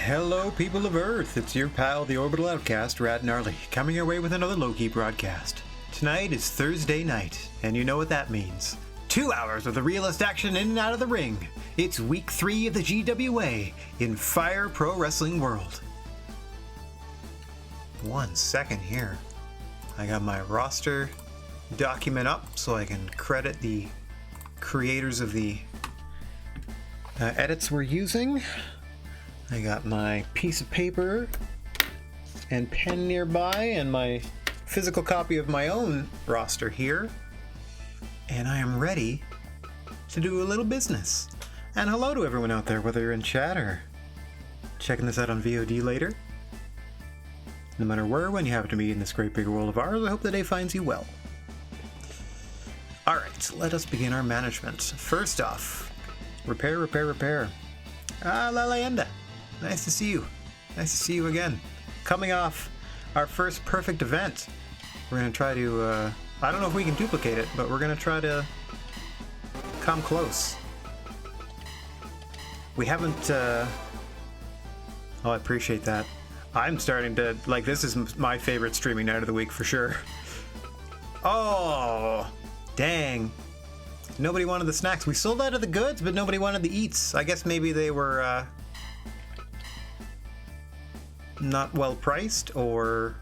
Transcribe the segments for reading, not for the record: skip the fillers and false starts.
Hello, people of Earth. It's your pal, the Orbital Outcast, Rad Gnarly, coming your way with another low-key broadcast. Tonight is Thursday night, and you know what that means. 2 hours of the realest action in and out of the ring. It's week 3 of the GWA in Fire Pro Wrestling World. 1 second here. I got my roster document up so I can credit the creators of the edits we're using. I got my piece of paper and pen nearby and my physical copy of my own roster here. And I am ready to do a little business. And hello to everyone out there, whether you're in chat or checking this out on VOD later. No matter where or when you happen to be in this great big world of ours, I hope the day finds you well. Alright, let us begin our management. First off, repair. Ah, La Leyenda. Nice to see you. Nice to see you again. Coming off our first perfect event. We're going to try to, I don't know if we can duplicate it, but we're going to try to come close. We haven't, oh, I appreciate that. I'm starting to, like, this is my favorite streaming night of the week for sure. Oh, dang. Nobody wanted the snacks. We sold out of the goods, but nobody wanted the eats. I guess maybe they were, not well priced, or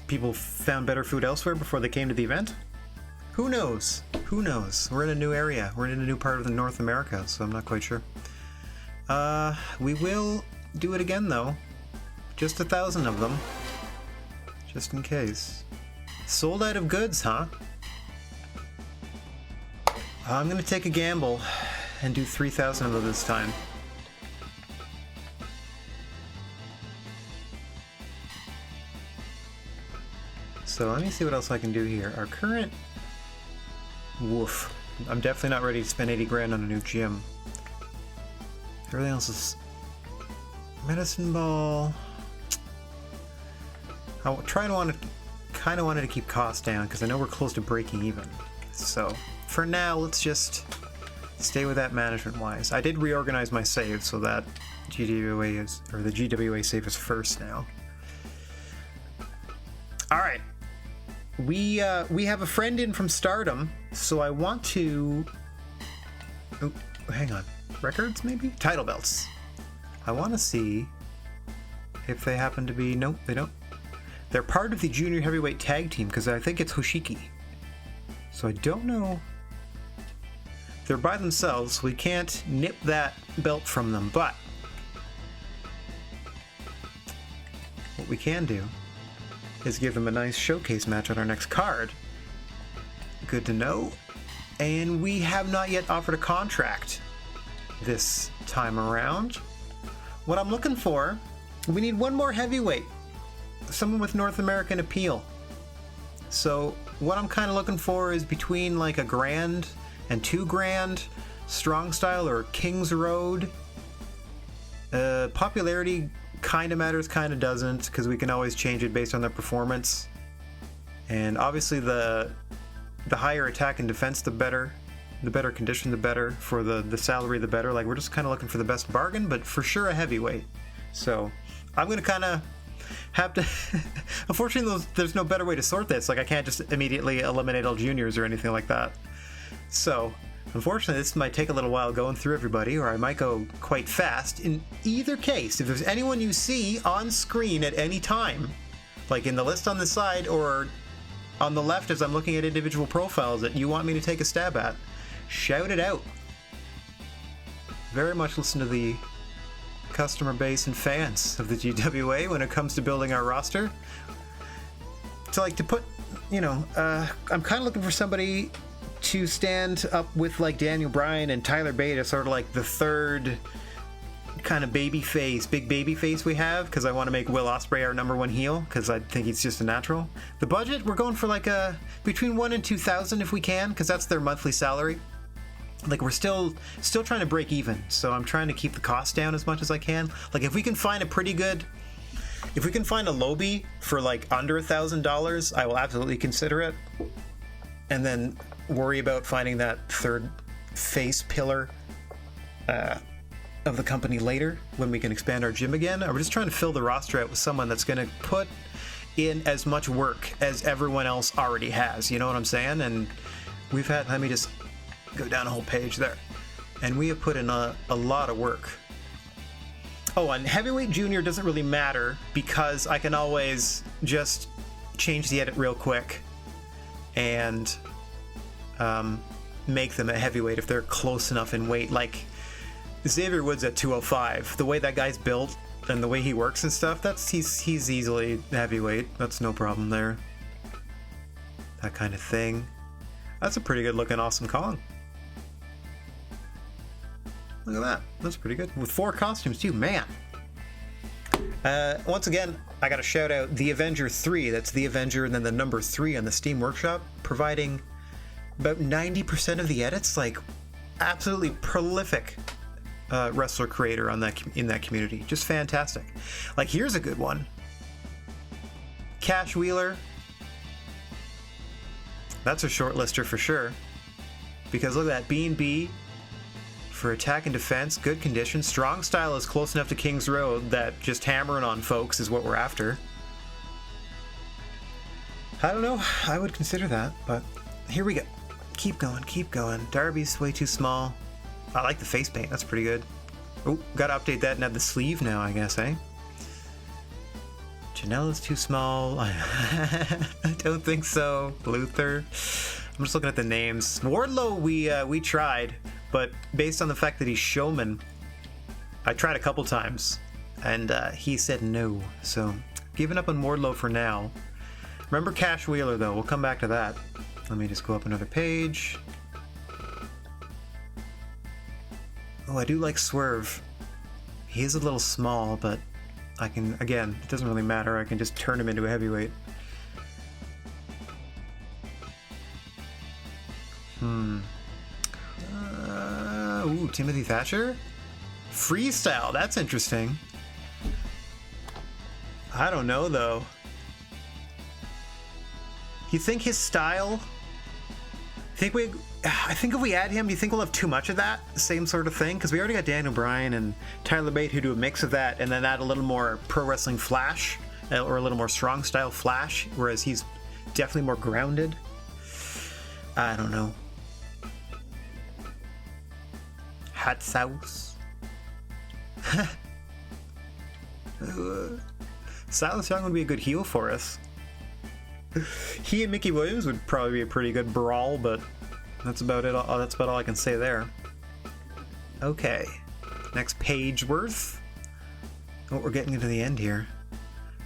people found better food elsewhere before they came to the event. Who knows? Who knows? We're in a new area. We're in a new part of North America, so I'm not quite sure. We will do it again though. Just 1,000 of them. Just in case. Sold out of goods, huh? I'm gonna take a gamble and do 3,000 of them this time. So let me see what else I can do here. Our current... Woof. I'm definitely not ready to spend 80 grand on a new gym. Everything else is... Medicine ball... I kind of wanted to keep costs down because I know we're close to breaking even. So for now, let's just stay with that management-wise. I did reorganize my save so that GWA is, or the GWA save is first now. All right. We have a friend in from Stardom, so I want to... Oh, hang on. Records, maybe? Title belts. I want to see if they happen to be... Nope, they don't. They're part of the junior heavyweight tag team, because I think it's Hoshiki. So I don't know. They're by themselves. We can't nip that belt from them, but what we can do is give them a nice showcase match on our next card. Good to know. And we have not yet offered a contract this time around. What I'm looking for, we need one more heavyweight. Someone with North American appeal. So what I'm kind of looking for is between like $1,000 and $2,000, strong style or King's Road. Popularity kind of matters, kind of doesn't, because we can always change it based on their performance. And obviously the higher attack and defense, the better condition, the better. For the salary, the better. Like, we're just kind of looking for the best bargain, but for sure a heavyweight. So I'm going to kind of have to... Unfortunately, there's no better way to sort this. Like, I can't just immediately eliminate all juniors or anything like that. So unfortunately, this might take a little while going through everybody, or I might go quite fast. In either case, if there's anyone you see on screen at any time, like in the list on the side or on the left as I'm looking at individual profiles that you want me to take a stab at, shout it out. Very much listen to the customer base and fans of the GWA when it comes to building our roster. So, like, to put, you know, I'm kind of looking for somebody to stand up with like Daniel Bryan and Tyler Bate as sort of like the third kind of big baby face we have, because I want to make Will Ospreay our #1 heel, because I think he's just a natural. The budget, we're going for like between 1,000 and 2,000 if we can, because that's their monthly salary. Like, we're still trying to break even, so I'm trying to keep the cost down as much as I can. Like, if we can find a lowbie for like under $1,000, I will absolutely consider it. And then worry about finding that third face pillar of the company later when we can expand our gym again. We're just trying to fill the roster out with someone that's going to put in as much work as everyone else already has. You know what I'm saying? And we've had, let me just go down a whole page there. And we have put in a lot of work. Oh, and heavyweight junior doesn't really matter because I can always just change the edit real quick and make them a heavyweight if they're close enough in weight. Like Xavier Woods at 205. The way that guy's built and the way he works and stuff, he's easily heavyweight. That's no problem there. That kind of thing. That's a pretty good looking Awesome Kong. Look at that. That's pretty good. With 4 costumes too, man. Once again, I gotta shout out The Avenger 3. That's The Avenger and then the number 3 on the Steam Workshop, providing about 90% of the edits. Like, absolutely prolific wrestler creator on that in that community. Just fantastic. Like, here's a good one. Cash Wheeler. That's a shortlister for sure. Because look at that, B&B for attack and defense, good condition. Strong style is close enough to King's Road that just hammering on folks is what we're after. I don't know, I would consider that, but here we go. Keep going, keep going. Darby's way too small. I like the face paint, that's pretty good. Oh, gotta update that and have the sleeve now, I guess, eh? Janela's too small. I don't think so. Luther. I'm just looking at the names. Wardlow, we tried, but based on the fact that he's showman, I tried a couple times, and he said no. So, giving up on Wardlow for now. Remember Cash Wheeler, though. We'll come back to that. Let me just go up another page. Oh, I do like Swerve. He is a little small, but I can, again, it doesn't really matter. I can just turn him into a heavyweight. Ooh, Timothy Thatcher? Freestyle, that's interesting. I don't know, though. You think his style... I think if we add him, do you think we'll have too much of that same sort of thing? Because we already got Daniel Bryan and Tyler Bate who do a mix of that and then add a little more pro wrestling flash or a little more strong style flash, whereas he's definitely more grounded. I don't know. Hot sauce. Silas Young would be a good heel for us. He and Mickey Williams would probably be a pretty good brawl, but that's about it. That's about all I can say there. Okay, next page worth. Oh, we're getting into the end here.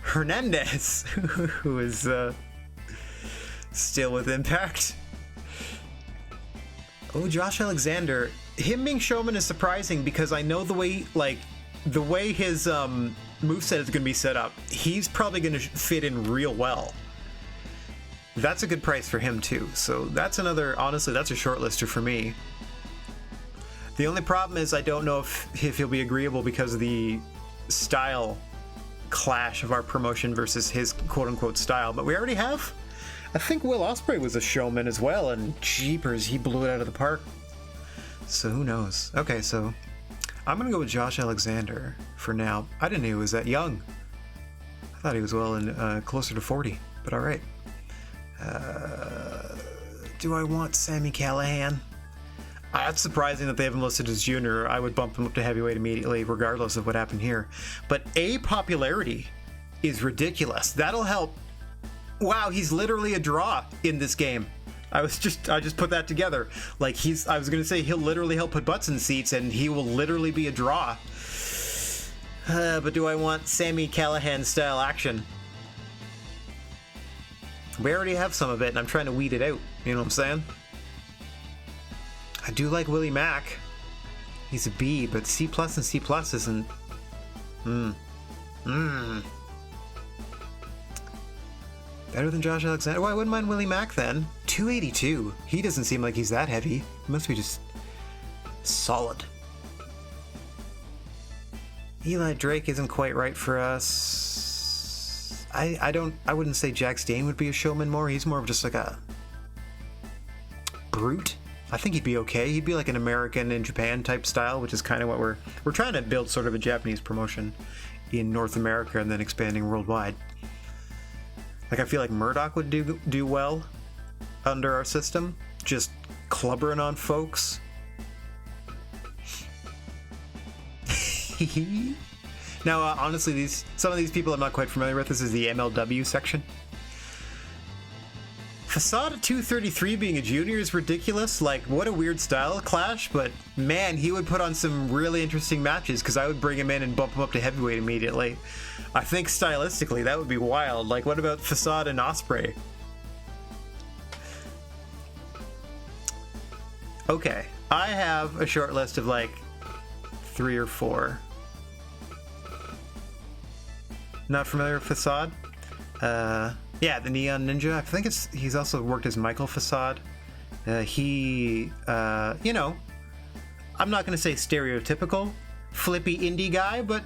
Hernandez, who is still with Impact. Oh, Josh Alexander. Him being showman is surprising because I know the way his moveset is going to be set up. He's probably going to fit in real well. That's a good price for him too. So that's another, honestly, that's a shortlister for me. The only problem is I don't know if he'll be agreeable because of the style clash of our promotion versus his quote-unquote style. But we already have, I think Will Ospreay was a showman as well, and jeepers, he blew it out of the park. So who knows? Okay, so I'm gonna go with Josh Alexander for now. I didn't know he was that young. I thought he was well in closer to 40, but all right. Do I want Sami Callihan? That's surprising that they have him listed as junior. I would bump him up to heavyweight immediately, regardless of what happened here. But popularity is ridiculous. That'll help. Wow, he's literally a draw in this game. I just put that together. Like I was gonna say he'll literally help put butts in seats, and he will literally be a draw. But do I want Sami Callihan style action? We already have some of it, and I'm trying to weed it out. You know what I'm saying? I do like Willie Mack. He's a B, but C+ and C+ isn't... Better than Josh Alexander? Well, I wouldn't mind Willie Mack then. 282. He doesn't seem like he's that heavy. He must be just solid. Eli Drake isn't quite right for us. I wouldn't say Jack Stane would be a showman more. He's more of just like a brute. I think he'd be okay. He'd be like an American in Japan type style, which is kind of what we're trying to build, sort of a Japanese promotion in North America and then expanding worldwide. Like, I feel like Murdoch would do well under our system, just clubbering on folks. Now, honestly, some of these people I'm not quite familiar with. This is the MLW section. Facade at 233 being a junior is ridiculous. Like, what a weird style clash, but man, he would put on some really interesting matches because I would bring him in and bump him up to heavyweight immediately. I think stylistically that would be wild. Like, what about Facade and Osprey? Okay, I have a short list of like 3 or 4. Not familiar with Facade? Yeah, the Neon Ninja. I think he's also worked as Michael Facade. You know, I'm not going to say stereotypical flippy indie guy, but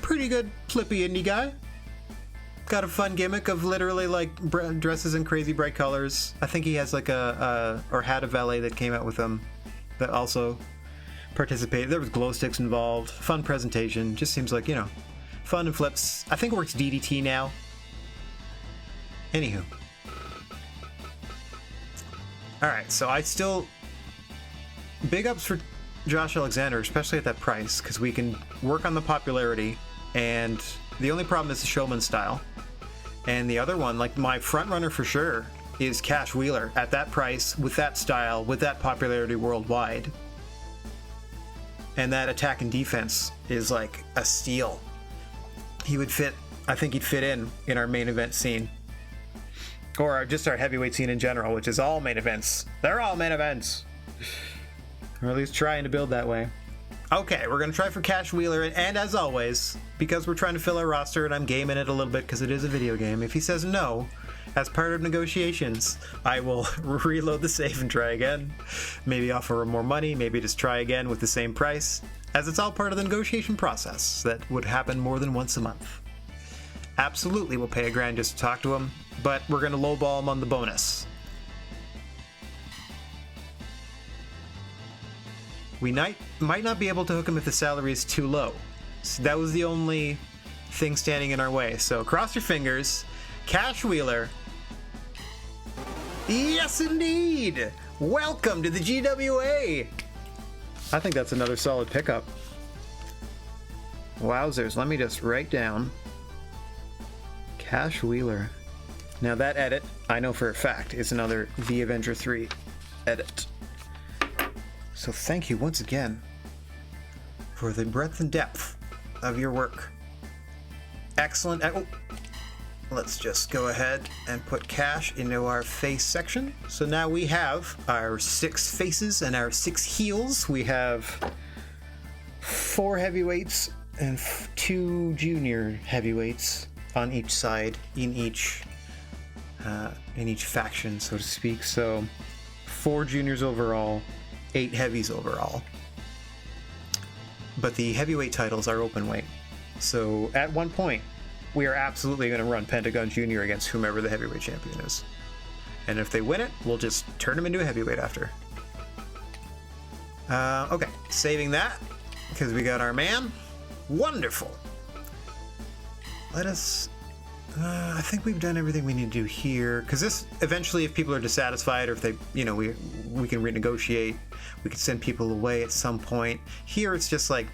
pretty good flippy indie guy. Got a fun gimmick of literally like dresses in crazy bright colors. I think he has like or had a valet that came out with him that also participated. There was glow sticks involved. Fun presentation. Just seems like, you know, fun and flips. I think it works DDT now. Anywho. Alright, so I still... Big ups for Josh Alexander, especially at that price, because we can work on the popularity, and the only problem is the showman style. And the other one, like my front runner for sure, is Cash Wheeler at that price, with that style, with that popularity worldwide. And that attack and defense is like a steal. He would fit, I think he'd fit in our main event scene. Or just our heavyweight scene in general, which is all main events. They're all main events. Or at least trying to build that way. Okay, we're going to try for Cash Wheeler, and as always, because we're trying to fill our roster and I'm gaming it a little bit because it is a video game, if he says no, as part of negotiations, I will reload the save and try again. Maybe offer more money, maybe just try again with the same price, as it's all part of the negotiation process that would happen more than once a month. Absolutely, we'll pay $1,000 just to talk to him, but we're going to lowball him on the bonus. We might not be able to hook him if the salary is too low. So that was the only thing standing in our way. So cross your fingers. Cash Wheeler. Yes, indeed! Welcome to the GWA! I think that's another solid pickup. Wowzers, let me just write down. Cash Wheeler. Now that edit, I know for a fact, is another The Avenger 3 edit. So thank you once again for the breadth and depth of your work. Excellent. Oh, let's just go ahead and put Cash into our face section. So now we have our 6 faces and our 6 heels. We have 4 heavyweights and 2 junior heavyweights on each side in each faction, so to speak. So 4 juniors overall, 8 heavies overall. But the heavyweight titles are open weight. So at one point, we are absolutely going to run Pentagon Jr. against whomever the heavyweight champion is. And if they win it, we'll just turn him into a heavyweight after. Okay, saving that, because we got our man. Wonderful. Let us... I think we've done everything we need to do here, because this, eventually, if people are dissatisfied, or if they, you know, we can renegotiate, we can send people away at some point. Here, it's just like,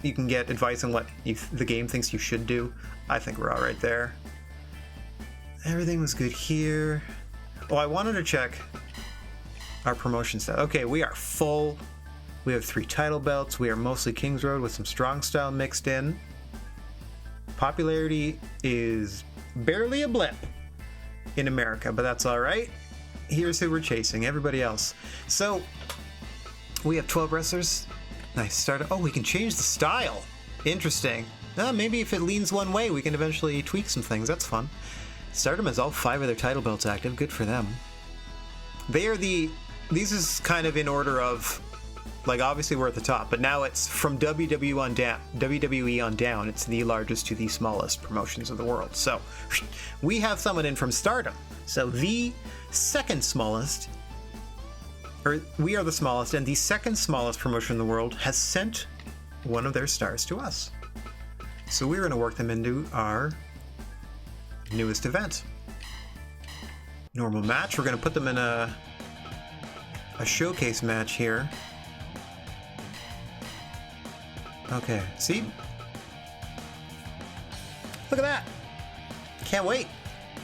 you can get advice on what the game thinks you should do. I think we're all right there. Everything was good here. Oh, I wanted to check our promotion stuff. Okay, we are full. We have 3 title belts. We are mostly Kings Road with some strong style mixed in. Popularity is barely a blip in America, but that's all right. Here's who we're chasing, everybody else. So we have 12 wrestlers. Nice start. Oh, we can change the style. Interesting. Maybe if it leans one way, we can eventually tweak some things. That's fun. Stardom has all 5 of their title belts active. Good for them. They are these is kind of in order of, like, obviously we're at the top, but now it's from WWE on down, it's the largest to the smallest promotions of the world. So we have someone in from Stardom. So the second smallest, or we are the smallest, and the second smallest promotion in the world has sent one of their stars to us. So we're going to work them into our newest event. Normal match. We're going to put them in a showcase match here. Okay, see? Look at that! Can't wait!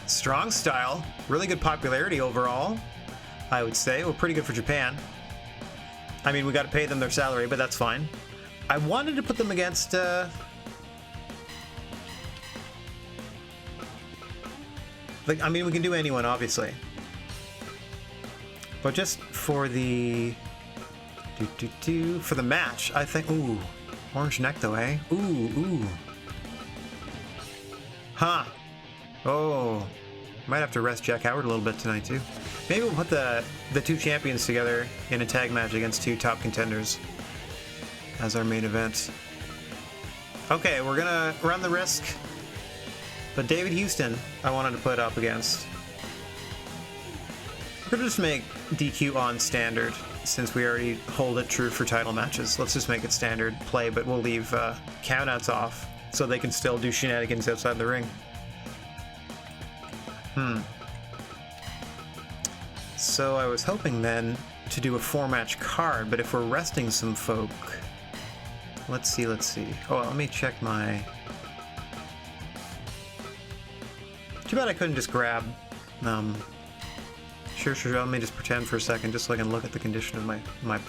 Strong style, really good popularity overall, I would say. Well, pretty good for Japan. I mean, we got to pay them their salary, but that's fine. I wanted to put them against, like, I mean, we can do anyone, obviously. But just for the... for the match, I think... Ooh. Orange neck, though, eh? Ooh. Huh. Oh. Might have to rest Jack Howard a little bit tonight, too. Maybe we'll put the two champions together in a tag match against two top contenders as our main event. Okay, we're gonna run the risk. But David Houston, I wanted to put up against. We're gonna just make DQ on standard, since we already hold it true for title matches. Let's just make it standard play, but we'll leave countouts off, so they can still do shenanigans outside the ring. So I was hoping then to do a 4-match card, but if we're resting some folk... Let's see. Oh, let me check my... Too bad I couldn't just grab... Sure, let me just pretend for a second, just so I can look at the condition of my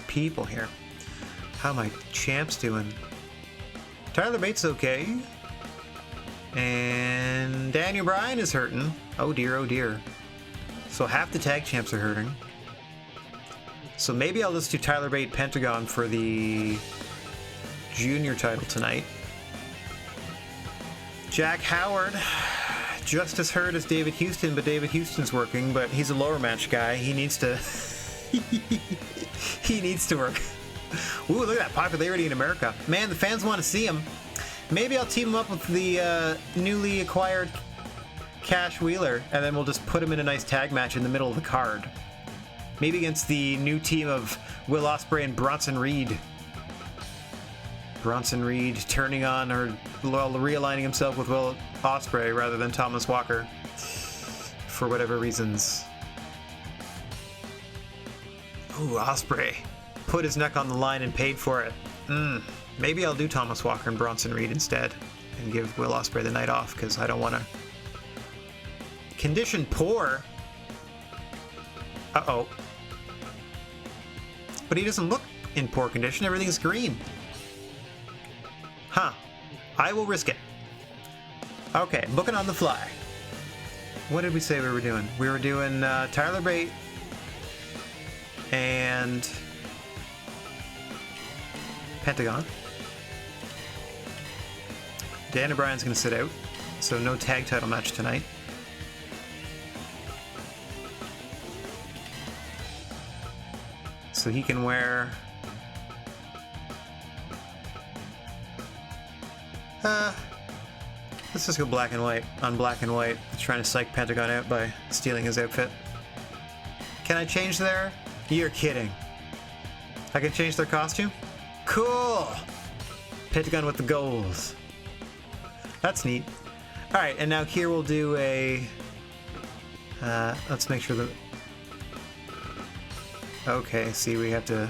people here. How my champ's doing. Tyler Bates okay. And Daniel Bryan is hurting. Oh dear. So half the tag champs are hurting. So maybe I'll just do Tyler Bate Pentagon for the junior title tonight. Jack Howard, just as hurt as David Houston, but David Houston's working, but he's a lower match guy. He needs to... he needs to work. Ooh, look at that popularity in America. Man, the fans want to see him. Maybe I'll team him up with the newly acquired Cash Wheeler, and then we'll just put him in a nice tag match in the middle of the card. Maybe against the new team of Will Ospreay and Bronson Reed. Bronson Reed turning on, or realigning himself with Will Ospreay rather than Thomas Walker. For whatever reasons. Ooh, Ospreay. Put his neck on the line and paid for it. Maybe I'll do Thomas Walker and Bronson Reed instead. And give Will Ospreay the night off, because I don't want to... Condition poor? Uh-oh. But he doesn't look in poor condition. Everything's green. Huh. I will risk it. Okay, booking on the fly. What did we say we were doing? We were doing Tyler Bate and Pentagon. Dan O'Brien's going to sit out, so no tag title match tonight. So he can wear... let's just go black and white on black and white. Trying to psych Pentagon out by stealing his outfit. Can I change there? You're kidding. I can change their costume? Cool! Pentagon with the goals. That's neat. Alright, and now here we'll do a... let's make sure that... Okay, see, we have to...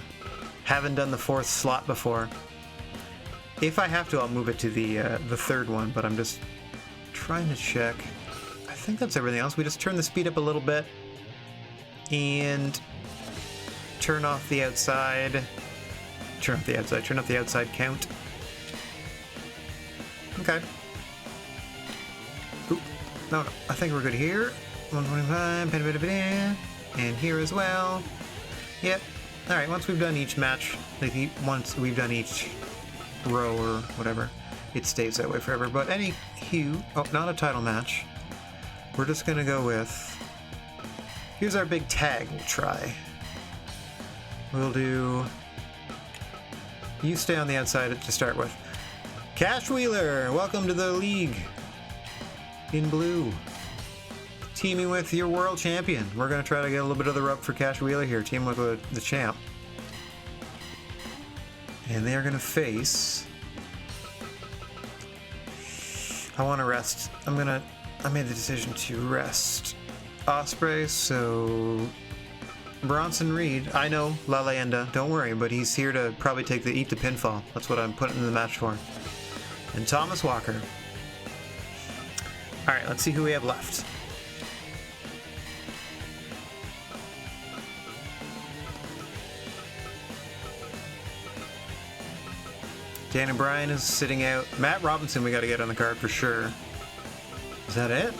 Haven't done the 4th slot before. If I have to, I'll move it to the 3rd one, but I'm just trying to check. I think that's everything else. We just turn the speed up a little bit and turn off the outside. Turn off the outside count. Okay. Oop. No, I think we're good here. 125, and here as well. Yep. Alright, once we've done each match, once we've done each row or whatever, it stays that way forever. But anywho, oh, not a title match. We're just gonna go with... Here's our big tag we'll try. We'll do... You stay on the outside to start with. Cash Wheeler, welcome to the league. In blue. teaming with your world champion. We're going to try to get a little bit of the rub for Cash Wheeler here. Team with the champ. And they are going to face... I want to rest. I made the decision to rest Osprey, so... Bronson Reed, I know, La Leyenda, don't worry, but he's here to probably eat the pinfall. That's what I'm putting in the match for. And Thomas Walker. Alright, let's see who we have left. Dan O'Brien is sitting out. Matt Robinson we got to get on the card for sure. Is that it?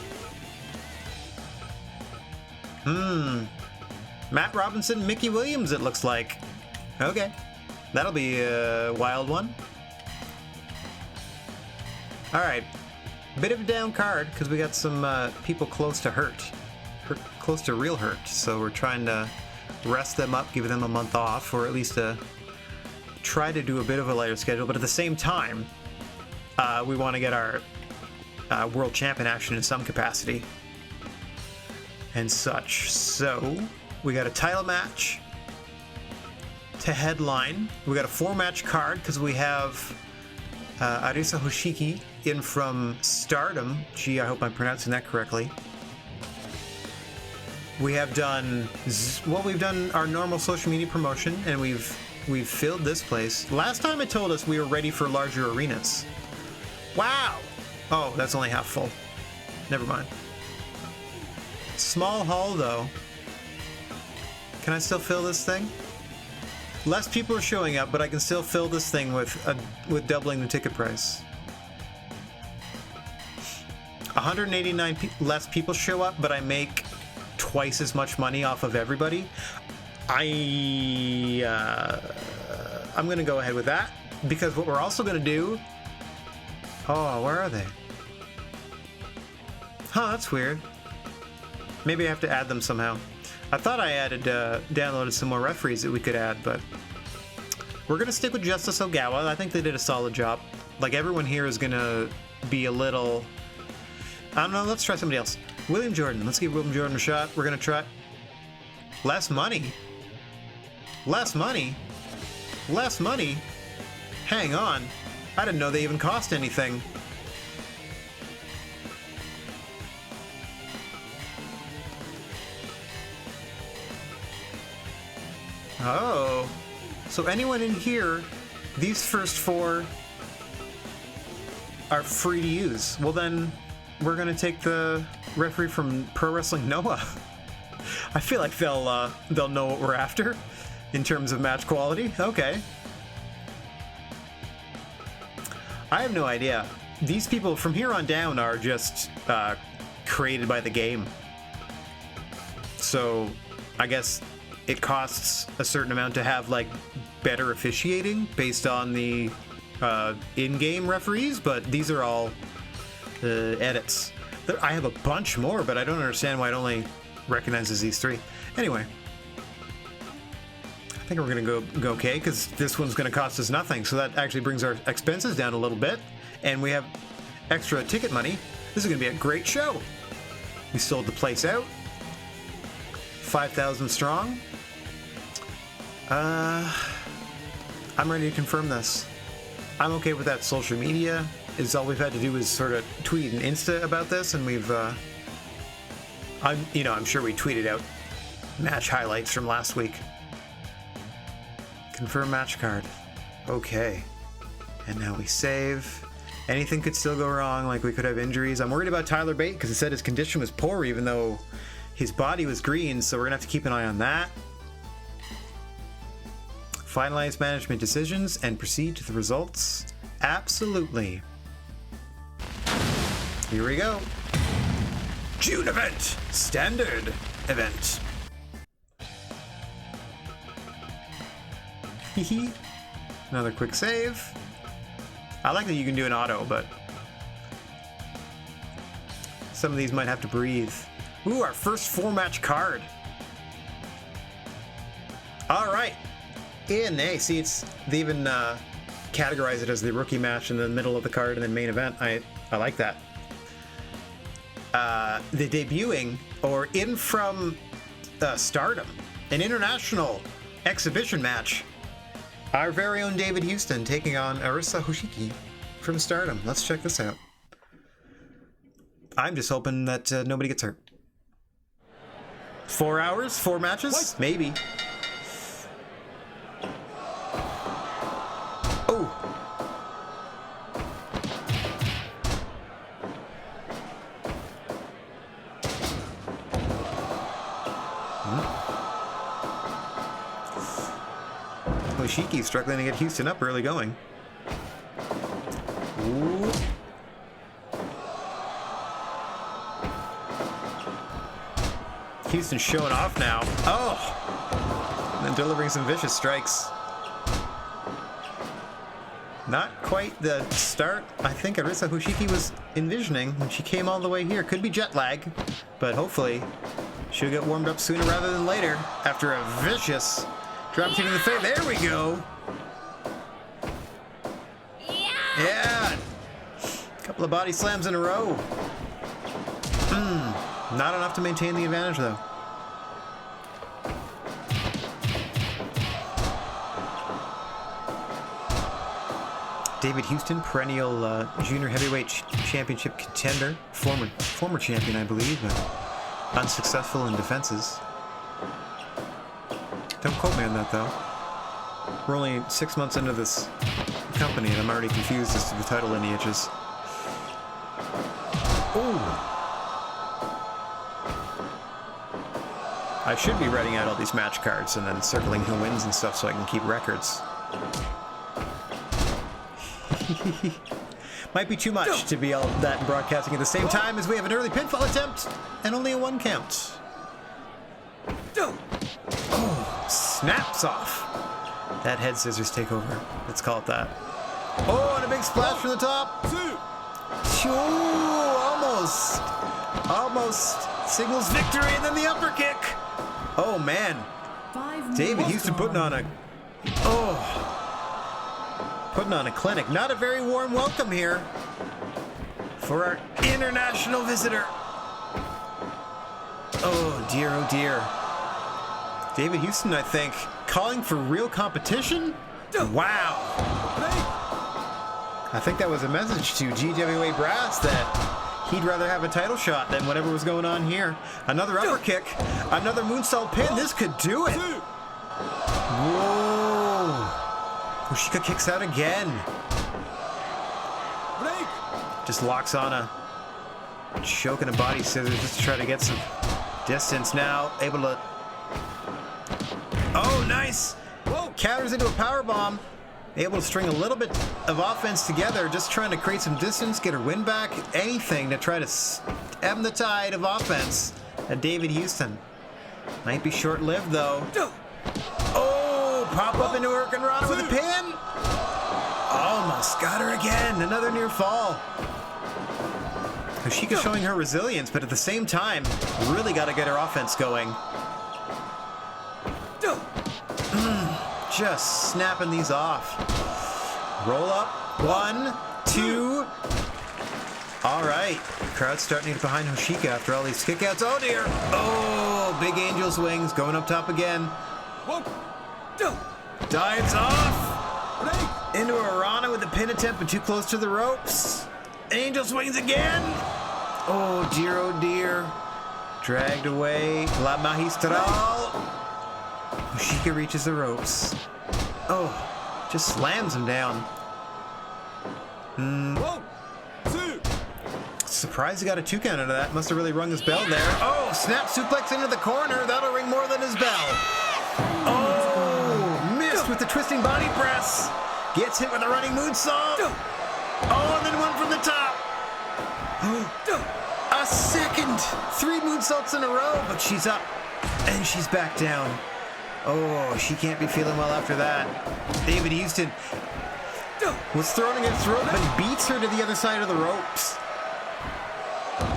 Matt Robinson, Mickey Williams it looks like. Okay. That'll be a wild one. Alright. Bit of a down card because we got some people close to close to real hurt. So we're trying to rest them up, give them a month off, or at least try to do a bit of a lighter schedule. But at the same time, we want to get our world champion action in some capacity and such. So we got a title match to headline. We got a 4-match card because we have Arisa Hoshiki in from Stardom. Gee, I hope I'm pronouncing that correctly. We have done we've done our normal social media promotion, and we've filled this place. Last time it told us we were ready for larger arenas. Wow! Oh, that's only half full. Never mind. Small hall though. Can I still fill this thing? Less people are showing up, but I can still fill this thing with doubling the ticket price. 189 less people show up, but I make twice as much money off of everybody. I'm gonna go ahead with that, because what we're also gonna do... Oh, where are they? Huh, that's weird. Maybe I have to add them somehow. I thought I downloaded some more referees that we could add, but we're gonna stick with Justice Ogawa. I think they did a solid job. Like, everyone here is gonna be a little... I don't know, let's try somebody else. William Jordan. Let's give William Jordan a shot. We're gonna try... Less money? Less money? Less money? Hang on. I didn't know they even cost anything. Oh. So anyone in here, these first 4 are free to use. Well then, we're gonna take the referee from Pro Wrestling Noah. I feel like they'll know what we're after in terms of match quality. Okay. I have no idea. These people from here on down are just created by the game. So I guess it costs a certain amount to have like better officiating based on the in-game referees, but these are all edits. I have a bunch more, but I don't understand why it only recognizes these 3. Anyway, I think we're gonna go okay, because this one's gonna cost us nothing, so that actually brings our expenses down a little bit, and we have extra ticket money. This is gonna be a great show. We sold the place out. 5,000 strong. I'm ready to confirm this. I'm okay with that. Social media is all we've had to do is sort of tweet and Insta about this, and we've I'm sure we tweeted out match highlights from last week. Confirm match card. Okay. And now we save. Anything could still go wrong, like we could have injuries. I'm worried about Tyler Bate because it said his condition was poor even though his body was green, so we're gonna have to keep an eye on that. Finalize management decisions and proceed to the results. Absolutely. Here we go. June event. Standard event. Hehe. Another quick save. I like that you can do an auto, but some of these might have to breathe. Ooh, our first 4-match card. All right. A&A. See, they even categorize it as the rookie match in the middle of the card and then main event. I like that. The debuting or in from Stardom, an international exhibition match. Our very own David Houston taking on Arisa Hoshiki from Stardom. Let's check this out. I'm just hoping that nobody gets hurt. 4 hours, 4 matches? What? Maybe. Oh. Hoshiki struggling to get Houston up early going. Ooh. Houston showing off now. Oh! And then delivering some vicious strikes. Not quite the start I think Arisa Hoshiki was envisioning when she came all the way here. Could be jet lag, but hopefully she'll get warmed up sooner rather than later after a vicious drop kick in the face. There we go! Yeah! Couple of body slams in a row. Not enough to maintain the advantage, though. David Houston, perennial junior heavyweight championship contender, former champion, I believe, but unsuccessful in defenses. Don't quote me on that, though. We're only 6 months into this company, and I'm already confused as to the title lineages. Ooh! I should be writing out all these match cards and then circling who wins and stuff so I can keep records. Might be too much to be all that broadcasting at the same time as we have an early pinfall attempt and only a 1 count. Oh, snaps off. That head scissors takeover. Let's call it that. Oh, and a big splash from the top. Almost signals victory, and then the upper kick. Oh man, David Houston putting on a clinic. Not a very warm welcome here for our international visitor. Oh dear, oh dear. David Houston, I think, calling for real competition? Wow. I think that was a message to GWA Brass that he'd rather have a title shot than whatever was going on here. Another upper kick, another moonsault pin. This could do it. Whoa. Hoshika kicks out again. Just locks on a choke and a body scissors just to try to get some distance now. Able to... Oh, nice. Counters into a powerbomb. Able to string a little bit of offense together, just trying to create some distance, get her win back, anything to try to stem the tide of offense at David Houston. Might be short-lived, though. Oh, pop up into Hurricanrana with a pin. Almost got her again. Another near fall. Hoshika showing her resilience, but at the same time, really got to get her offense going. Just snapping these off. Roll up. 1, 2. All right. Crowd starting to get behind Hoshika after all these kickouts. Oh dear. Oh, big angel's wings going up top again. Dives off. Into a Rana with a pin attempt, but too close to the ropes. Angel swings again. Oh dear, oh dear. Dragged away. La Magistral. Hoshika reaches the ropes. Oh, just slams him down. Surprised he got a 2 count out of that. Must have really rung his bell there. Oh, snap suplex into the corner. That'll ring more than his bell. Oh, missed with the twisting body press. Gets hit with a running moonsault. Oh, and then one from the top. A second. 3 moonsaults in a row, but she's up and she's back down. Oh, she can't be feeling well after that. David Houston was thrown against the rope and beats her to the other side of the ropes.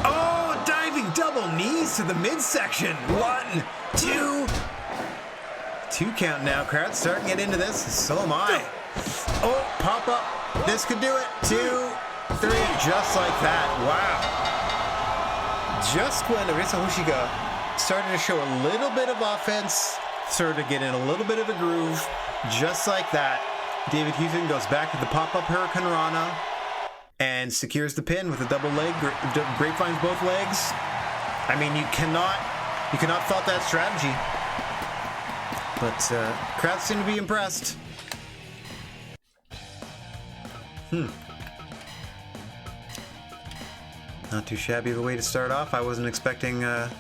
Oh, diving double knees to the midsection. 1, 2. 2 count now. Crowd starting to get into this. So am I. Oh, pop up. This could do it. 2, 3. Just like that. Wow. just when Arisa Hoshiga started to show a little bit of offense, started to get in a little bit of a groove, just like that, David Houston goes back to the pop-up Hurricane Rana and secures the pin with a double leg, grapevines both legs. I mean, you cannot fault that strategy. But crowds seem to be impressed. Not too shabby of a way to start off. I wasn't expecting to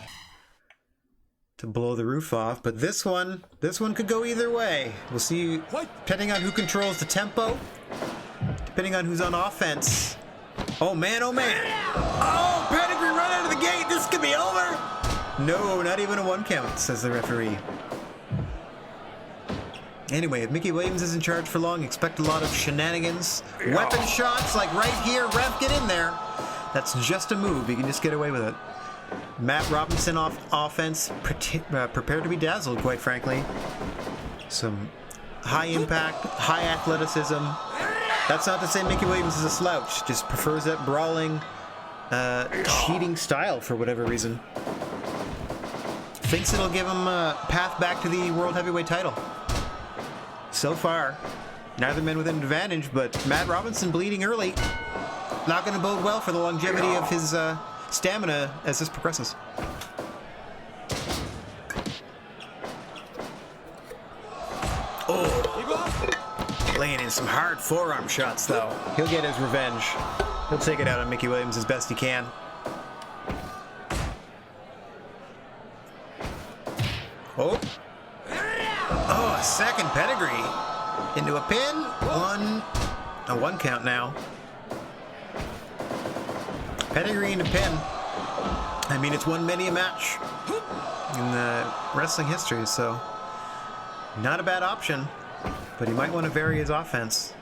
blow the roof off, but this one could go either way. We'll see, depending on who controls the tempo, depending on who's on offense. Oh man, oh man! Oh, pedigree right out of the gate! This could be over! No, not even a 1 count, says the referee. Anyway, if Mickey Williams is in charge for long, expect a lot of shenanigans. Weapon shots, like right here. Ref, get in there. That's just a move. You can just get away with it. Matt Robinson off offense, prepared to be dazzled, quite frankly. Some high impact, high athleticism. That's not to say Mickey Williams is a slouch. Just prefers that brawling, cheating style for whatever reason. Thinks it'll give him a path back to the World Heavyweight title. So far, neither men with an advantage, but Matt Robinson bleeding early. Not going to bode well for the longevity of his stamina as this progresses. Oh, laying in some hard forearm shots, though. He'll get his revenge. He'll take it out on Mickey Williams as best he can. Oh. Oh, a second pedigree. Into a pin. A 1 count now. Pedigree into pin. I mean, it's won many a match in the wrestling history, so not a bad option, but he might want to vary his offense.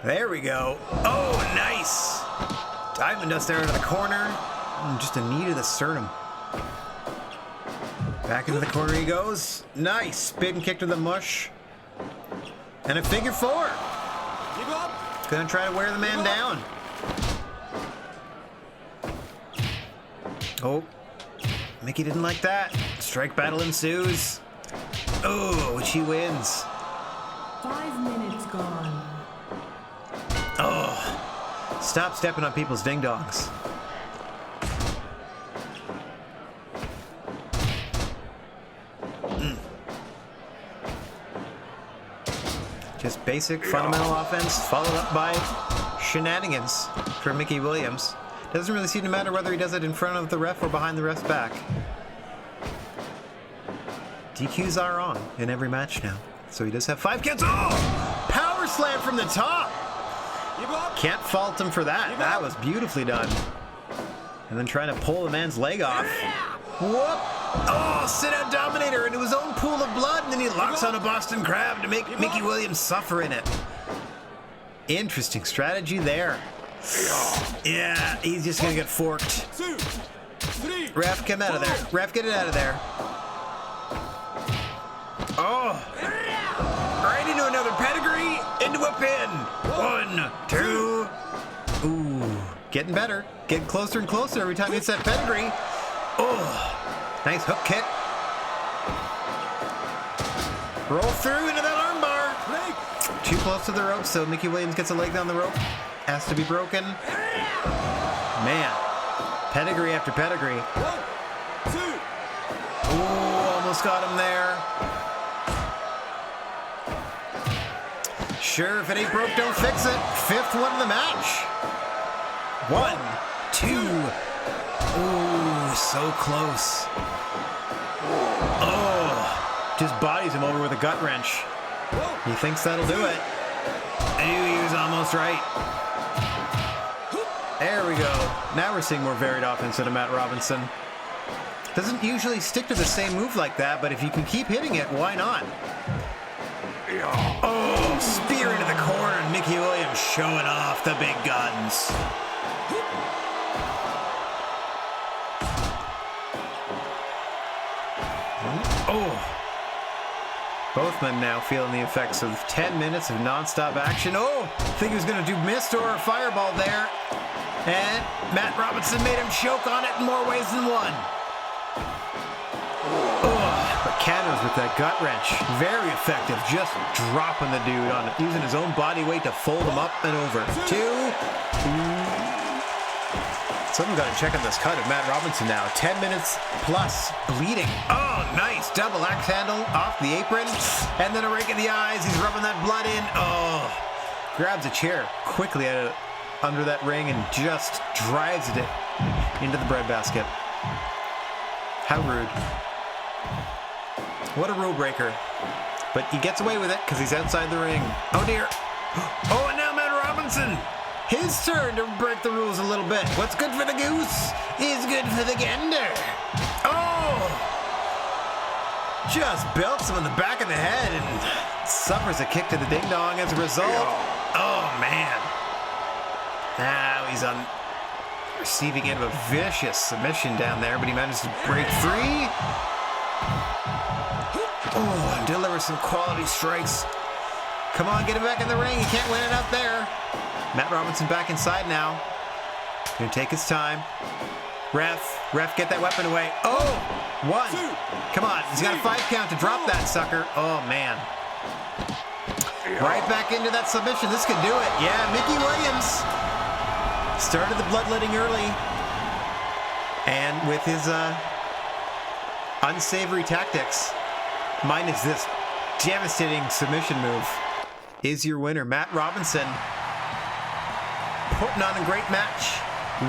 There we go. Oh, nice. Diamond dust there into the corner. Just a knee to the sternum. Back into the corner he goes. Nice. Spin kick to the mush. And a figure 4. Gonna try to wear the man down. Oh. Mickey didn't like that. Strike battle ensues. Oh, which he wins. 5 minutes gone. Oh. Stop stepping on people's ding-dongs. Just basic, fundamental offense, followed up by shenanigans for Mickey Williams. Doesn't really seem to matter whether he does it in front of the ref or behind the ref's back. DQs are on in every match now. So he does have 5 counts. Oh! Power slam from the top! Can't fault him for that. That was beautifully done. And then trying to pull the man's leg off. Whoop! Oh, sit-out dominator into his own pool of blood, and then he locks on a Boston Crab to make Mickey Williams suffer in it. Interesting strategy there. Yeah, he's just gonna get forked. Ref, come out of there. Ref, get it out of there. Oh! Right into another pedigree, into a pin. 1, 2. Ooh, getting better. Getting closer and closer every time he hits that pedigree. Oh! Nice hook kick. Roll through into that armbar. Too close to the rope, so Mickey Williams gets a leg down the rope. Has to be broken. Man. Pedigree after pedigree. 1, 2. Ooh, almost got him there. Sure, if it ain't broke, don't fix it. 5th one of the match. 1, 2. Ooh, so close. Oh, just bodies him over with a gut wrench. He thinks that'll do it. He was almost right. There we go. Now we're seeing more varied offense out of Matt Robinson. Doesn't usually stick to the same move like that, but if you can keep hitting it, why not? Oh, spear into the corner, and Mickey Williams showing off the big guns. Oh. Both men now feeling the effects of 10 minutes of non-stop action. Oh, I think he was going to do mist or a fireball there. And Matt Robinson made him choke on it in more ways than one. But Canos with that gut wrench, very effective, just dropping the dude on it, using his own body weight to fold him up and over. Two. Someone got to check on this cut of Matt Robinson now. 10 minutes plus, bleeding. Oh, nice. Double axe handle off the apron. And then a rake in the eyes. He's rubbing that blood in. Oh, grabs a chair quickly under that ring and just drives it into the breadbasket. How rude. What a rule breaker. But he gets away with it because he's outside the ring. Oh, dear. Oh, and now Matt Robinson. His turn to break the rules a little bit. What's good for the goose is good for the gander. Oh! Just belts him in the back of the head and suffers a kick to the ding-dong as a result. Oh, man. Now he's on receiving end of a vicious submission down there, but he managed to break free. Oh, and deliver some quality strikes. Come on, get him back in the ring. He can't win it out there. Matt Robinson back inside now. Gonna take his time. Ref, get that weapon away. Oh, one. Come on, he's got a 5 count to drop that sucker. Oh, man. Right back into that submission. This could do it. Yeah, Mickey Williams started the bloodletting early. And with his unsavory tactics, minus this devastating submission move, is your winner, Matt Robinson. Putting on a great match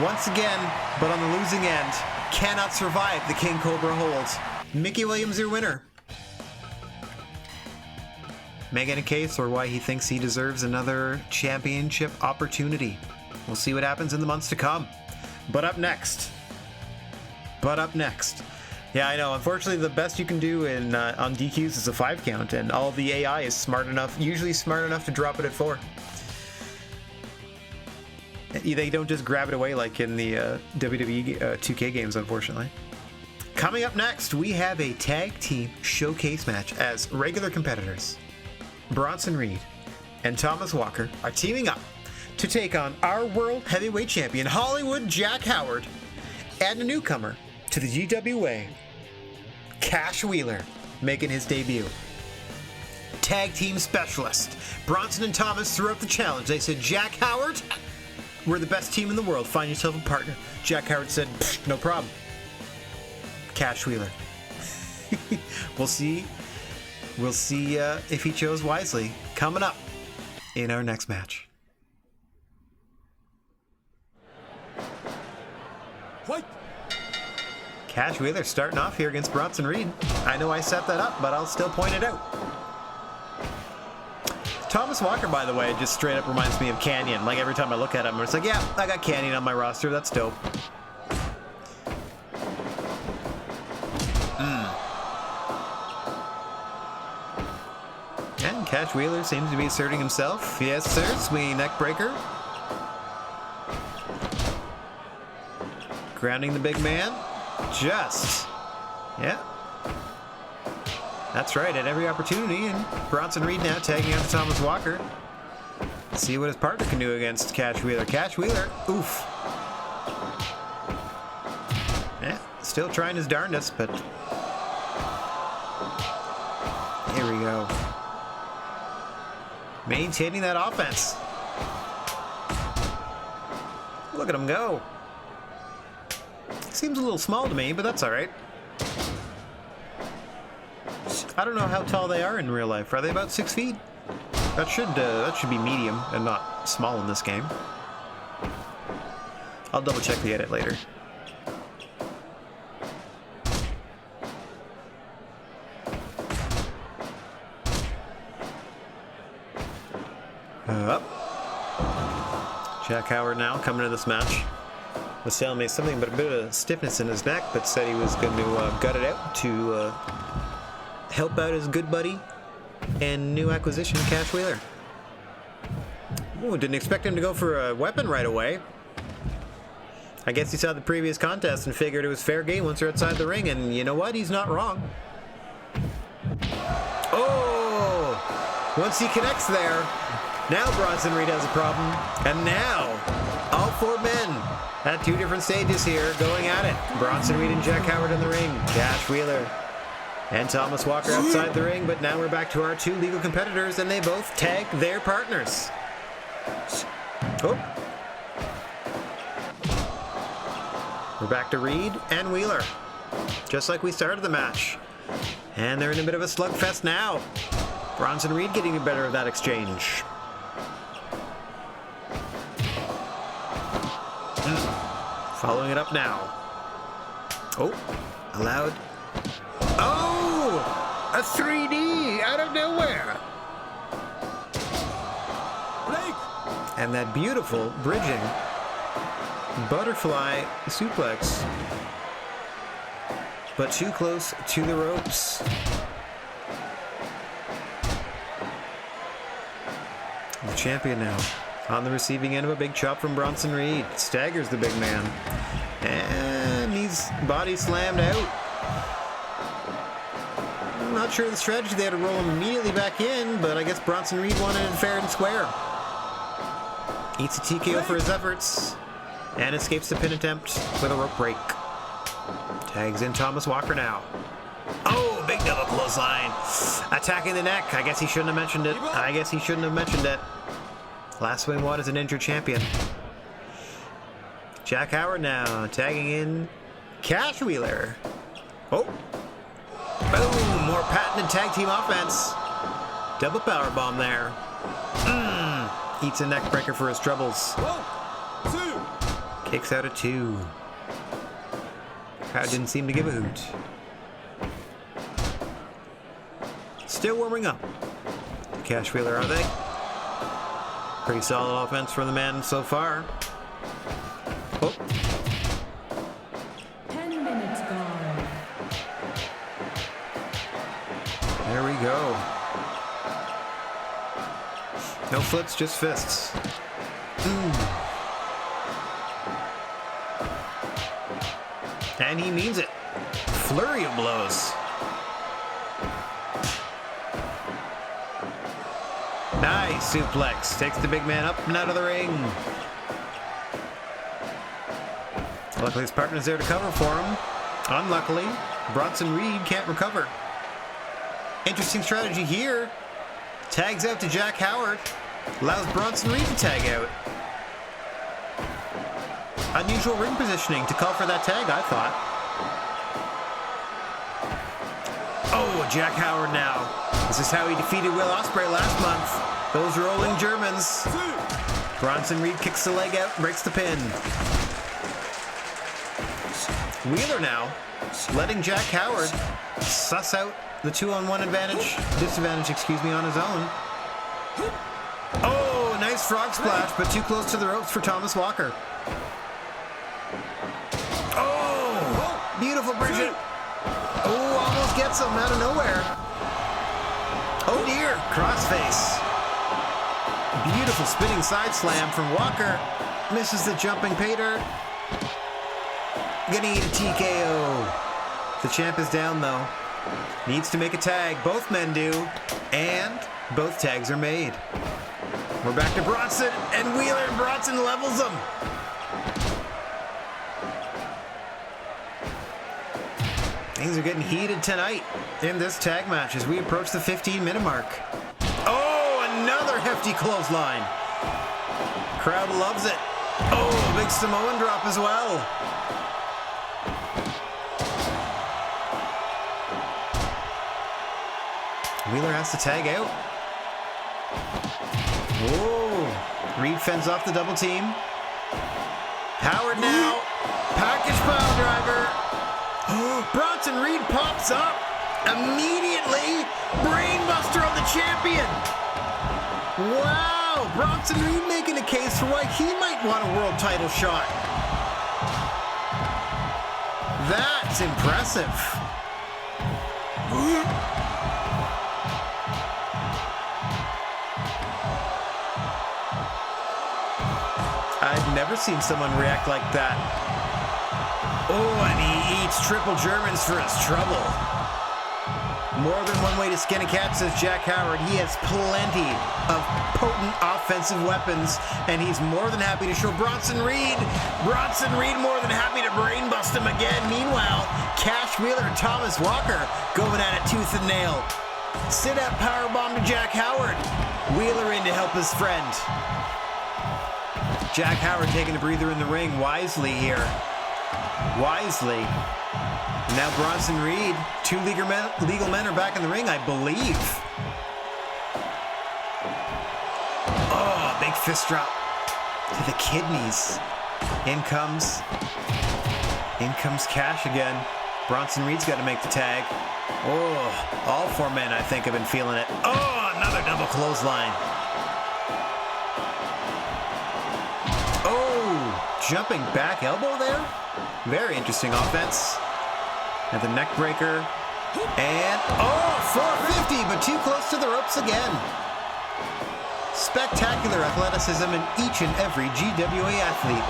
once again, but on the losing end, cannot survive the King Cobra hold. Mickey Williams, your winner. Making a case for why he thinks he deserves another championship opportunity. We'll see what happens in the months to come. But up next. Yeah, I know. Unfortunately, the best you can do on DQs is a 5 count, and all the AI is usually smart enough to drop it at 4. They don't just grab it away like in the WWE 2K games, unfortunately. Coming up next, we have a tag team showcase match as regular competitors. Bronson Reed and Thomas Walker are teaming up to take on our World Heavyweight Champion, Hollywood Jack Howard, and a newcomer to the GWA, Cash Wheeler, making his debut. Tag team specialist. Bronson and Thomas threw up the challenge. They said, Jack Howard, we're the best team in the world. Find yourself a partner. Jack Howard said, no problem. Cash Wheeler. We'll see if he chose wisely. Coming up in our next match. What? Cash Wheeler starting off here against Bronson Reed. I know I set that up, but I'll still point it out. Thomas Walker, by the way, just straight up reminds me of Canyon. Like every time I look at him, it's like, yeah, I got Canyon on my roster. That's dope. And Cash Wheeler seems to be asserting himself. Yes, sir. Swinging neck breaker. Grounding the big man. Yeah. That's right, at every opportunity, and Bronson Reed now tagging out to Thomas Walker. See what his partner can do against Cash Wheeler. Cash Wheeler, oof. Yeah, still trying his darndest, but here we go. Maintaining that offense. Look at him go. Seems a little small to me, but that's all right. I don't know how tall they are in real life. Are they about 6 feet? That should be medium and not small in this game. I'll double check the edit later. Up. Jack Howard now coming to this match. Was telling me something about a bit of stiffness in his neck, but said he was going to gut it out to help out his good buddy and new acquisition, Cash Wheeler. Ooh, didn't expect him to go for a weapon right away. I guess he saw the previous contest and figured it was fair game once you're outside the ring, and you know what? He's not wrong. Oh! Once he connects there, now Bronson Reed has a problem. And now, all four men at two different stages here going at it. Bronson Reed and Jack Howard in the ring. Cash Wheeler and Thomas Walker outside the ring. But now we're back to our two legal competitors, and they both tag their partners. Oh. We're back to Reed and Wheeler, just like we started the match. And they're in a bit of a slugfest now. Bronson Reed getting the better of that exchange. Following it up now. Oh, allowed. Oh, a 3D out of nowhere. And that beautiful bridging butterfly suplex, but too close to the ropes. The champion now on the receiving end of a big chop from Bronson Reed. Staggers the big man, and he's body slammed out. I'm not sure of the strategy. They had to roll him immediately back in, but I guess Bronson Reed wanted it fair and square. Eats a TKO for his efforts, and escapes the pin attempt with a rope break. Tags in Thomas Walker now. Oh, big double clothesline. Attacking the neck. I guess he shouldn't have mentioned it. Last swing one is an injured champion. Jack Howard now tagging in Cash Wheeler. Oh. Boom. More patented tag team offense. Double power bomb there. Eats a neck breaker for his troubles. 1, 2. Kicks out at 2. Crowd didn't seem to give a hoot. Still warming up. Cash Wheeler, are they? Pretty solid offense from the man so far. Oh. 10 minutes gone. There we go. No flips, just fists. And he means it. Flurry of blows. Nice suplex. Takes the big man up and out of the ring. Luckily his partner's there to cover for him. Unluckily, Bronson Reed can't recover. Interesting strategy here. Tags out to Jack Howard. Allows Bronson Reed to tag out. Unusual ring positioning to call for that tag, I thought. Oh, Jack Howard now. This is how he defeated Will Ospreay last month. Those rolling Germans. Bronson Reed kicks the leg out, breaks the pin. Wheeler now, letting Jack Howard suss out the disadvantage, on his own. Oh, nice frog splash, but too close to the ropes for Thomas Walker. Oh, beautiful Bridget. Oh, almost gets him out of nowhere. Oh dear, crossface. Beautiful spinning side slam from Walker. Misses the jumping Pater. Gonna eat a TKO. The champ is down though. Needs to make a tag. Both men do. And both tags are made. We're back to Bronson, and Wheeler and Bronson levels them. Things are getting heated tonight in this tag match as we approach the 15-minute mark. Oh, another hefty clothesline. Crowd loves it. Oh, big Samoan drop as well. Wheeler has to tag out. Whoa. Reed fends off the double team. Howard now. Package pile driver. Bronson Reed pops up. Immediately. Brainbuster on the champion. Wow. Bronson Reed making a case for why he might want a world title shot. That's impressive. I've never seen someone react like that. Oh, and he eats triple Germans for his trouble. More than one way to skin a cat, says Jack Howard. He has plenty of potent offensive weapons, and he's more than happy to show Bronson Reed. Bronson Reed more than happy to brainbust him again. Meanwhile, Cash Wheeler and Thomas Walker going at it tooth and nail. Sit-up powerbomb to Jack Howard. Wheeler in to help his friend. Jack Howard taking a breather in the ring wisely here. Wisely. Now Bronson Reed, two legal men are back in the ring, I believe. Oh, big fist drop to the kidneys. In comes Cash again. Bronson Reed's got to make the tag. Oh, all four men, I think, have been feeling it. Oh, another double clothesline. Oh, jumping back elbow there. Very interesting offense. And the neck breaker. And, oh, 450, but too close to the ropes again. Spectacular athleticism in each and every GWA athlete.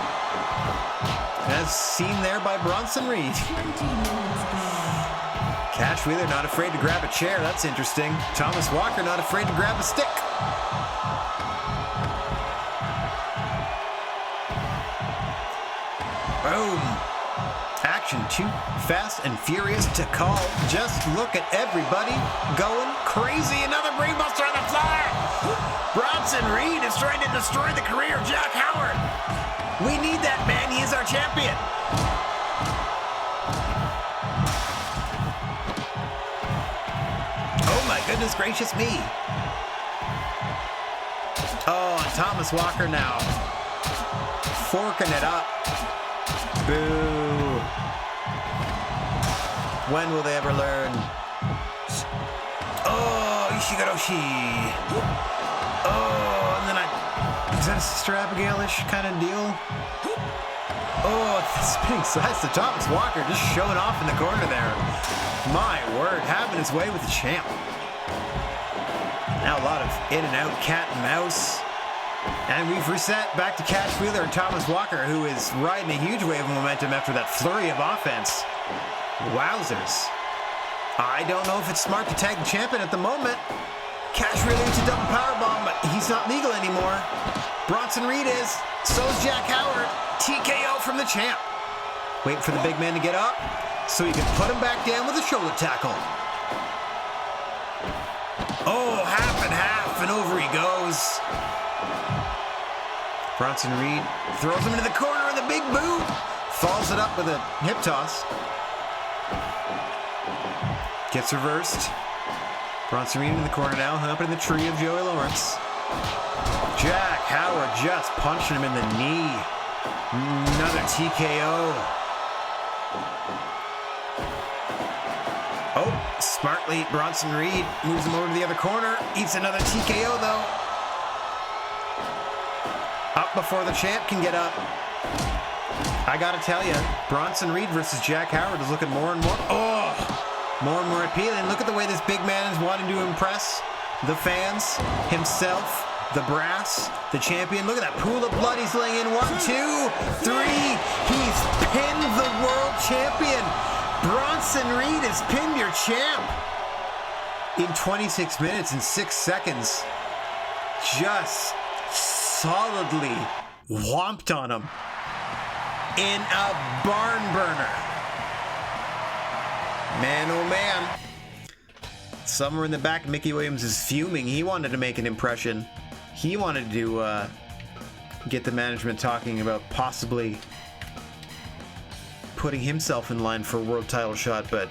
As seen there by Bronson Reed. Cash Wheeler not afraid to grab a chair. That's interesting. Thomas Walker not afraid to grab a stick. Boom. Action too fast and furious to call. Just look at everybody going crazy. Another brainbuster on the floor. Bronson Reed is trying to destroy the career of Jack Howard. We need that man. He is our champion. Oh my goodness gracious me. Oh, and Thomas Walker now forking it up. Boo. When will they ever learn? Oh, Ishigoroshi. Oh, and then is that a Sister Abigail-ish kind of deal? Oh, the spinning slice to Thomas Walker just showing off in the corner there. My word, having his way with the champ. Now a lot of in and out, cat and mouse. And we've reset back to Cash Wheeler and Thomas Walker, who is riding a huge wave of momentum after that flurry of offense. Wowzers. I don't know if it's smart to tag the champion at the moment. Cash Wheeler needs a double powerbomb, but he's not legal anymore. Bronson Reed is. So is Jack Howard. TKO from the champ. Waiting for the big man to get up so he can put him back down with a shoulder tackle. Oh, half and half, and over he goes. Bronson Reed throws him into the corner and the big boot. Follows it up with a hip toss. Gets reversed. Bronson Reed in the corner now, hung up in the tree of Joey Lawrence. Jack Howard just punching him in the knee. Another TKO. Oh, smartly Bronson Reed moves him over to the other corner. Eats another TKO though. Up before the champ can get up. I gotta tell you, Bronson Reed versus Jack Howard is looking more and more, more and more appealing. Look at the way this big man is wanting to impress the fans, himself, the brass, the champion. Look at that pool of blood he's laying in. 1, 2, 3. He's pinned the world champion. Bronson Reed has pinned your champ in 26 minutes and 6 seconds. Just solidly whomped on him in a barn burner. Man, oh man. Somewhere in the back, Mickey Williams is fuming. He wanted to make an impression. He wanted to get the management talking about possibly putting himself in line for a world title shot, but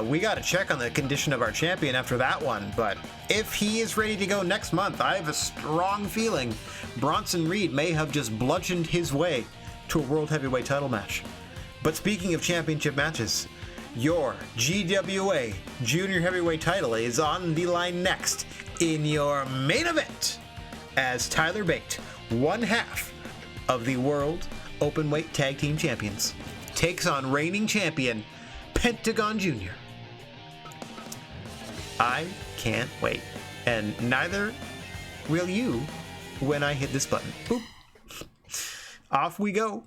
we got to check on the condition of our champion after that one. But if he is ready to go next month, I have a strong feeling Bronson Reed may have just bludgeoned his way to a world heavyweight title match. But speaking of championship matches, your GWA junior heavyweight title is on the line next in your main event as Tyler Bate, one half of the World Openweight Tag Team Champions, takes on reigning champion Pentagon Jr. I can't wait, and neither will you when I hit this button. Boop. Off we go.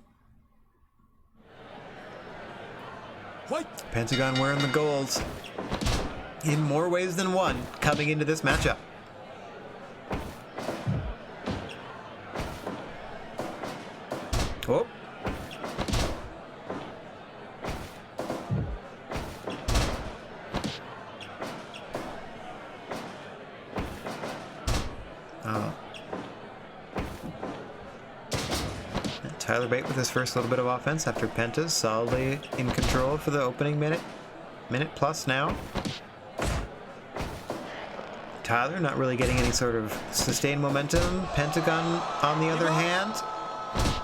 White. Pentagon wearing the gold. in more ways than one coming into this matchup. Oh. Tyler Bate with his first little bit of offense after Penta's solidly in control for the opening minute plus now. Tyler not really getting any sort of sustained momentum. Pentagon, on the other hand,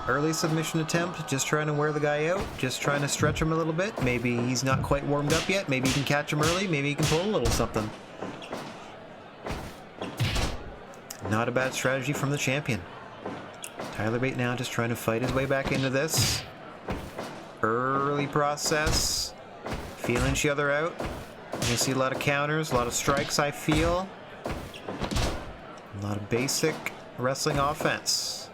early submission attempt, just trying to wear the guy out, just trying to stretch him a little bit. Maybe he's not quite warmed up yet. Maybe he can catch him early. Maybe he can pull a little something. Not a bad strategy from the champion. Tyler Bate now just trying to fight his way back into this. Early process. Feeling each other out. You see a lot of counters, a lot of strikes, I feel. A lot of basic wrestling offense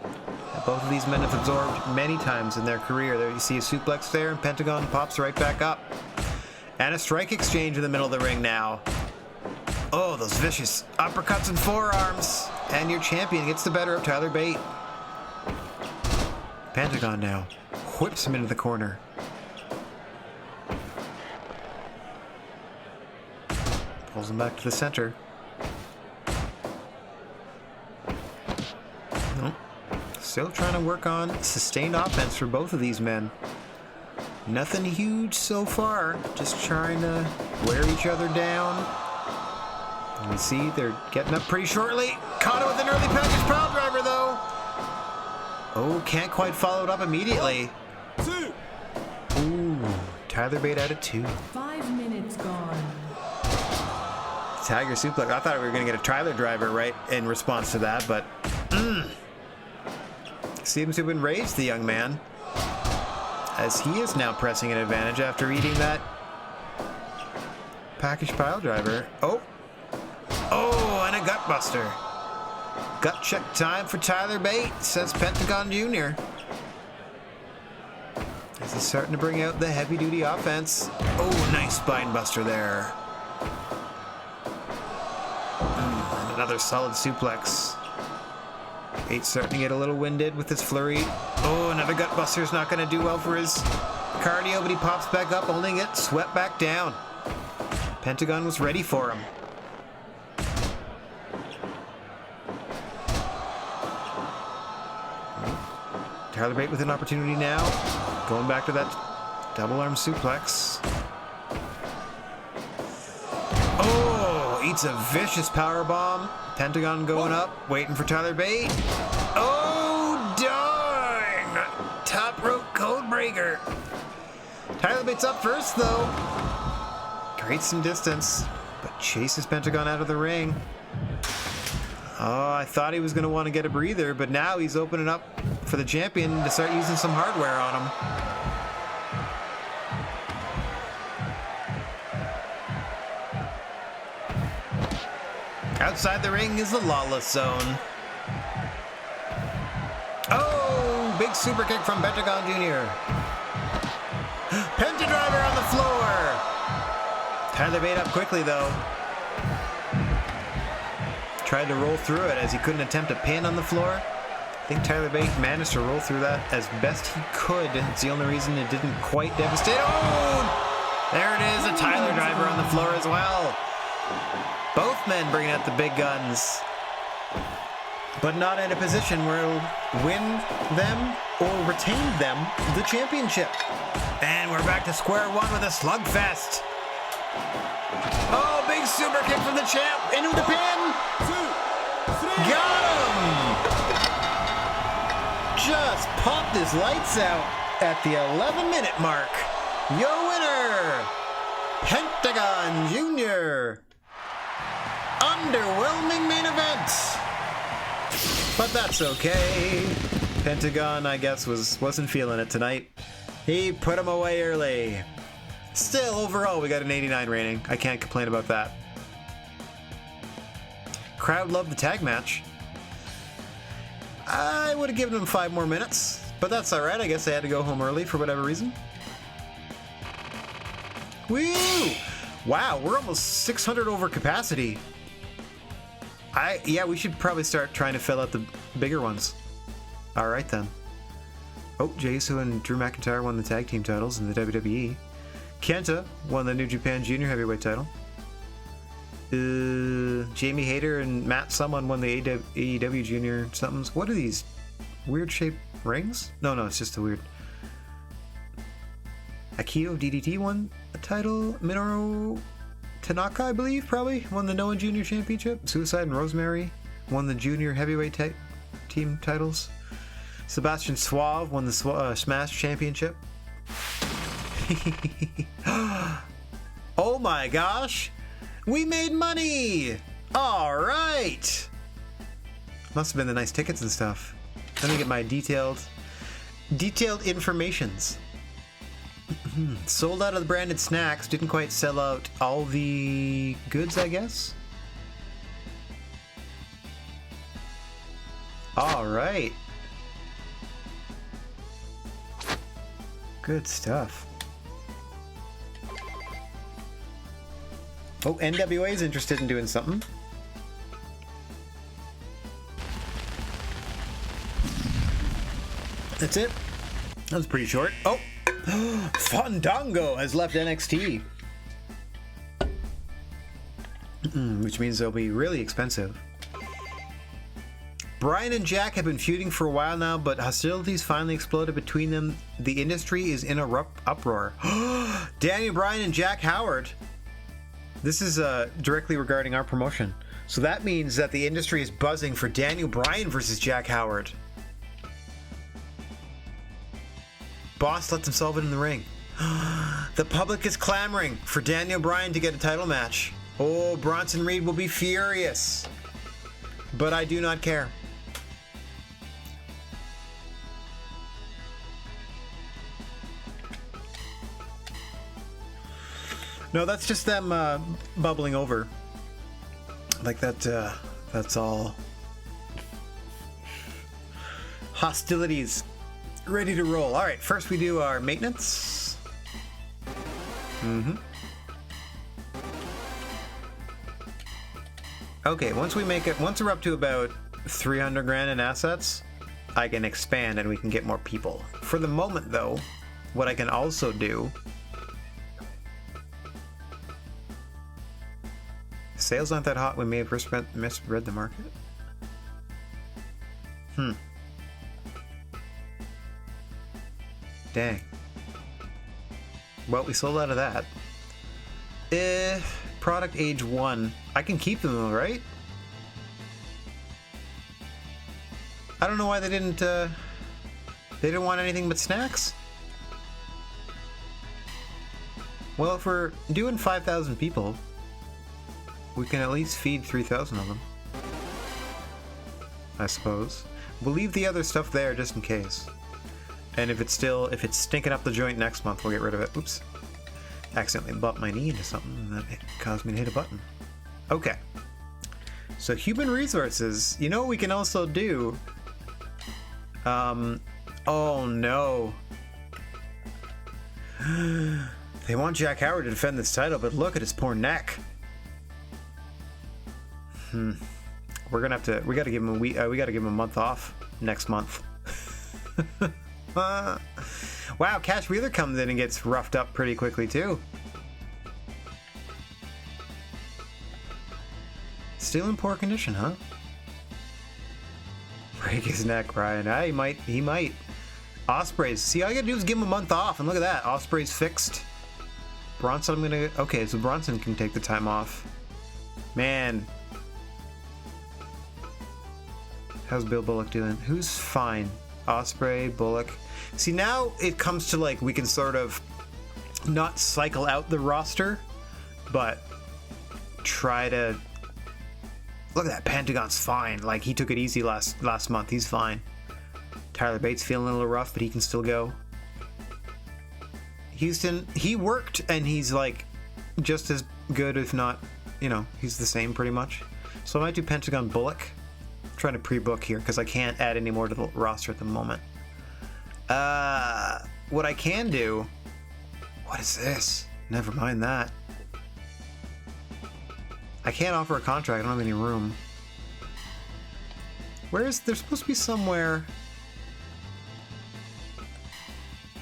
that both of these men have absorbed many times in their career. There you see a suplex there, and Pentagon pops right back up. And a strike exchange in the middle of the ring now. Oh, those vicious uppercuts and forearms. And your champion gets the better of Tyler Bate. Pentagon now whips him into the corner. Pulls him back to the center. Nope. Still trying to work on sustained offense for both of these men. Nothing huge so far. Just trying to wear each other down. You can see they're getting up pretty shortly. Caught it with an early package pile driver though. Oh, can't quite follow it up immediately. 2. Ooh, Tyler Bate out at 2. 5 minutes gone. Tiger suplex. I thought we were going to get a Tyler driver right in response to that, but seems to have been raised, the young man, as he is now pressing an advantage after eating that package pile driver. Oh, and a gut buster. Gut check time for Tyler Bate, says Pentagon Jr. As he's starting to bring out the heavy-duty offense. Oh, nice spine buster there. And another solid suplex. Bate's starting to get a little winded with his flurry. Oh, another gut buster's not going to do well for his cardio, but he pops back up, only to get swept back down. Pentagon was ready for him. Tyler Bate with an opportunity now. Going back to that double arm suplex. Oh, eats a vicious power bomb. Pentagon going up, waiting for Tyler Bate. Oh, darn! Top rope code breaker. Tyler Bate's up first, though. Creates some distance, but chases Pentagon out of the ring. Oh, I thought he was going to want to get a breather, but now he's opening up for the champion to start using some hardware on him. Outside the ring is the Lawless Zone. Oh, big super kick from Pentagon Jr. Pentadriver on the floor. Tyler Bate up quickly, though. Tried to roll through it as he couldn't attempt a pin on the floor. I think Tyler Bate managed to roll through that as best he could. It's the only reason it didn't quite devastate. Oh! There it is, a Tyler driver on the floor as well. Both men bringing out the big guns, but not in a position where it'll win them or retain them the championship. And we're back to square one with a slugfest. Oh, big super kick from the champ into the pin. 2, 3. Got him! Just popped his lights out at the 11-minute mark. Your winner, Pentagon Jr. Underwhelming main event. But that's okay. Pentagon, I guess, wasn't feeling it tonight. He put him away early. Still, overall, we got an 89 rating. I can't complain about that. Crowd loved the tag match. I would have given him 5 more minutes, but that's alright. I guess I had to go home early for whatever reason. Woo! Wow, we're almost 600 over capacity. Yeah, we should probably start trying to fill out the bigger ones. All right then. Oh, Jey Uso and Drew McIntyre won the tag team titles in the WWE. Kenta won the New Japan Junior Heavyweight title. Jamie Hayter and Matt Someone won the AEW Junior somethings. What are these weird shaped rings? No, it's just a weird. Akio DDT won a title. Minoru Tanaka, I believe, probably won the Noah Junior Championship. Suicide and Rosemary won the Junior Heavyweight team titles. Sebastian Suave won the Smash Championship. Oh my gosh! We made money! Alright! Must have been the nice tickets and stuff. Let me get my detailed informations. Sold out of the branded snacks. Didn't quite sell out all the goods, I guess. Alright. Good stuff. Oh, NWA is interested in doing something. That's it. That was pretty short. Oh! Fandango has left NXT. Which means they'll be really expensive. Bryan and Jack have been feuding for a while now, but hostilities finally exploded between them. The industry is in a uproar. Daniel Bryan and Jack Howard. This is directly regarding our promotion. So that means that the industry is buzzing for Daniel Bryan versus Jack Howard. Boss lets him solve it in the ring. The public is clamoring for Daniel Bryan to get a title match. Oh, Bronson Reed will be furious. But I do not care. No, that's just them bubbling over. Like that, that's all. Hostilities ready to roll. All right, first we do our maintenance. Okay, once we're up to about 300 grand in assets, I can expand and we can get more people. For the moment though, what I can also do, sales aren't that hot, we may have misread the market. Dang. Well, we sold out of that. Product age 1. I can keep them though, right? I don't know why they didn't want anything but snacks. Well, if we're doing 5,000 people, we can at least feed 3,000 of them. I suppose. We'll leave the other stuff there just in case. And if it's stinking up the joint next month, we'll get rid of it. Oops. Accidentally bumped my knee into something and that caused me to hit a button. Okay. So human resources. You know what we can also do? Oh no. They want Jack Howard to defend this title, but look at his poor neck. We're gonna have to. We gotta give him we gotta give him a month off next month. Wow, Cash Wheeler comes in and gets roughed up pretty quickly too. Still in poor condition, huh? Break his neck, Ryan. He might. Ospreay's. See, all you gotta do is give him a month off, and look at that. Ospreay's fixed. Bronson, okay, so Bronson can take the time off. Man. How's Bill Bullock doing? Who's fine? Ospreay, Bullock. See, now it comes to like we can sort of not cycle out the roster, but try to look at that. Pentagon's fine. Like he took it easy last month. He's fine. Tyler Bates feeling a little rough, but he can still go. Houston, he worked and he's like just as good, if not, he's the same pretty much. So I might do Pentagon Bullock. I'm trying to pre-book here because I can't add any more to the roster at the moment. What I can do, what is this? Never mind that. I can't offer a contract. I don't have any room. There's supposed to be somewhere.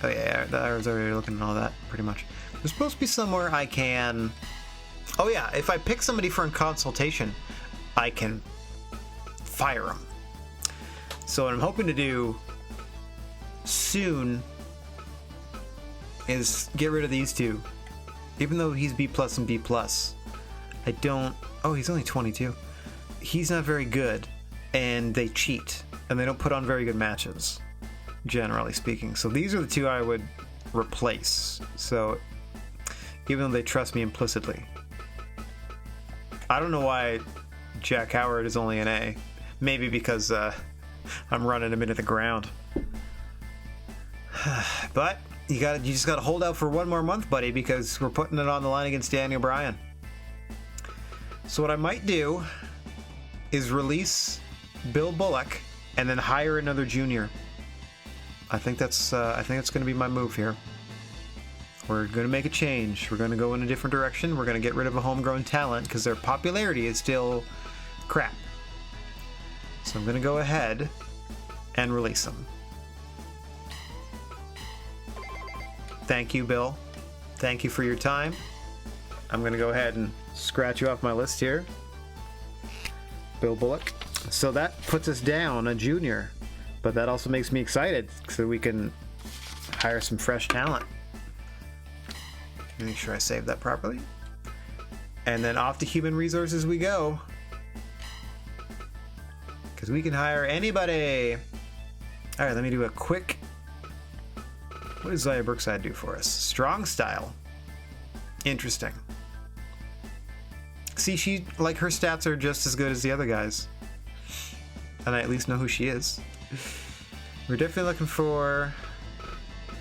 Oh yeah, I was already looking at all that, pretty much. There's supposed to be somewhere I can... Oh yeah, if I pick somebody for a consultation, I can fire them. So what I'm hoping to do soon is get rid of these two. Even though he's B+ and B+, I don't... Oh, he's only 22. He's not very good, and they cheat, and they don't put on very good matches, generally speaking. So these are the two I would replace. So even though they trust me implicitly. I don't know why Jack Howard is only an A. Maybe because I'm running him into the ground. But you just gotta hold out for one more month, buddy, because we're putting it on the line against Daniel Bryan. So what I might do is release Bill Bullock and then hire another junior. I think that's going to be my move here. We're going to make a change. We're going to go in a different direction. We're going to get rid of a homegrown talent because their popularity is still crap. So I'm going to go ahead and release them. Thank you, Bill. Thank you for your time. I'm going to go ahead and scratch you off my list here. Bill Bullock. So that puts us down a junior, but that also makes me excited so we can hire some fresh talent. Make sure I save that properly. And then off to human resources we go. Because we can hire anybody. All right, let me do a quick... What does Zaya Brookside do for us? Strong style. Interesting. See, her stats are just as good as the other guys. And I at least know who she is. We're definitely looking for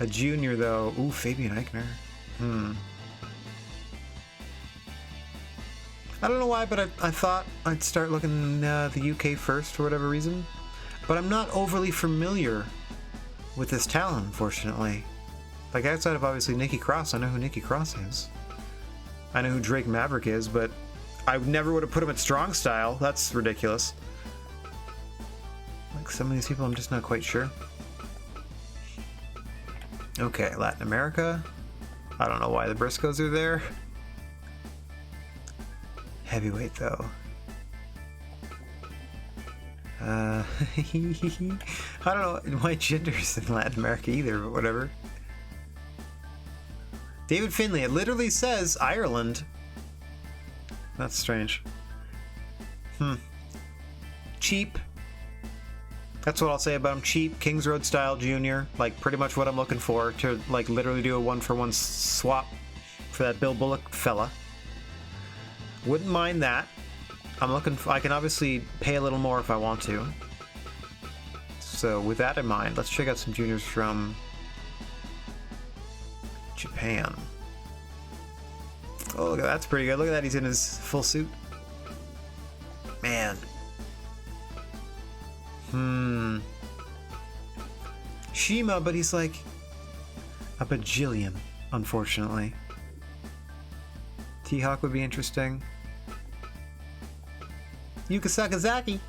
a junior, though. Ooh, Fabian Eichner. I don't know why, but I thought I'd start looking the UK first for whatever reason. But I'm not overly familiar with this talent, unfortunately. Like, outside of obviously Nikki Cross, I know who Nikki Cross is. I know who Drake Maverick is, but I never would have put him at strong style. That's ridiculous. Like some of these people, I'm just not quite sure. Okay, Latin America. I don't know why the Briscoes are there. Heavyweight, though. I don't know why gender's in Latin America either, but whatever. David Finlay. It literally says Ireland. That's strange. Cheap. That's what I'll say about him. Cheap, Kings Road style junior. Like, pretty much what I'm looking for. To, like, literally do a one-for-one swap for that Bill Bullock fella. Wouldn't mind that. I can obviously pay a little more if I want to. So, with that in mind, let's check out some juniors from Japan. Oh, look at that. That's pretty good. Look at that. He's in his full suit. Man. Shima, but he's like a bajillion, unfortunately. T-Hawk would be interesting. Yuka Sakazaki.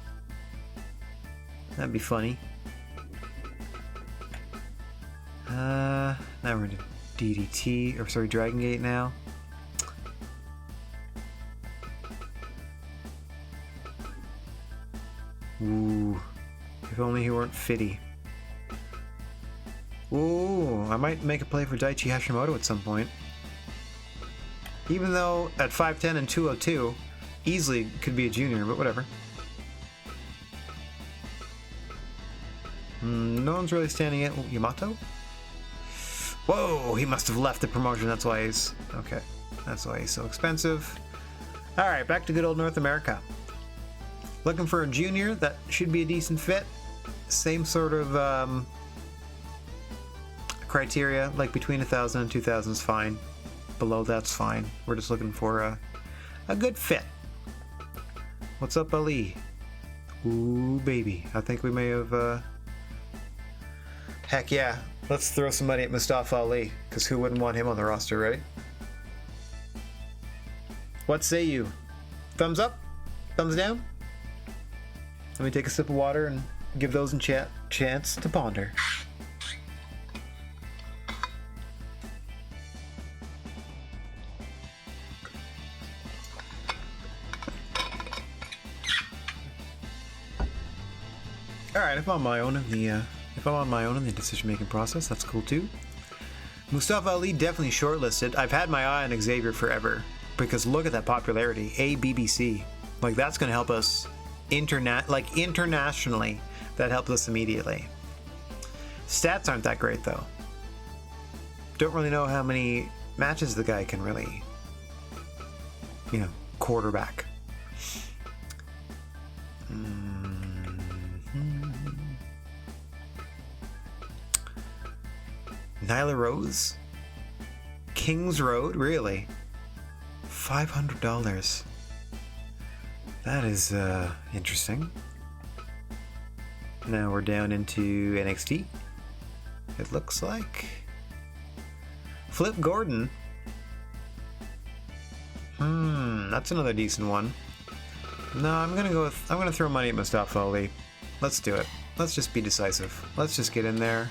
That'd be funny. Now we're into DDT, or sorry, Dragon Gate now. Ooh. If only he weren't Fitty. Ooh, I might make a play for Daichi Hashimoto at some point. Even though at 5'10 and 202, easily could be a junior, but whatever. No one's really standing it. Yamato? Whoa, he must have left the promotion. That's why he's... Okay. That's why he's so expensive. Alright, back to good old North America. Looking for a junior that should be a decent fit. Same sort of criteria, like between 1,000 and 2,000 is fine. Below that's fine. We're just looking for a good fit. What's up, Ali? Ooh, baby. I think we may have... Heck yeah. Let's throw some money at Mustafa Ali, because who wouldn't want him on the roster, right? What say you? Thumbs up? Thumbs down? Let me take a sip of water and give those a chance to ponder. All right, if I'm on my own in the decision-making process, that's cool too. Mustafa Ali definitely shortlisted. I've had my eye on Xavier forever because look at that popularity. ABBC, like that's going to help us internationally. That helps us immediately. Stats aren't that great though. Don't really know how many matches the guy can really, quarterback. Nyla Rose? Kings Road? Really? $500. That is interesting. Now we're down into NXT. It looks like Flip Gordon. That's another decent one. No, I'm gonna throw money at Mustafa Ali. Let's do it. Let's just be decisive. Let's just get in there.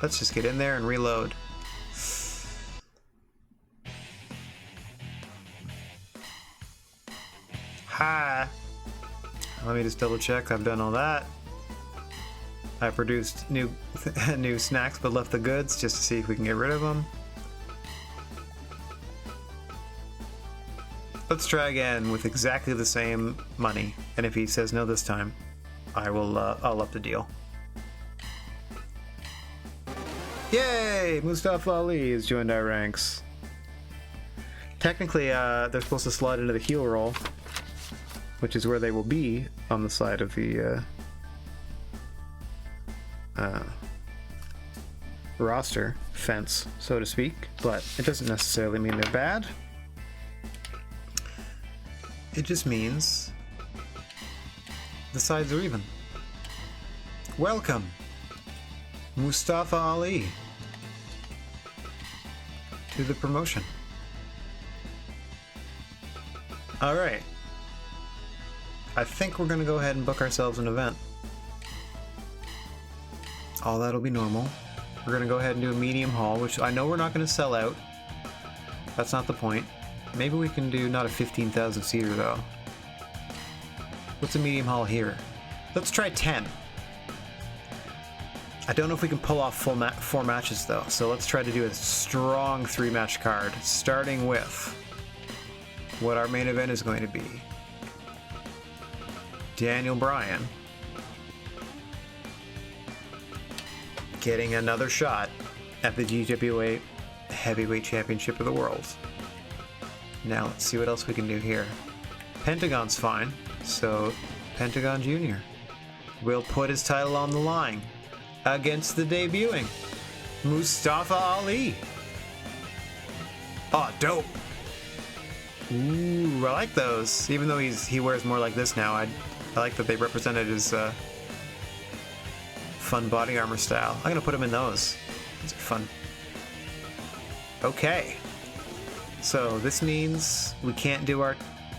Let's just get in there and reload. Hi. Let me just double check. I've done all that. I produced new snacks but left the goods just to see if we can get rid of them. Let's try again with exactly the same money. And if he says no this time, I'll up the deal. Yay! Mustafa Ali has joined our ranks. Technically, they're supposed to slide into the heel roll, which is where they will be on the side of the roster fence, so to speak, but it doesn't necessarily mean they're bad. It just means the sides are even. Welcome, Mustafa Ali, to the promotion. All right. I think we're going to go ahead and book ourselves an event. All that'll be normal. We're going to go ahead and do a medium haul, which I know we're not going to sell out. That's not the point. Maybe we can do not a 15,000 seater though. What's a medium haul here? Let's try 10. I don't know if we can pull off full 4 matches though, so let's try to do a strong 3-match card, starting with what our main event is going to be. Daniel Bryan getting another shot at the GWA Heavyweight Championship of the World. Now let's see what else we can do here. Pentagon's fine, so Pentagon Jr. will put his title on the line against the debuting Mustafa Ali. Oh, dope. Ooh, I like those. Even though he wears more like this now, I like that they represented his fun body armor style. I'm gonna put him in those. Those are fun. Okay. So this means we can't do our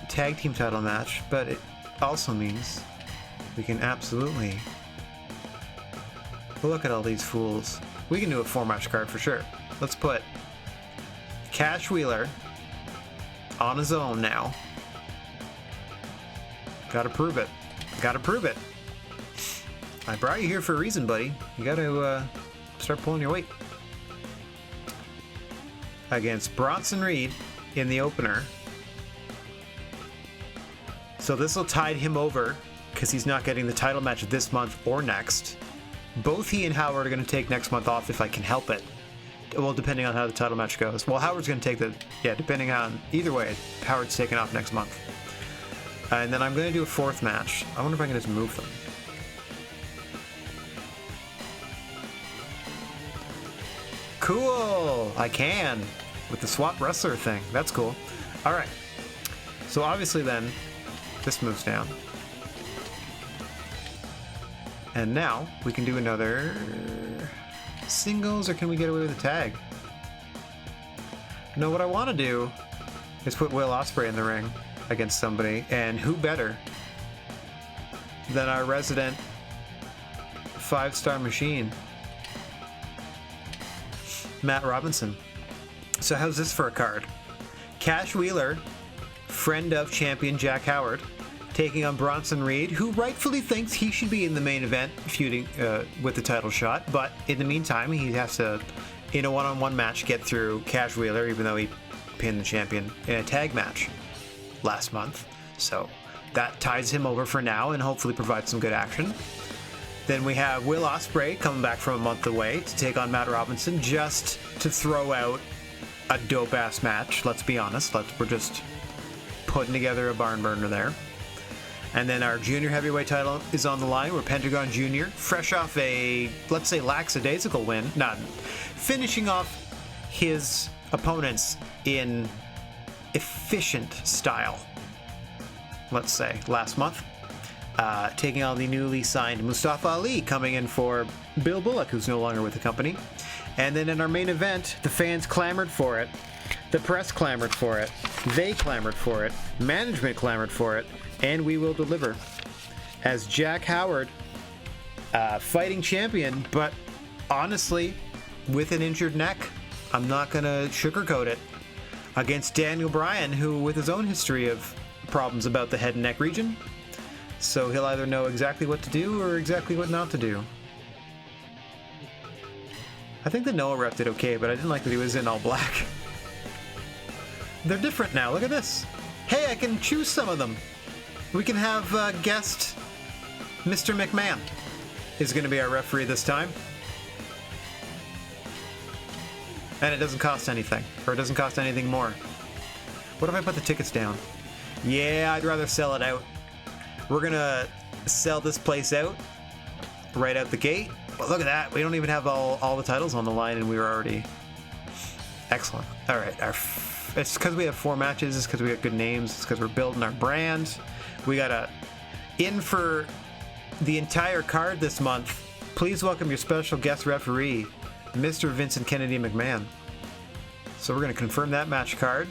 tag team title match, but it also means we can absolutely look at all these fools. We can do a 4-match card for sure. Let's put Cash Wheeler on his own now. Gotta prove it. Gotta prove it. I brought you here for a reason, buddy. You gotta start pulling your weight. Against Bronson Reed in the opener. So this will tide him over because he's not getting the title match this month or next. Both he and Howard are going to take next month off if I can help it. Well, depending on how the title match goes. Well, Howard's going to take depending on, either way, Howard's taking off next month. And then I'm going to do a 4th match. I wonder if I can just move them. Cool! I can! With the swap wrestler thing. That's cool. Alright. So obviously then, this moves down. And now, we can do another singles, or can we get away with a tag? No, what I want to do is put Will Ospreay in the ring against somebody, and who better than our resident 5-star machine, Matt Robinson. So how's this for a card? Cash Wheeler, friend of champion Jack Howard, taking on Bronson Reed, who rightfully thinks he should be in the main event feuding with the title shot, but in the meantime he has to, in a one-on-one match, get through Cash Wheeler, even though he pinned the champion in a tag match last month. So that ties him over for now and hopefully provides some good action. Then we have Will Ospreay coming back from a month away to take on Matt Robinson, just to throw out a dope-ass match, let's be honest. We're just putting together a barn burner there. And then our junior heavyweight title is on the line. We're Pentagon Jr., fresh off a, let's say, lackadaisical win. Finishing off his opponents in efficient style, let's say, last month. Taking on the newly signed Mustafa Ali, coming in for Bill Bullock, who's no longer with the company. And then in our main event, the fans clamored for it, the press clamored for it, they clamored for it, management clamored for it, and we will deliver. As Jack Howard, fighting champion, but honestly, with an injured neck, I'm not going to sugarcoat it, against Daniel Bryan, who with his own history of problems about the head and neck region, so he'll either know exactly what to do or exactly what not to do. I think the Noah rep did okay, but I didn't like that he was in all black. They're different now. Look at this. Hey, I can choose some of them. We can have guest Mr. McMahon is going to be our referee this time. And it doesn't cost anything, or it doesn't cost anything more. What if I put the tickets down? Yeah, I'd rather sell it out. We're gonna sell this place out right out the gate. Well, look at that. We don't even have all the titles on the line, and we were already... Excellent. All right. It's because we have 4 matches. It's because we have good names. It's because we're building our brand. We got in for the entire card this month. Please welcome your special guest referee, Mr. Vincent Kennedy McMahon. So we're going to confirm that match card.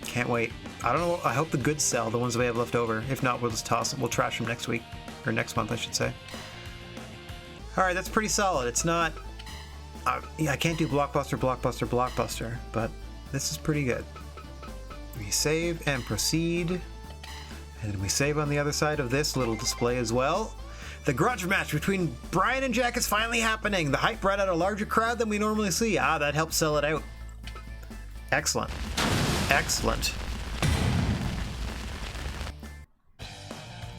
Can't wait. I don't know. I hope the goods sell, the ones that we have left over. If not, we'll just toss them. We'll trash them next week. Or next month, I should say. Alright, that's pretty solid. It's not... I can't do blockbuster, but this is pretty good. We save and proceed. And we save on the other side of this little display as well. The grudge match between Bryan and Jack is finally happening. The hype brought out a larger crowd than we normally see. That helps sell it out. Excellent. Excellent.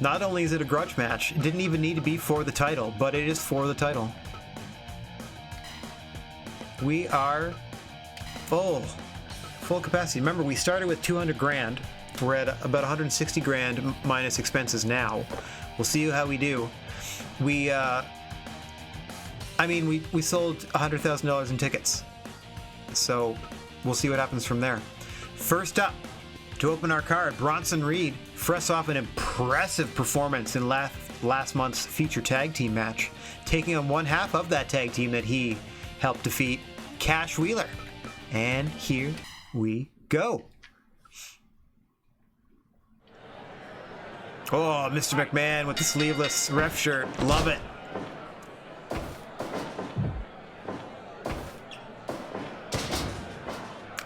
Not only is it a grudge match, it didn't even need to be for the title, but it is for the title. We are full capacity. Remember, we started with 200 grand. We're at about 160 grand minus expenses now. We'll see how we do. We sold $100,000 in tickets. So we'll see what happens from there. First up, to open our card, Bronson Reed, fresh off an impressive performance in last month's feature tag team match, taking on one half of that tag team that he helped defeat, Cash Wheeler. And here we go. Oh, Mr. McMahon with the sleeveless ref shirt. Love it.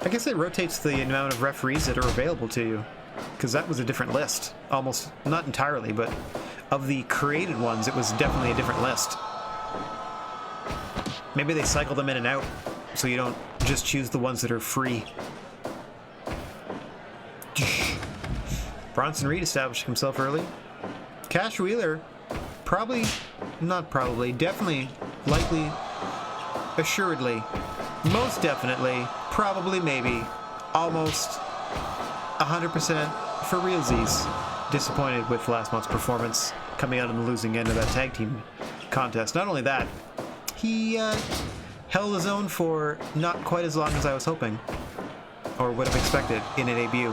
I guess it rotates the amount of referees that are available to you, because that was a different list. Almost, not entirely, but of the created ones, it was definitely a different list. Maybe they cycle them in and out, so you don't just choose the ones that are free. Bronson Reed establishing himself early. Cash Wheeler, definitely, likely, assuredly, most definitely, probably, maybe, almost 100% for realsies. Disappointed with last month's performance, coming out on the losing end of that tag team contest. Not only that, he held his own for not quite as long as I was hoping, or would have expected in a debut.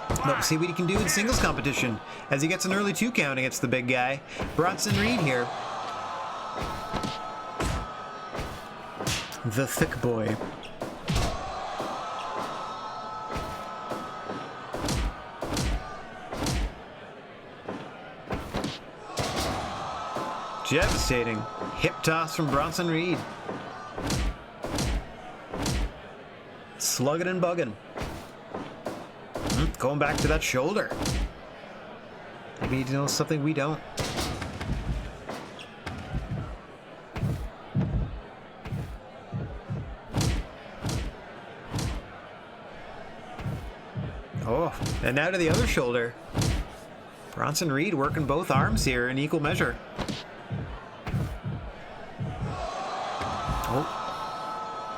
But we'll see what he can do in singles competition as he gets an early 2 count against the big guy. Bronson Reed here. The thick boy. Devastating. Hip toss from Bronson Reed. Slugging and bugging. Going back to that shoulder. Maybe he knows something we don't. Oh, and now to the other shoulder. Bronson Reed working both arms here in equal measure. Oh.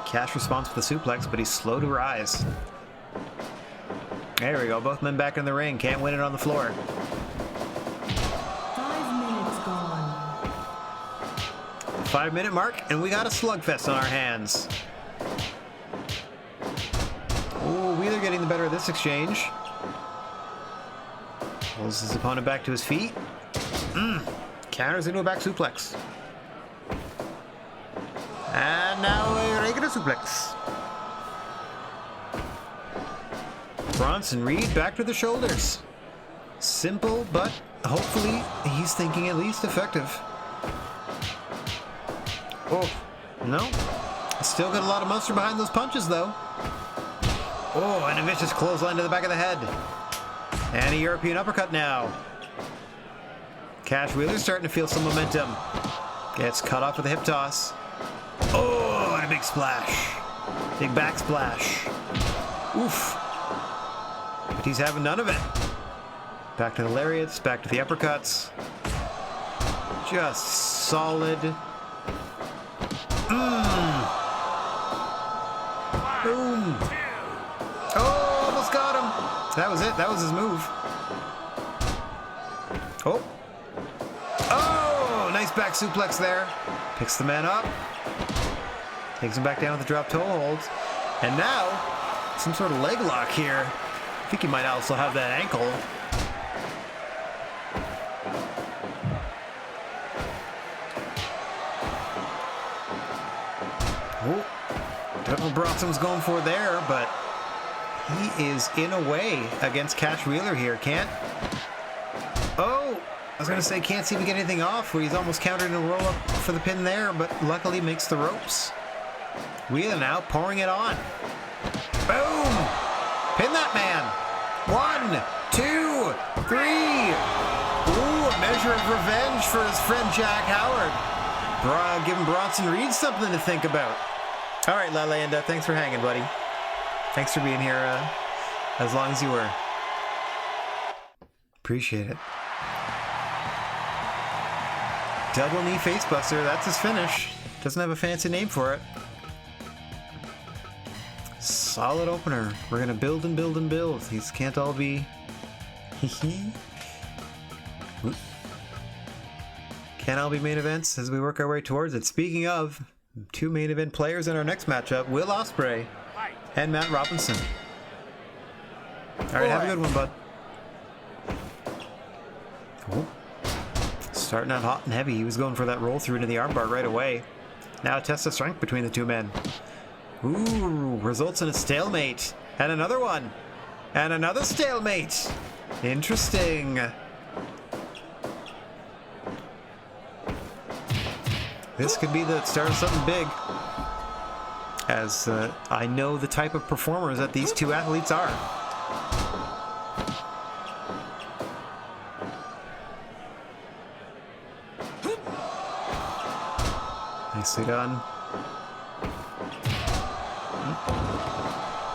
Cash responds with a suplex, but he's slow to rise. There we go. Both men back in the ring. Can't win it on the floor. 5 minutes gone. 5-minute mark, and we got a slugfest on our hands. Oh, Wheeler getting the better of this exchange. Pulls his opponent back to his feet. Counters into a back suplex. And now a regular suplex. Bronson Reed back to the shoulders. Simple, but hopefully he's thinking at least effective. Oh, no. Still got a lot of monster behind those punches, though. Oh, and a vicious clothesline to the back of the head. And a European uppercut now. Cash Wheeler's starting to feel some momentum. Gets cut off with a hip toss. Oh, and a big splash. Big back splash. Oof. But he's having none of it. Back to the lariats, back to the uppercuts. Just solid. Boom. Oh, almost got him. That was it. That was his move. Oh. Oh, nice back suplex there. Picks the man up. Takes him back down with the drop toe hold. And now, some sort of leg lock here. I think he might also have that ankle. Oh, don't know what Bronson's going for there, but he is in a way against Cash Wheeler here. Can't. Oh, I was going to say can't seem to get anything off where he's almost countered in a roll up for the pin there, but luckily makes the ropes. Wheeler now pouring it on. Boom! Pin that man. 1, 2, 3. Ooh, a measure of revenge for his friend Jack Howard. Giving Bronson Reed something to think about. All right, La Leyenda, thanks for hanging, buddy. Thanks for being here as long as you were. Appreciate it. Double knee facebuster, that's his finish. Doesn't have a fancy name for it. Solid opener. We're going to build and build and build. These can't all be... Can't all be main events as we work our way towards it. Speaking of, 2 main event players in our next matchup, Will Ospreay and Matt Robinson. All right, have a good one, bud. Oh. Starting out hot and heavy. He was going for that roll through into the armbar right away. Now a test of strength between the two men. Ooh, results in a stalemate. And another one. And another stalemate. Interesting. This could be the start of something big. As I know the type of performers that these two athletes are. Nicely done.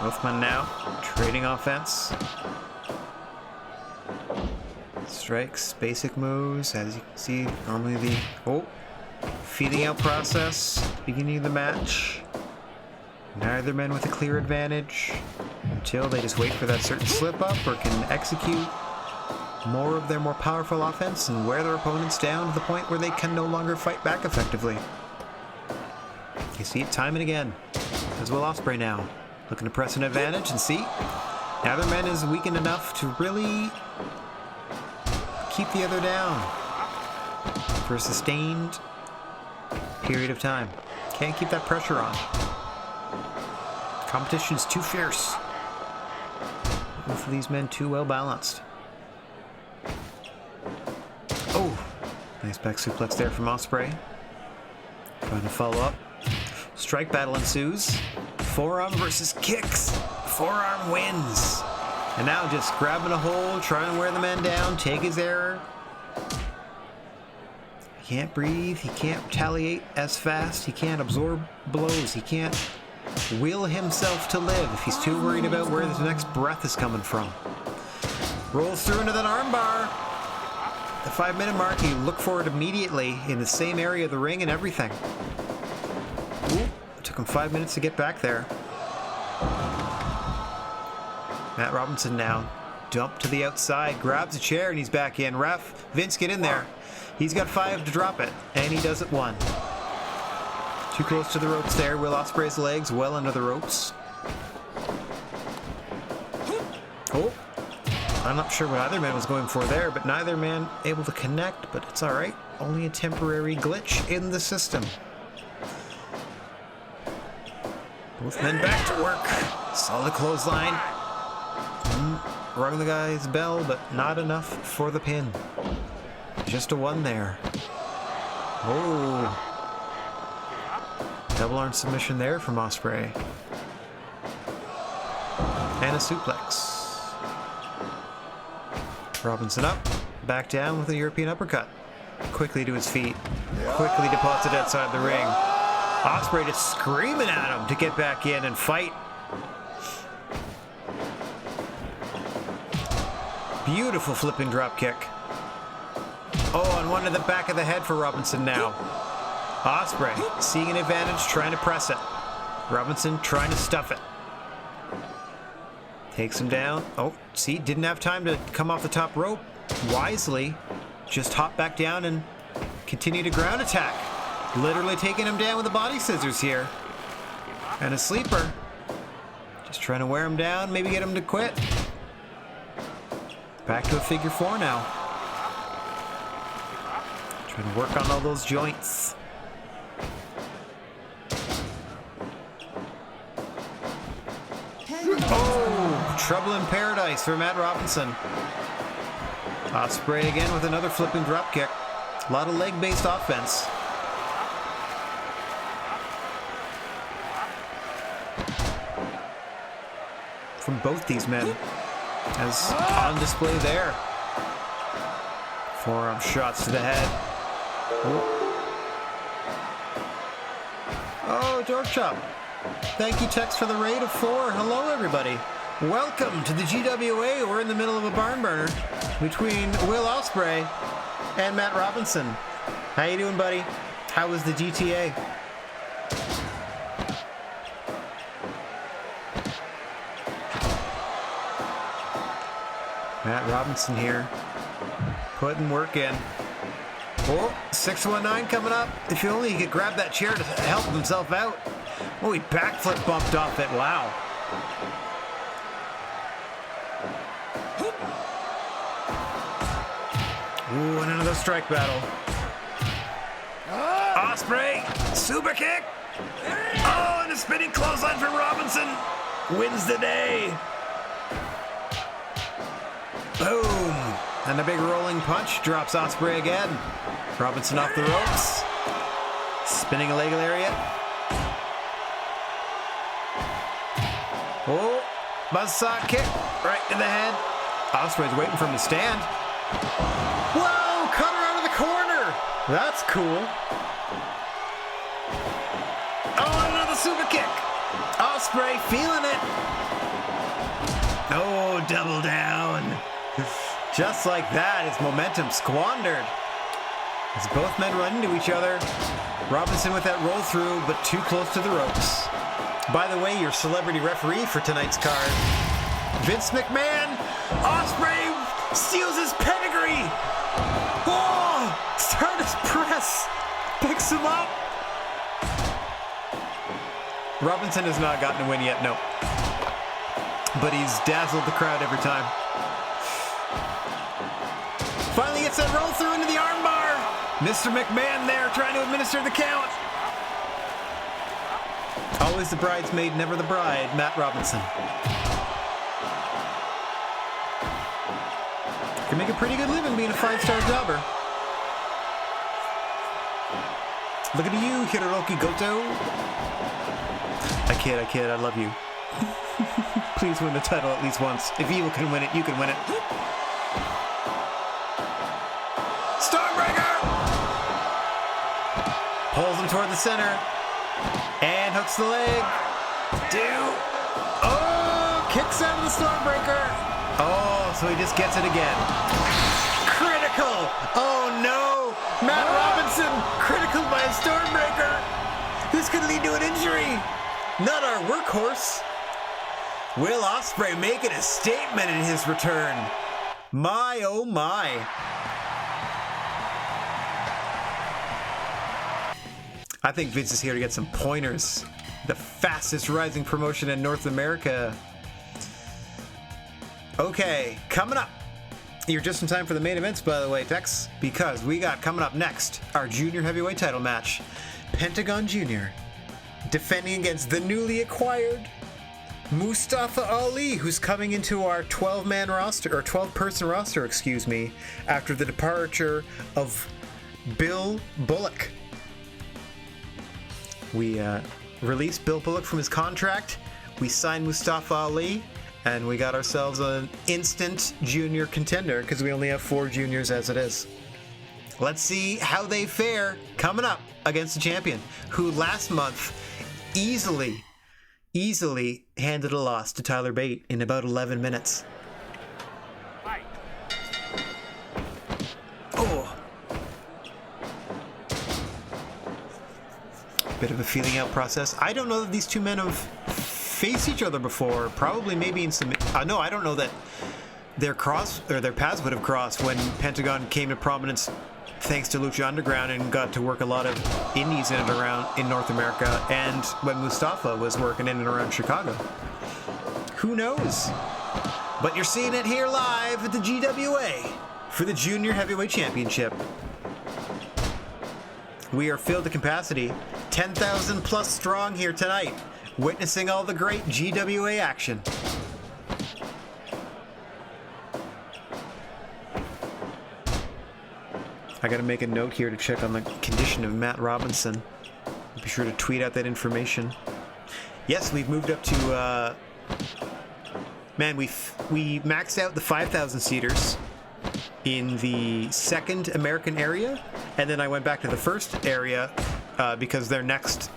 Both men now trading offense. Strikes, basic moves, as you can see, normally the feeding out process, beginning of the match. Neither men with a clear advantage until they just wait for that certain slip up or can execute more of their more powerful offense and wear their opponents down to the point where they can no longer fight back effectively. You see it time and again. As Will Ospreay now, looking to press an advantage and see. Neither man is weakened enough to really keep the other down for a sustained period of time. Can't keep that pressure on. Competition's too fierce. Both of these men too well balanced. Oh, Nice back suplex there from Ospreay. Trying to follow up. Strike battle ensues. Forearm versus kicks. Forearm wins. And now just grabbing a hold, trying to wear the man down, take his error. He can't breathe. He can't retaliate as fast. He can't absorb blows. He can't will himself to live if he's too worried about where his next breath is coming from. Rolls through into that armbar. The 5-minute mark, you look for it immediately in the same area of the ring and everything. Ooh, it took him 5 minutes to get back there. Matt Robinson now dumped to the outside, grabs a chair, and he's back in. Ref, Vince, get in there. He's got 5 to drop it, and he does it 1. Too close to the ropes there. Will Ospreay's legs well under the ropes. Oh, I'm not sure what either man was going for there, but neither man able to connect, but it's all right. Only a temporary glitch in the system. Both men back to work. Solid clothesline. Rung the guy's bell, but not enough for the pin. Just a 1 there. Oh. Double arm submission there from Ospreay. And a suplex. Robinson up. Back down with a European uppercut. Quickly to his feet. Quickly deposited outside the ring. Ospreay just screaming at him to get back in and fight. Beautiful flipping drop kick. Oh, and 1 to the back of the head for Robinson now. Ospreay seeing an advantage, trying to press it. Robinson trying to stuff it. Takes him down. Oh, see, didn't have time to come off the top rope. Wisely, just hop back down and continue to ground attack. Literally taking him down with the body scissors here. And a sleeper. Just trying to wear him down, maybe get him to quit. Back to a figure 4 now. Trying to work on all those joints. Oh, trouble in paradise for Matt Robinson. Ospreay again with another flipping drop kick. A lot of leg-based offense. From both these men. As on display there. Forearm shots to the head. Oh, George Chop. Thank you, Tex, for the raid of 4. Hello, everybody. Welcome to the GWA. We're in the middle of a barn burner between Will Ospreay and Matt Robinson. How you doing, buddy? How was the GTA? Matt Robinson here, putting work in. Oh, 619 coming up. If only he could grab that chair to help himself out. Oh, he backflip bumped off it. Wow. Ooh, and another strike battle. Ospreay, super kick. Oh, and a spinning clothesline from Robinson. Wins the day. Boom! And a big rolling punch drops Ospreay again. Robinson off the ropes. Spinning a leg lariat. Oh, buzzsaw kick right in the head. Ospreay's waiting for him to stand. Whoa! Cutter out of the corner! That's cool. Oh, and another super kick. Ospreay feeling it. Oh, double down. Just like that, his momentum squandered. As both men run into each other. Robinson with that roll through, but too close to the ropes. By the way, your celebrity referee for tonight's card, Vince McMahon. Ospreay steals his pedigree. Oh, Stardust Press picks him up. Robinson has not gotten a win yet, no. But he's dazzled the crowd every time. Finally gets that roll through into the armbar. Mr. McMahon there trying to administer the count. Always the bridesmaid, never the bride, Matt Robinson. Can make a pretty good living being a 5-star jobber. Look at you, Hiroroki Goto. I kid, I love you. Please win the title at least once. If Evil can win it, you can win it. Stormbreaker! Pulls him toward the center. And hooks the leg. Oh! Kicks out of the Stormbreaker. Oh, so he just gets it again. Critical! Oh no! Matt Robinson critical by a Stormbreaker. This could lead to an injury. Not our workhorse. Will Ospreay making a statement in his return. My oh my. I think Vince is here to get some pointers. The fastest rising promotion in North America. Okay, coming up. You're just in time for the main events, by the way, Tex, because we got coming up next our junior heavyweight title match. Pentagon Jr. defending against the newly acquired Mustafa Ali, who's coming into our 12-man roster, or 12-person roster, excuse me, after the departure of Bill Bullock. We released Bill Bullock from his contract, we signed Mustafa Ali, and we got ourselves an instant junior contender because we only have 4 juniors as it is. Let's see how they fare coming up against the champion, who last month easily handed a loss to Tyler Bate in about 11 minutes. Oh. Bit of a feeling out process. I don't know that these two men have faced each other before. Probably maybe in some... no, I don't know that their paths would have crossed when Pentagon came to prominence thanks to Lucha Underground and got to work a lot of indies in and around in North America, and when Mustafa was working in and around Chicago. Who knows? But you're seeing it here live at the GWA for the Junior Heavyweight Championship. We are filled to capacity, 10,000 plus strong here tonight, witnessing all the great GWA action. I gotta make a note here to check on the condition of Matt Robinson. Be sure to tweet out that information. Yes, we've moved up to, man, we maxed out the 5,000 seaters in the second American area, and then I went back to the first area because their next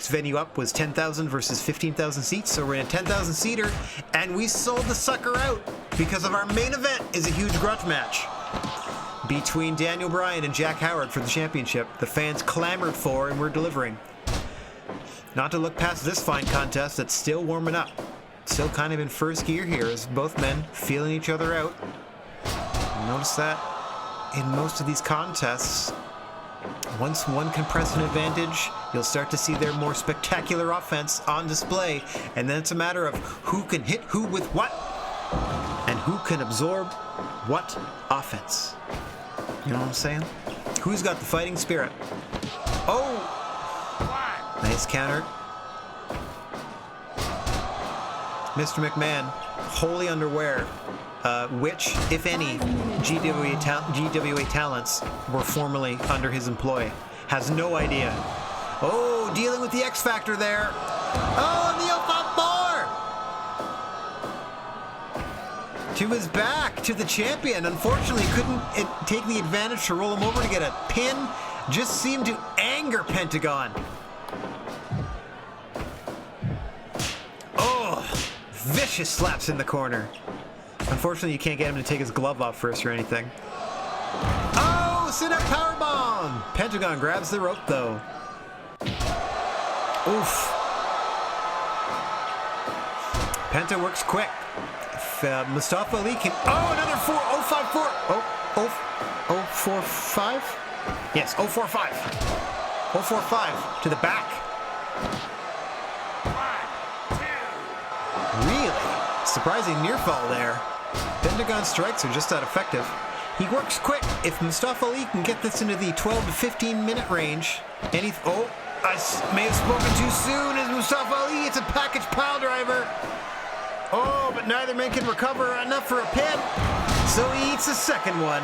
venue up was 10,000 versus 15,000 seats. So we're in a 10,000 seater, and we sold the sucker out because of our main event is a huge grudge match between Daniel Bryan and Jack Howard for the championship. The fans clamored for, and we're delivering. Not to look past this fine contest that's still warming up. Still kind of in first gear here as both men feeling each other out. Notice that in most of these contests, once one can press an advantage, you'll start to see their more spectacular offense on display, and then it's a matter of who can hit who with what, and who can absorb what offense. You know what I'm saying? Who's got the fighting spirit? Oh! Nice counter. Mr. McMahon, wholly unaware which, if any, GWA talents were formerly under his employ. Has no idea. Oh, dealing with the X Factor there. Oh, and the 054! To his back, to the champion. Unfortunately, couldn't take the advantage to roll him over to get a pin. Just seemed to anger Pentagon. Oh, vicious slaps in the corner. Unfortunately, you can't get him to take his glove off first or anything. Oh, sit-up powerbomb! Pentagon grabs the rope, though. Oof. Penta works quick. If Mustafa Ali can... Oh, another 054. Oh, 045? Yes, 045. 045 to the back. Really? Surprising near fall there. Pentagon strikes are just that effective. He works quick. If Mustafa Ali can get this into the 12 to 15 minute range, I may have spoken too soon as Mustafa Ali. It's a package pile driver. Oh, but neither man can recover enough for a pin. So he eats a second one.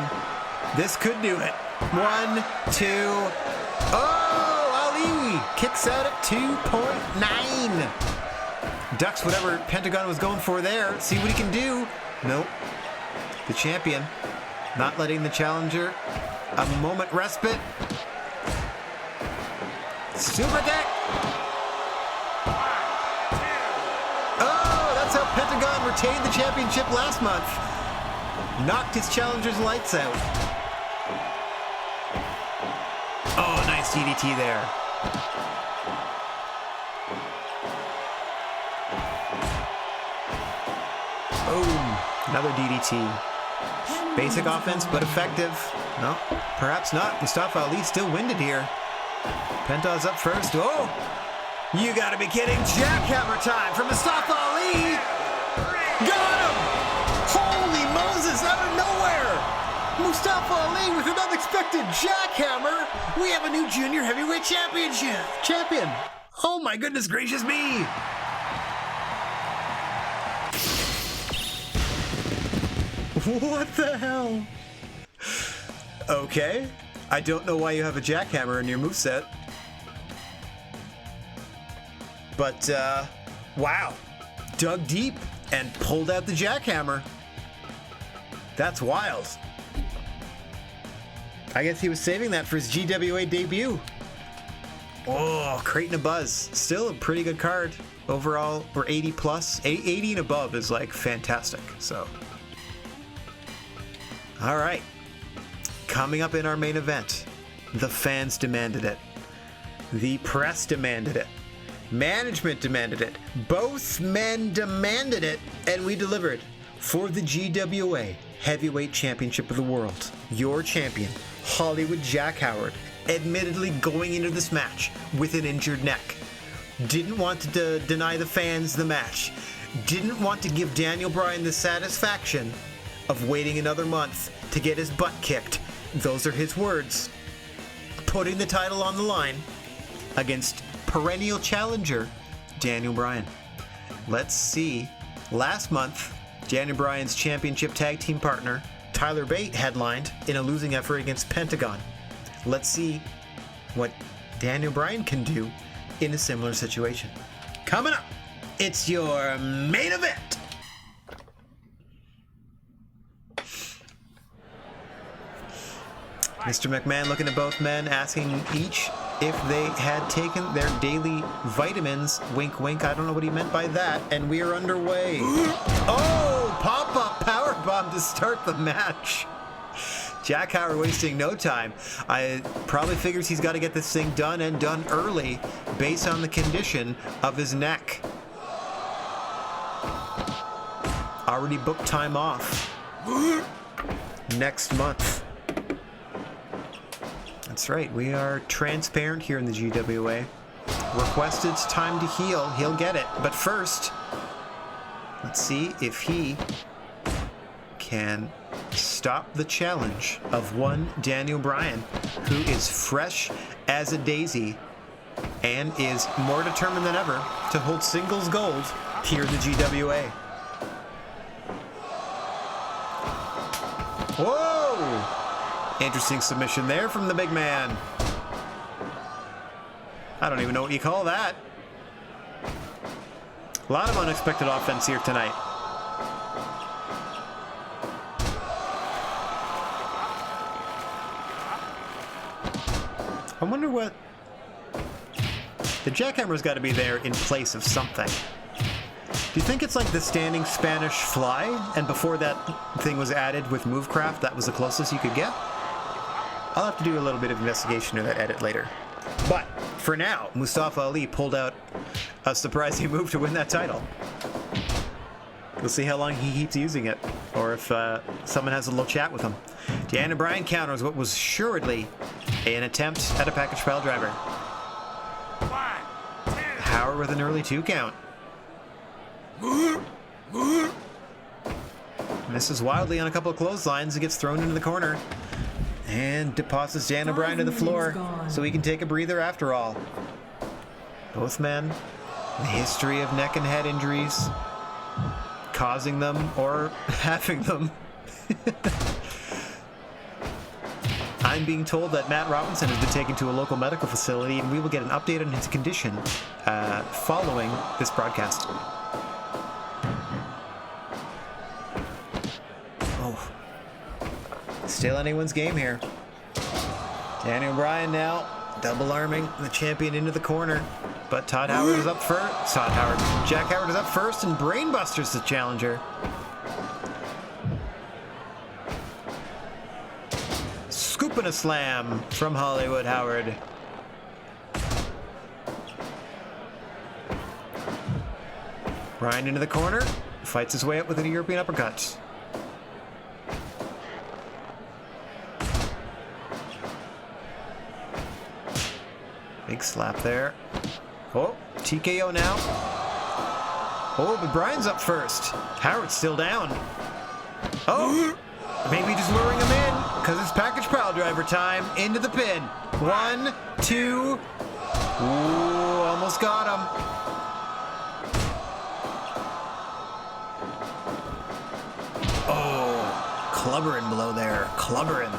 This could do it. 1, 2. Oh, Ali kicks out at 2.9. Ducks whatever Pentagon was going for there. See what he can do. Nope. The champion not letting the challenger a moment respite. Super deck. Oh, that's how Pentagon retained the championship last month. Knocked his challenger's lights out. Oh, nice DDT there. Boom. Another DDT. Basic offense, but effective. No, perhaps not. Mustafa Ali still winded here. Penta's up first. Oh! You gotta be kidding. Jackhammer time from Mustafa Ali! Got him! Holy Moses, out of nowhere! Mustafa Ali with an unexpected jackhammer! We have a new junior heavyweight champion! Oh my goodness gracious me! What the hell? Okay. I don't know why you have a jackhammer in your moveset. But, wow. Dug deep and pulled out the jackhammer. That's wild. I guess he was saving that for his GWA debut. Oh, creating a buzz. Still a pretty good card overall, or 80 plus. 80 and above is like fantastic, so. All right. Coming up in our main event, the fans demanded it. The press demanded it. Management demanded it. Both men demanded it, and we delivered. For the GWA Heavyweight Championship of the World, your champion, Hollywood Jack Howard, admittedly going into this match with an injured neck. Didn't want to deny the fans the match. Didn't want to give Daniel Bryan the satisfaction of waiting another month to get his butt kicked. Those are his words. Putting the title on the line against perennial challenger Daniel Bryan. Let's see. Last month, Daniel Bryan's championship tag team partner Tyler Bate headlined in a losing effort against Pentagon. Let's see what Daniel Bryan can do in a similar situation. Coming up, it's your main event. Mr. McMahon looking at both men, asking each if they had taken their daily vitamins. Wink, wink. I don't know what he meant by that. And we are underway. Oh, pop-up powerbomb to start the match. Jack Howard wasting no time. I probably figures he's got to get this thing done and done early based on the condition of his neck. Already booked time off next month. That's right, we are transparent here in the GWA. Requested time to heal, he'll get it. But first, let's see if he can stop the challenge of one Daniel Bryan, who is fresh as a daisy and is more determined than ever to hold singles gold here in the GWA. Whoa! Interesting submission there from the big man. I don't even know what you call that. A lot of unexpected offense here tonight. I wonder what... The jackhammer's got to be there in place of something. Do you think it's like the standing Spanish fly, and before that thing was added with Movecraft, that was the closest you could get? I'll have to do a little bit of investigation of that edit later. But for now, Mustafa Ali pulled out a surprising move to win that title. We'll see how long he keeps using it, or if someone has a little chat with him. Daniel Bryan counters what was assuredly an attempt at a package pile driver. Howard with an early 2 count. Misses wildly on a couple of clotheslines and gets thrown into the corner. And deposits Daniel Bryan to the floor so he can take a breather after all. Both men, the history of neck and head injuries, causing them or having them. I'm being told that Matt Robinson has been taken to a local medical facility, and we will get an update on his condition following this broadcast. Oh. Still anyone's game here. Daniel Bryan now double arming the champion into the corner. But Jack Howard is up first, and Brainbuster's the challenger. Scooping a slam from Hollywood Howard. Bryan into the corner, fights his way up with a European uppercut. Big slap there. Oh, TKO now. Oh, but Bryan's up first. Howard's still down. Oh, maybe just luring him in, because it's package pile driver time. Into the pin. 1, 2. Ooh, almost got him. Oh, clubbering below there. Clubbering.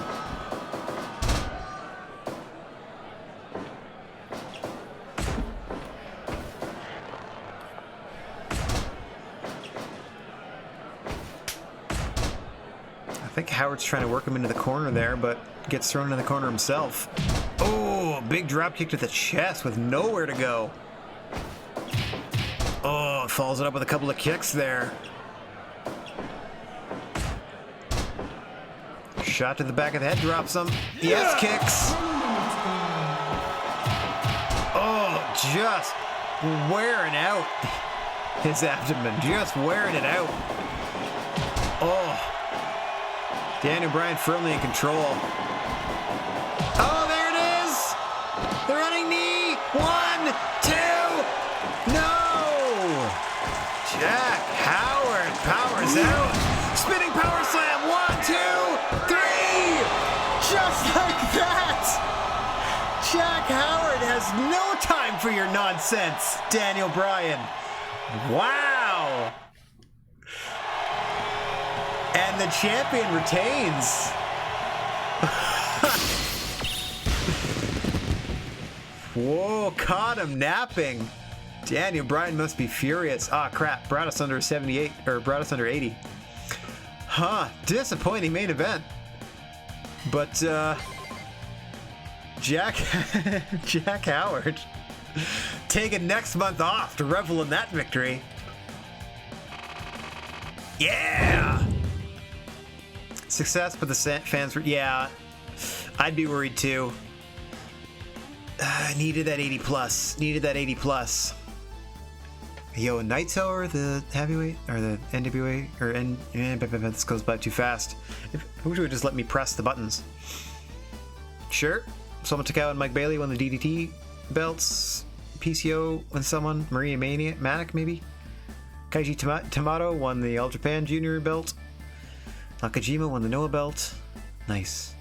I think Howard's trying to work him into the corner there, but gets thrown into the corner himself. Oh, a big drop kick to the chest with nowhere to go. Oh, follows it up with a couple of kicks there. Shot to the back of the head, drops him. Yes, kicks. Oh, just wearing out his abdomen. Just wearing it out. Oh. Daniel Bryan firmly in control. Oh, there it is! The running knee! 1, 2, no! Jack Howard powers out. Spinning power slam. 1, 2, 3! Just like that! Jack Howard has no time for your nonsense, Daniel Bryan. Wow! And the champion retains. Whoa, caught him napping. Daniel Bryan must be furious. Ah, crap. Brought us under 78, or brought us under 80. Huh, disappointing main event. But, Jack Howard taking next month off to revel in that victory. Yeah! Success, but the fans were... Yeah, I'd be worried too. Needed that 80 plus. Needed that 80 plus. Yo, Nightseller, the heavyweight, or the NWA, or this goes by too fast. I wish it would just let me press the buttons. Sure. Someone took out Mike Bailey, won the DDT belts. PCO won someone. Maria Manic, maybe? Kaiji Tamato won the All Japan Junior belt. Nakajima won the Noah belt. Nice.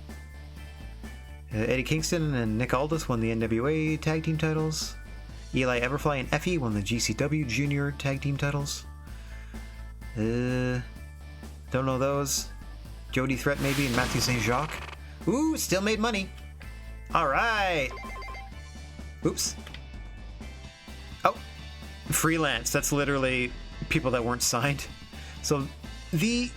Eddie Kingston and Nick Aldis won the NWA tag team titles. Eli Everfly and Effie won the GCW Junior tag team titles. Don't know those. Jody Threat maybe and Matthew St. Jacques. Ooh, still made money. Alright. Oops. Oh. Freelance. That's literally people that weren't signed. So the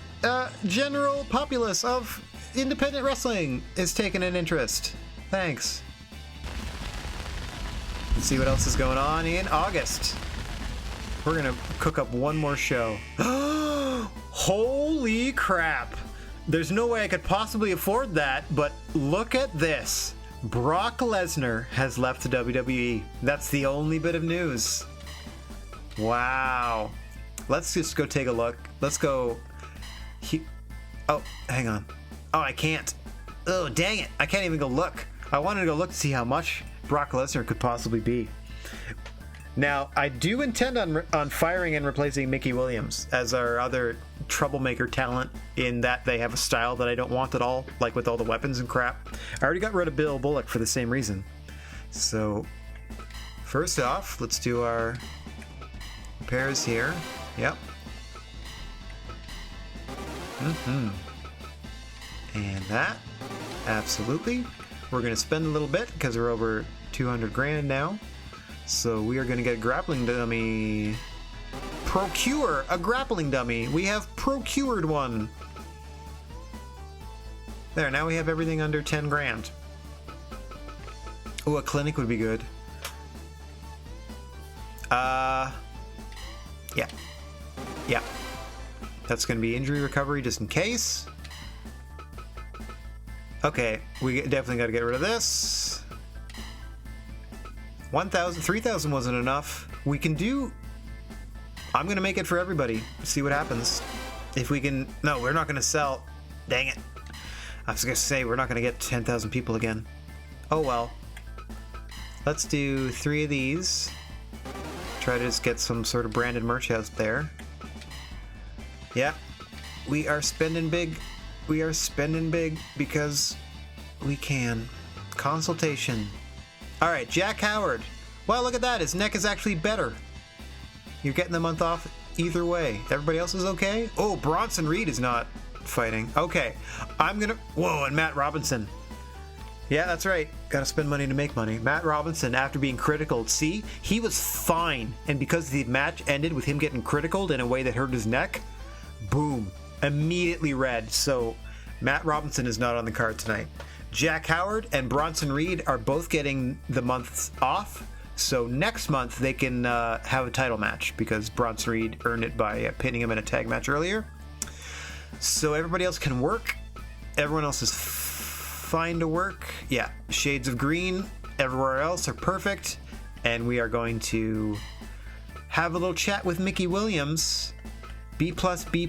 general populace of independent wrestling is taking an interest. Thanks. Let's see what else is going on in August. We're gonna cook up one more show. Holy crap! There's no way I could possibly afford that, but look at this. Brock Lesnar has left the WWE. That's the only bit of news. Wow. Let's just go take a look. Let's go. Oh, hang on. Oh, I can't. Oh, dang it. I can't even go look. I wanted to go look to see how much Brock Lesnar could possibly be. Now, I do intend on firing and replacing Mickey Williams as our other troublemaker talent, in that they have a style that I don't want at all, like with all the weapons and crap. I already got rid of Bill Bullock for the same reason. So, first off, let's do our pairs here. Yep. And that. Absolutely. We're going to spend a little bit because we're over 200 grand now. So we are going to get a grappling dummy. Procure a grappling dummy. We have procured one. There, now we have everything under 10 grand. Oh, a clinic would be good. Yeah. Yeah. That's going to be injury recovery just in case. Okay, we definitely got to get rid of this. 1,000, 3,000 wasn't enough. We can do... I'm going to make it for everybody. See what happens. If we can... No, we're not going to sell. Dang it. I was going to say, we're not going to get 10,000 people again. Oh well. Let's do 3 of these. Try to just get some sort of branded merch out there. Yeah. We are spending big. We are spending big because we can. Consultation. Alright, Jack Howard. Well, look at that. His neck is actually better. You're getting the month off either way. Everybody else is okay? Oh, Bronson Reed is not fighting. Okay. I'm gonna... Whoa, and Matt Robinson. Yeah, that's right. Gotta spend money to make money. Matt Robinson, after being criticaled, see? He was fine. And because the match ended with him getting criticaled in a way that hurt his neck, boom. Immediately red. So, Matt Robinson is not on the card tonight. Jack Howard and Bronson Reed are both getting the months off. So next month they can have a title match because Bronson Reed earned it by pinning him in a tag match earlier. So everybody else can work. Everyone else is fine to work. Yeah, shades of green everywhere else are perfect. And we are going to have a little chat with Mickey Williams. B+, B+.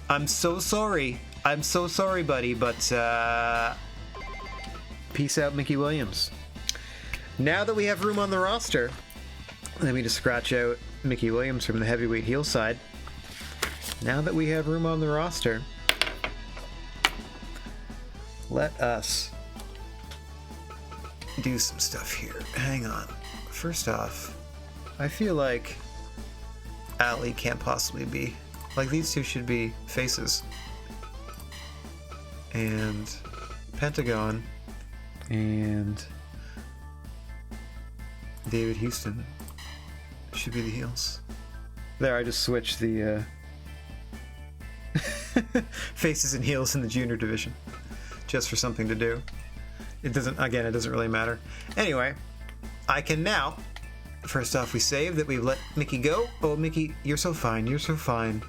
I'm so sorry. I'm so sorry, buddy, but peace out, Mickey Williams. Now that we have room on the roster, let me just scratch out Mickey Williams from the heavyweight heel side. Now that we have room on the roster, let us do some stuff here. Hang on. First off, I feel like Ali can't possibly be. Like, these two should be faces. And Pentagon and David Houston should be the heels. There, I just switched the faces and heels in the junior division just for something to do. It doesn't really matter. Anyway, I can now, first off, we save that we've let Mickey go. Oh, Mickey, you're so fine. You're so fine.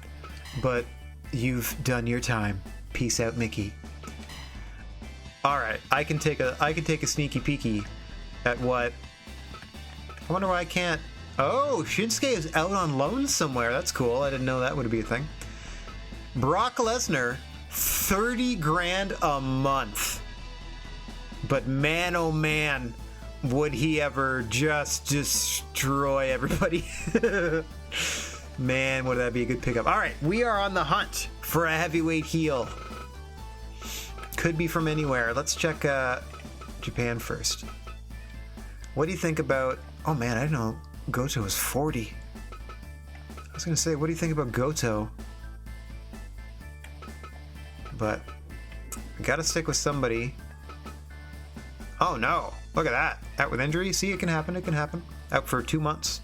But you've done your time. Peace out, Mickey. All right, I can take a sneaky peeky at what. I wonder why I can't. Oh, Shinsuke is out on loan somewhere. That's cool. I didn't know that would be a thing. Brock Lesnar, 30 grand a month. But man, oh man, would he ever just destroy everybody? Man, would that be a good pickup. All right, we are on the hunt for a heavyweight heel. Could be from anywhere. Let's check Japan first. What do you think about... Oh man, I didn't know Goto was 40. I was going to say, what do you think about Goto? But I got to stick with somebody. Oh no, look at that. Out with injury. See, it can happen. It can happen. Out for 2 months.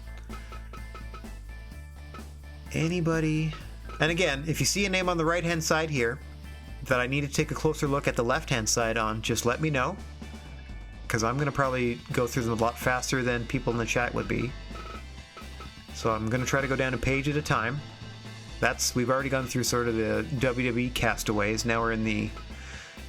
Anybody? And again, if you see a name on the right hand side here that I need to take a closer look at the left hand side on, just let me know, because I'm going to probably go through them a lot faster than people in the chat would be. So I'm going to try to go down a page at a time. We've already gone through sort of the WWE castaways. Now we're in the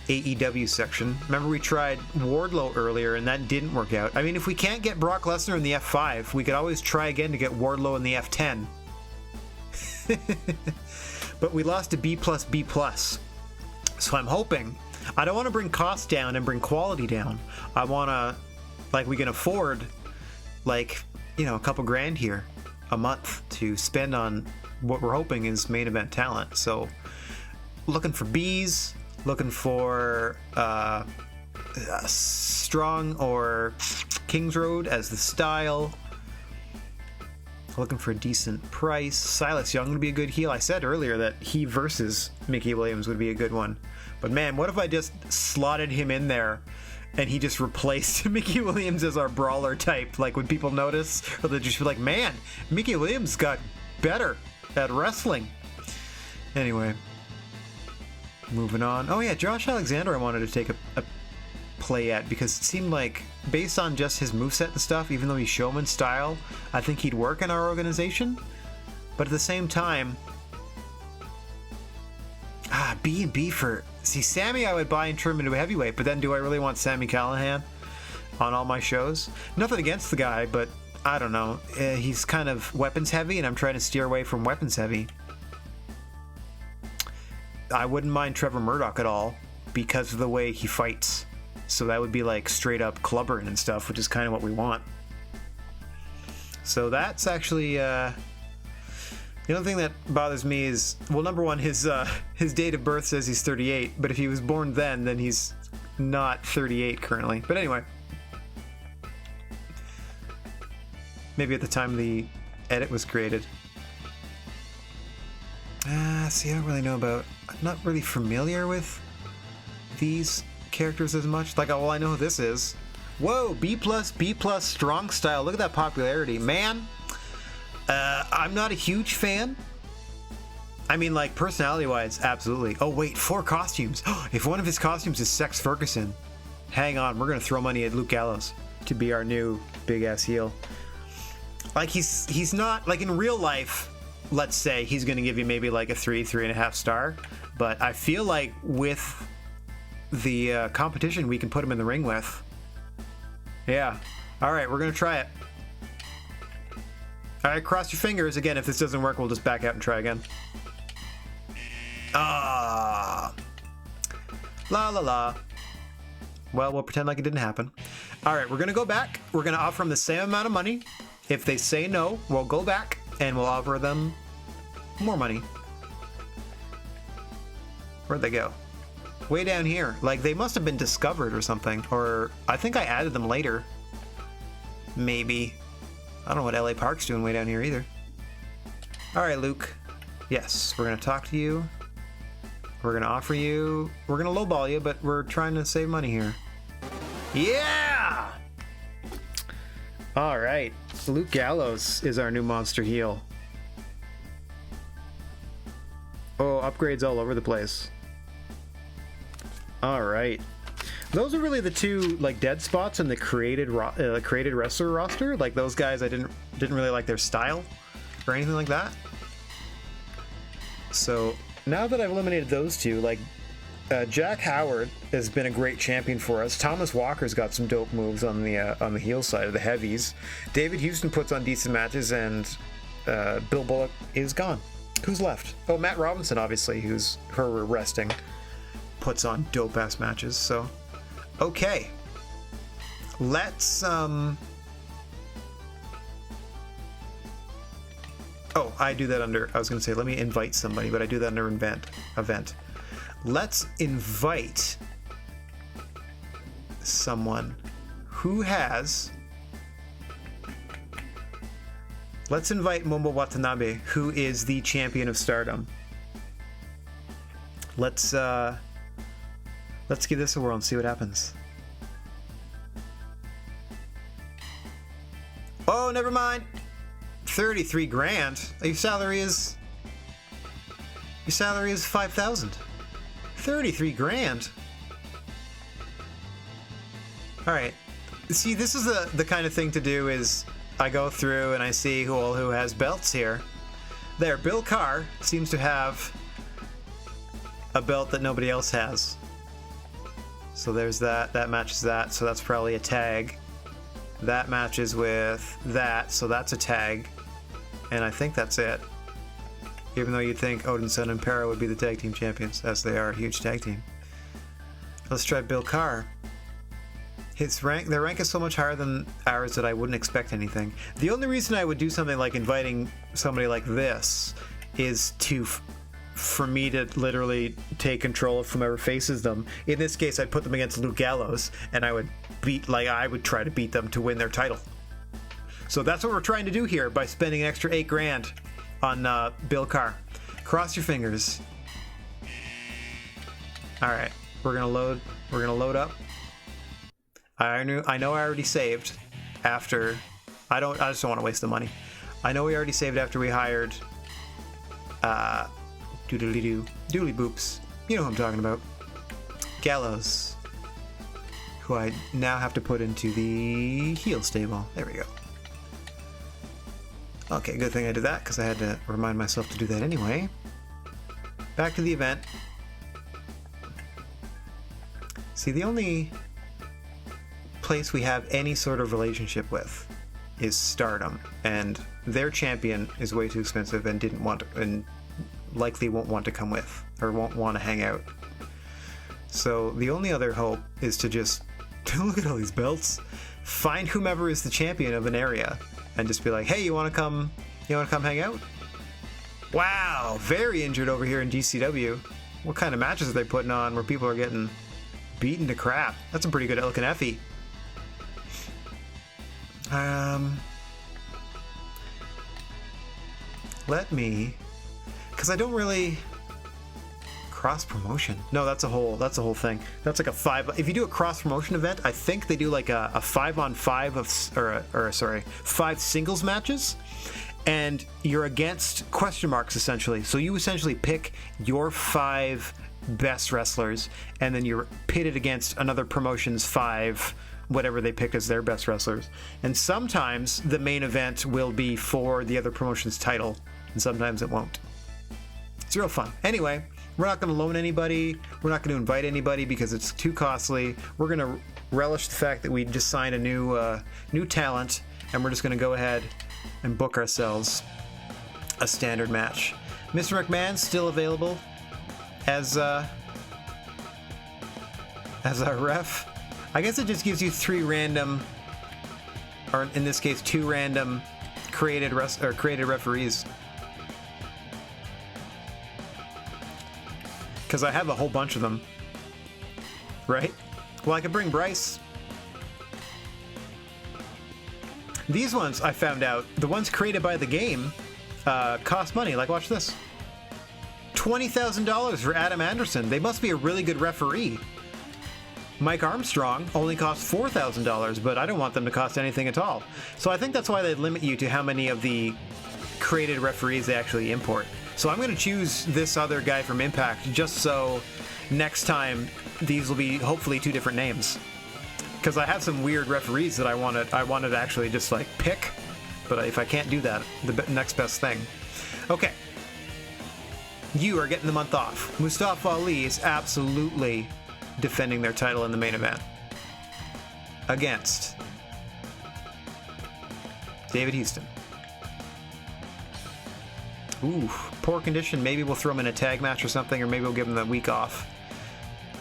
AEW section. Remember we tried Wardlow earlier and that didn't work out. I mean, if we can't get Brock Lesnar in the F5, we could always try again to get Wardlow in the F10. But we lost to B+, B+. So I'm hoping... I don't want to bring costs down and bring quality down. I want to... Like, we can afford, like, you know, a couple grand here a month to spend on what we're hoping is main event talent. So, looking for B's, looking for Strong or Kings Road as the style. Looking for a decent price. Silas Young would be a good heel. I said earlier that he versus Mickey Williams would be a good one. But man, what if I just slotted him in there and he just replaced Mickey Williams as our brawler type? Like, would people notice? Or they'd just be like, man, Mickey Williams got better at wrestling. Anyway, moving on. Oh yeah, Josh Alexander I wanted to take a play at, because it seemed like, based on just his moveset and stuff, even though he's showman style, I think he'd work in our organization. But at the same time, B&B for... See, Sammy I would buy and turn him into a heavyweight, but then do I really want Sammy Callahan on all my shows? Nothing against the guy, but I don't know. He's kind of weapons heavy, and I'm trying to steer away from weapons heavy. I wouldn't mind Trevor Murdoch at all, because of the way he fights. So that would be like straight up clubbering and stuff, which is kind of what we want. So that's actually... The only thing that bothers me is, well, number one, his date of birth says he's 38, but if he was born then he's not 38 currently. But anyway, maybe at the time the edit was created. See, I don't really know about... I'm not really familiar with these characters as much. Like, well, I know who this is. Whoa, B+, strong style. Look at that popularity. Man, I'm not a huge fan. I mean, like, personality-wise, absolutely. Oh, wait, 4 costumes. If one of his costumes is Sex Ferguson, hang on, we're going to throw money at Luke Gallows to be our new big-ass heel. Like, he's not... Like, in real life, let's say, he's going to give you maybe, like, a 3.5 star. But I feel like with the competition we can put him in the ring with. Yeah. All right, we're going to try it. All right, cross your fingers. Again, if this doesn't work, we'll just back out and try again. La la la. Well, we'll pretend like it didn't happen. All right, we're going to go back. We're going to offer them the same amount of money. If they say no, we'll go back and we'll offer them more money. Where'd they go? Way down here. Like, they must have been discovered or something. Or I think I added them later. Maybe. I don't know what LA Park's doing way down here either. All right, Luke. Yes, we're going to talk to you. We're going to offer you... We're going to lowball you, but we're trying to save money here. Yeah! All right. Luke Gallows is our new monster heel. Oh, upgrades all over the place. All right. Those are really the two, like, dead spots in the created wrestler roster. Like, those guys, I didn't really like their style or anything like that. So now that I've eliminated those two, like, Jack Howard has been a great champion for us. Thomas Walker's got some dope moves on the heel side of the heavies. David Houston puts on decent matches, and Bill Bullock is gone. Who's left? Oh, Matt Robinson, obviously, who's her resting, puts on dope ass matches. So. Okay, let's, oh, I do that under, I was going to say, let me invite somebody, but I do that under event. Let's invite someone who has, let's invite Momo Watanabe, who is the champion of Stardom. Let's give this a whirl and see what happens. Oh, never mind. 33 grand. Your salary is 5,000. 33 grand. All right. See, this is the kind of thing to do is I go through and I see who has belts here. There, Bill Carr seems to have a belt that nobody else has. So there's that matches that, so that's probably a tag. That matches with that, so that's a tag. And I think that's it. Even though you'd think Odinson and Para would be the tag team champions, as they are a huge tag team. Let's try Bill Carr. Their rank is so much higher than ours that I wouldn't expect anything. The only reason I would do something like inviting somebody like this is for me to literally take control of whomever faces them. In this case, I'd put them against Luke Gallows, and I would try to beat them to win their title. So that's what we're trying to do here by spending an extra 8 grand on Bill Carr. Cross your fingers. All right, we're gonna load up. I know I already saved after. I just don't want to waste the money. I know we already saved after we hired doodly boops. You know who I'm talking about. Gallows, who I now have to put into the heel stable. There we go. Okay, good thing I did that because I had to remind myself to do that anyway. Back to the event. See, the only place we have any sort of relationship with is Stardom, and their champion is way too expensive and didn't want to, and likely won't want to come with, or won't want to hang out. So the only other hope is to just look at all these belts, find whomever is the champion of an area, and just be like, hey, you want to come hang out? Wow, very injured over here in GCW. What kind of matches are they putting on where people are getting beaten to crap? That's a pretty good looking Effie. Let me, because I don't really cross promotion. No, that's a whole thing. That's like a 5. If you do a cross promotion event, I think they do like a 5-on-5 5 singles matches, and you're against question marks essentially. So you essentially pick your 5 best wrestlers, and then you're pitted against another promotion's 5, whatever they pick as their best wrestlers. And sometimes the main event will be for the other promotion's title, and sometimes it won't. It's real fun. Anyway, we're not going to loan anybody. We're not going to invite anybody because it's too costly. We're going to relish the fact that we just signed a new talent, and we're just going to go ahead and book ourselves a standard match. Mr. McMahon's still available as our ref. I guess it just gives you 3 random, or in this case 2 random created referees. Because I have a whole bunch of them, right? Well, I could bring Bryce. These ones, I found out, the ones created by the game cost money. Like, watch this. $20,000 for Adam Anderson. They must be a really good referee. Mike Armstrong only costs $4,000, but I don't want them to cost anything at all. So I think that's why they limit you to how many of the created referees they actually import. So I'm going to choose this other guy from Impact just so next time these will be hopefully 2 different names. Because I have some weird referees that I wanted to actually just like pick, but if I can't do that, the next best thing. Okay. You are getting the month off. Mustafa Ali is absolutely defending their title in the main event against David Houston. Ooh, poor condition. Maybe we'll throw him in a tag match or something, or maybe we'll give him the week off.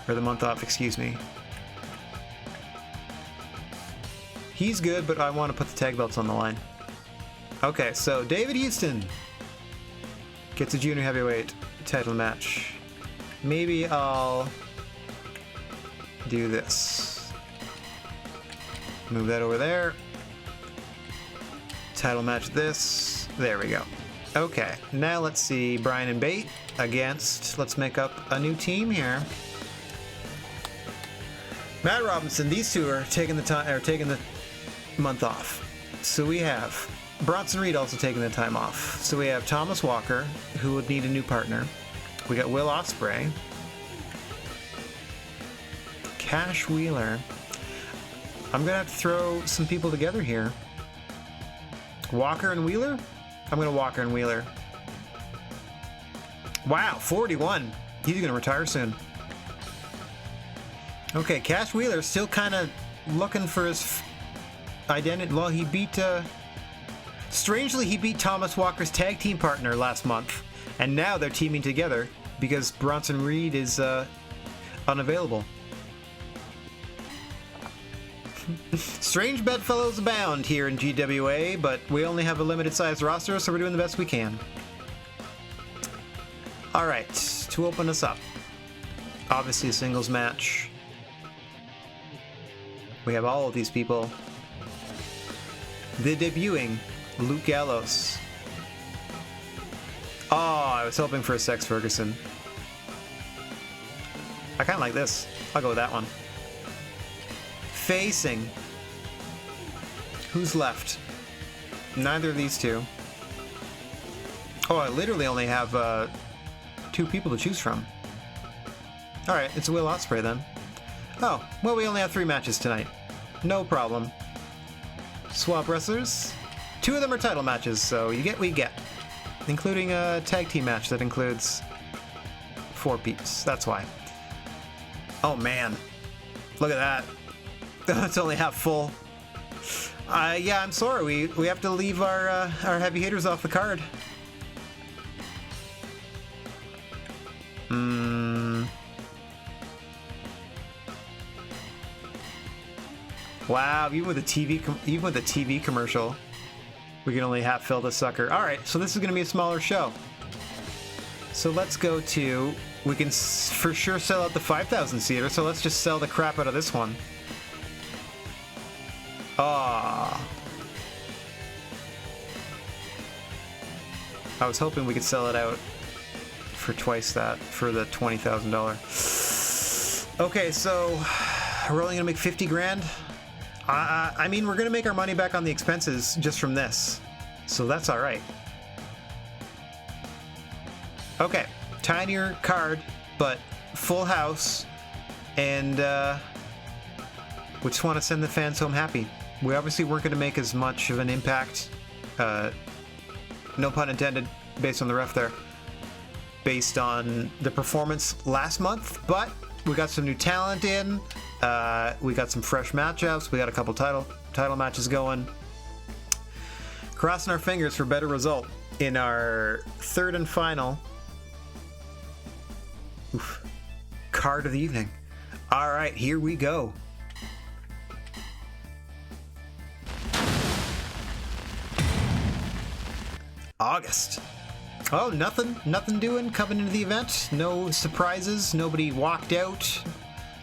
Or the month off, excuse me. He's good, but I want to put the tag belts on the line. Okay, so David Houston gets a junior heavyweight title match. Maybe I'll do this. Move that over there. Title match this. There we go. Okay, now let's see Brian and Bate against, let's make up a new team here. Matt Robinson, these 2 are taking the month off. So we have Bronson Reed also taking the time off. So we have Thomas Walker, who would need a new partner. We got Will Ospreay. Cash Wheeler. I'm gonna have to throw some people together here. Walker and Wheeler? I'm gonna Walker and Wheeler. Wow, 41. He's gonna retire soon. Okay, Cash Wheeler still kind of looking for his identity. Well, he beat, strangely, he beat Thomas Walker's tag team partner last month, and now they're teaming together because Bronson Reed is unavailable. Strange bedfellows abound here in GWA, but we only have a limited sized roster, so we're doing the best we can. Alright, to open us up, obviously a singles match. We have all of these people. the debuting Luke Gallows. Oh, I was hoping for a Sex Ferguson. I kind of like this. I'll go with that one. Facing. Who's left? Neither of these two. Oh, I literally only have 2 people to choose from. Alright, it's Will Ospreay then. Oh, well, we only have 3 matches tonight. No problem. Swap wrestlers. 2 of them are title matches, so you get what you get. Including a tag team match that includes 4 peeps. That's why. Oh man. Look at that. It's only half full. Yeah, I'm sorry. We have to leave our heavy hitters off the card. Wow, even with a TV commercial, we can only half fill the sucker. All right, so this is going to be a smaller show. So let's go to. We can for sure sell out the 5,000 seater. So let's just sell the crap out of this one. Ah. I was hoping we could sell it out for twice that, for the $20,000. Okay, so we're only gonna make 50 grand. I mean, we're gonna make our money back on the expenses just from this, so that's all right. Okay, tinier card, but full house, and we just want to send the fans home happy. We obviously weren't going to make as much of an impact, no pun intended, based on the ref there, based on the performance last month, but we got some new talent in, we got some fresh matchups, we got a couple title matches going. Crossing our fingers for a better result in our third and final card of the evening. All right, here we go. August. Oh, nothing doing coming into the event. No surprises. Nobody walked out.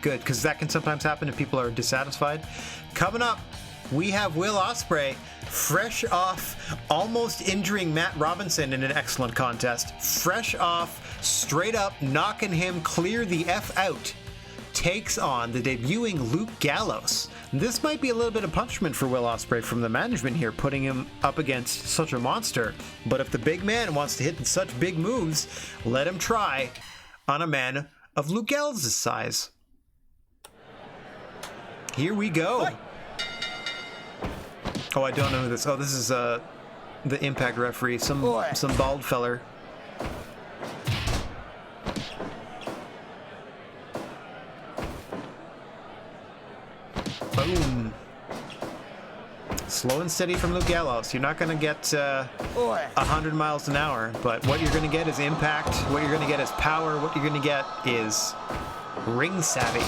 Good, because that can sometimes happen if people are dissatisfied. Coming up, we have Will Ospreay, fresh off almost injuring Matt Robinson in an excellent contest. Fresh off, straight up knocking him clear the F out. Takes on the debuting Luke Gallows. This might be a little bit of punishment for Will Ospreay from the management here, putting him up against such a monster. But if the big man wants to hit such big moves, let him try on a man of Luke Gallows' size. Here we go. Oh, I don't know who this. Oh, this is the Impact referee, some bald feller. Boom. Slow and steady from Luke Gallows. You're not going to get 100 miles an hour, but what you're going to get is impact. What you're going to get is power. What you're going to get is ring savvy,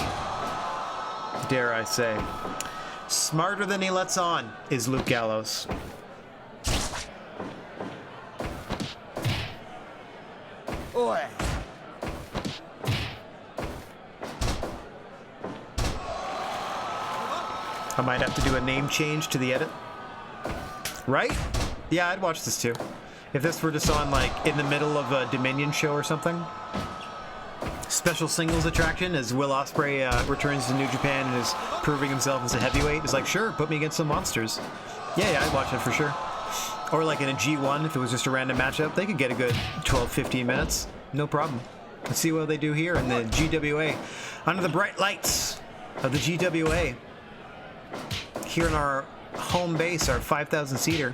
dare I say. Smarter than he lets on is Luke Gallows. I might have to do a name change to the edit. Right? Yeah, I'd watch this too. If this were just on, like, in the middle of a Dominion show or something. Special singles attraction as Will Ospreay returns to New Japan and is proving himself as a heavyweight. It's like, sure, put me against some monsters. Yeah, I'd watch it for sure. Or like in a G1, if it was just a random matchup, they could get a good 12-15 minutes. No problem. Let's see what they do here in the GWA. Under the bright lights of the GWA. Here in our home base, our 5,000 seater.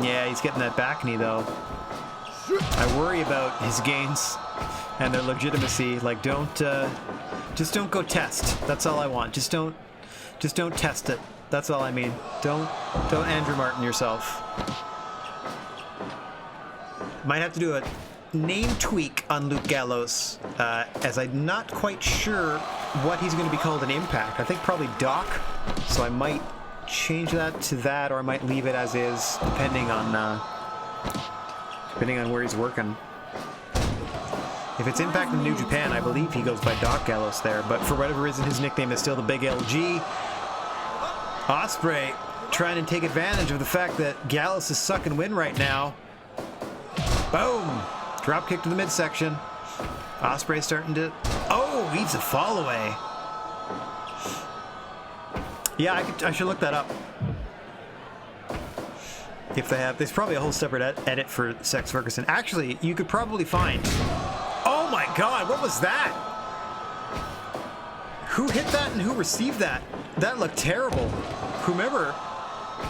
Yeah, he's getting that back knee though. I worry about his gains and their legitimacy. Like, just don't go test. That's all I want. Just don't test it. That's all I mean. Don't Andrew Martin yourself. Might have to do a name tweak on Luke Gallows, as I'm not quite sure what he's going to be called in Impact. I think probably Doc, so I might change that to that, or I might leave it as is, depending on where he's working. If it's Impact in New Japan, I believe he goes by Doc Gallows there, but for whatever reason, his nickname is still the Big LG. Ospreay trying to take advantage of the fact that Gallows is sucking wind right now. Boom! Drop kick to the midsection. Ospreay starting to... Oh, eats a fall away. Yeah, I should look that up. If they have... There's probably a whole separate edit for Sex Ferguson. Actually, you could probably find... Oh my god, what was that? Who hit that and who received that? That looked terrible. Whomever...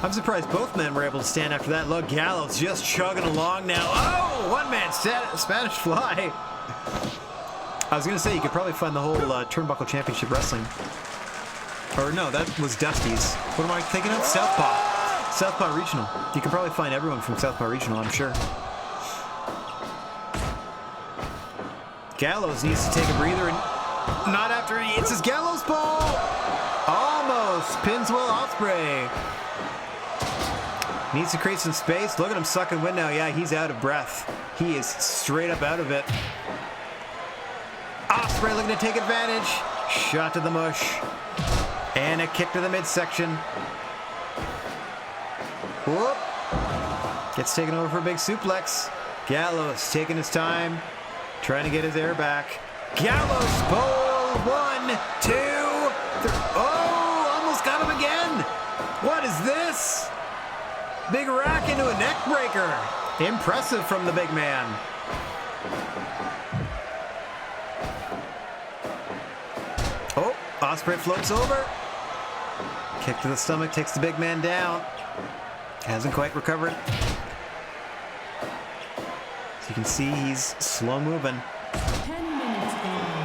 I'm surprised both men were able to stand after that. Look, Gallows just chugging along now. Oh, one-man Spanish fly. I was going to say, you could probably find the whole Turnbuckle Championship Wrestling. Or no, that was Dusty's. What am I thinking of? Southpaw. Southpaw Regional. You can probably find everyone from Southpaw Regional, I'm sure. Gallows needs to take a breather and not after he hits his Gallows ball. Almost pins Will Ospreay. Needs to create some space. Look at him sucking wind now. Yeah, he's out of breath. He is straight up out of it. Ospreay looking to take advantage. Shot to the mush. And a kick to the midsection. Whoop. Gets taken over for a big suplex. Gallows taking his time. Trying to get his air back. Gallows pole. 1, 2, 3. Oh, almost got him again. What is this? Big rack into a neck breaker. Impressive from the big man. Oh, Ospreay floats over. Kick to the stomach, takes the big man down. Hasn't quite recovered. As you can see, he's slow moving. 10 minutes gone.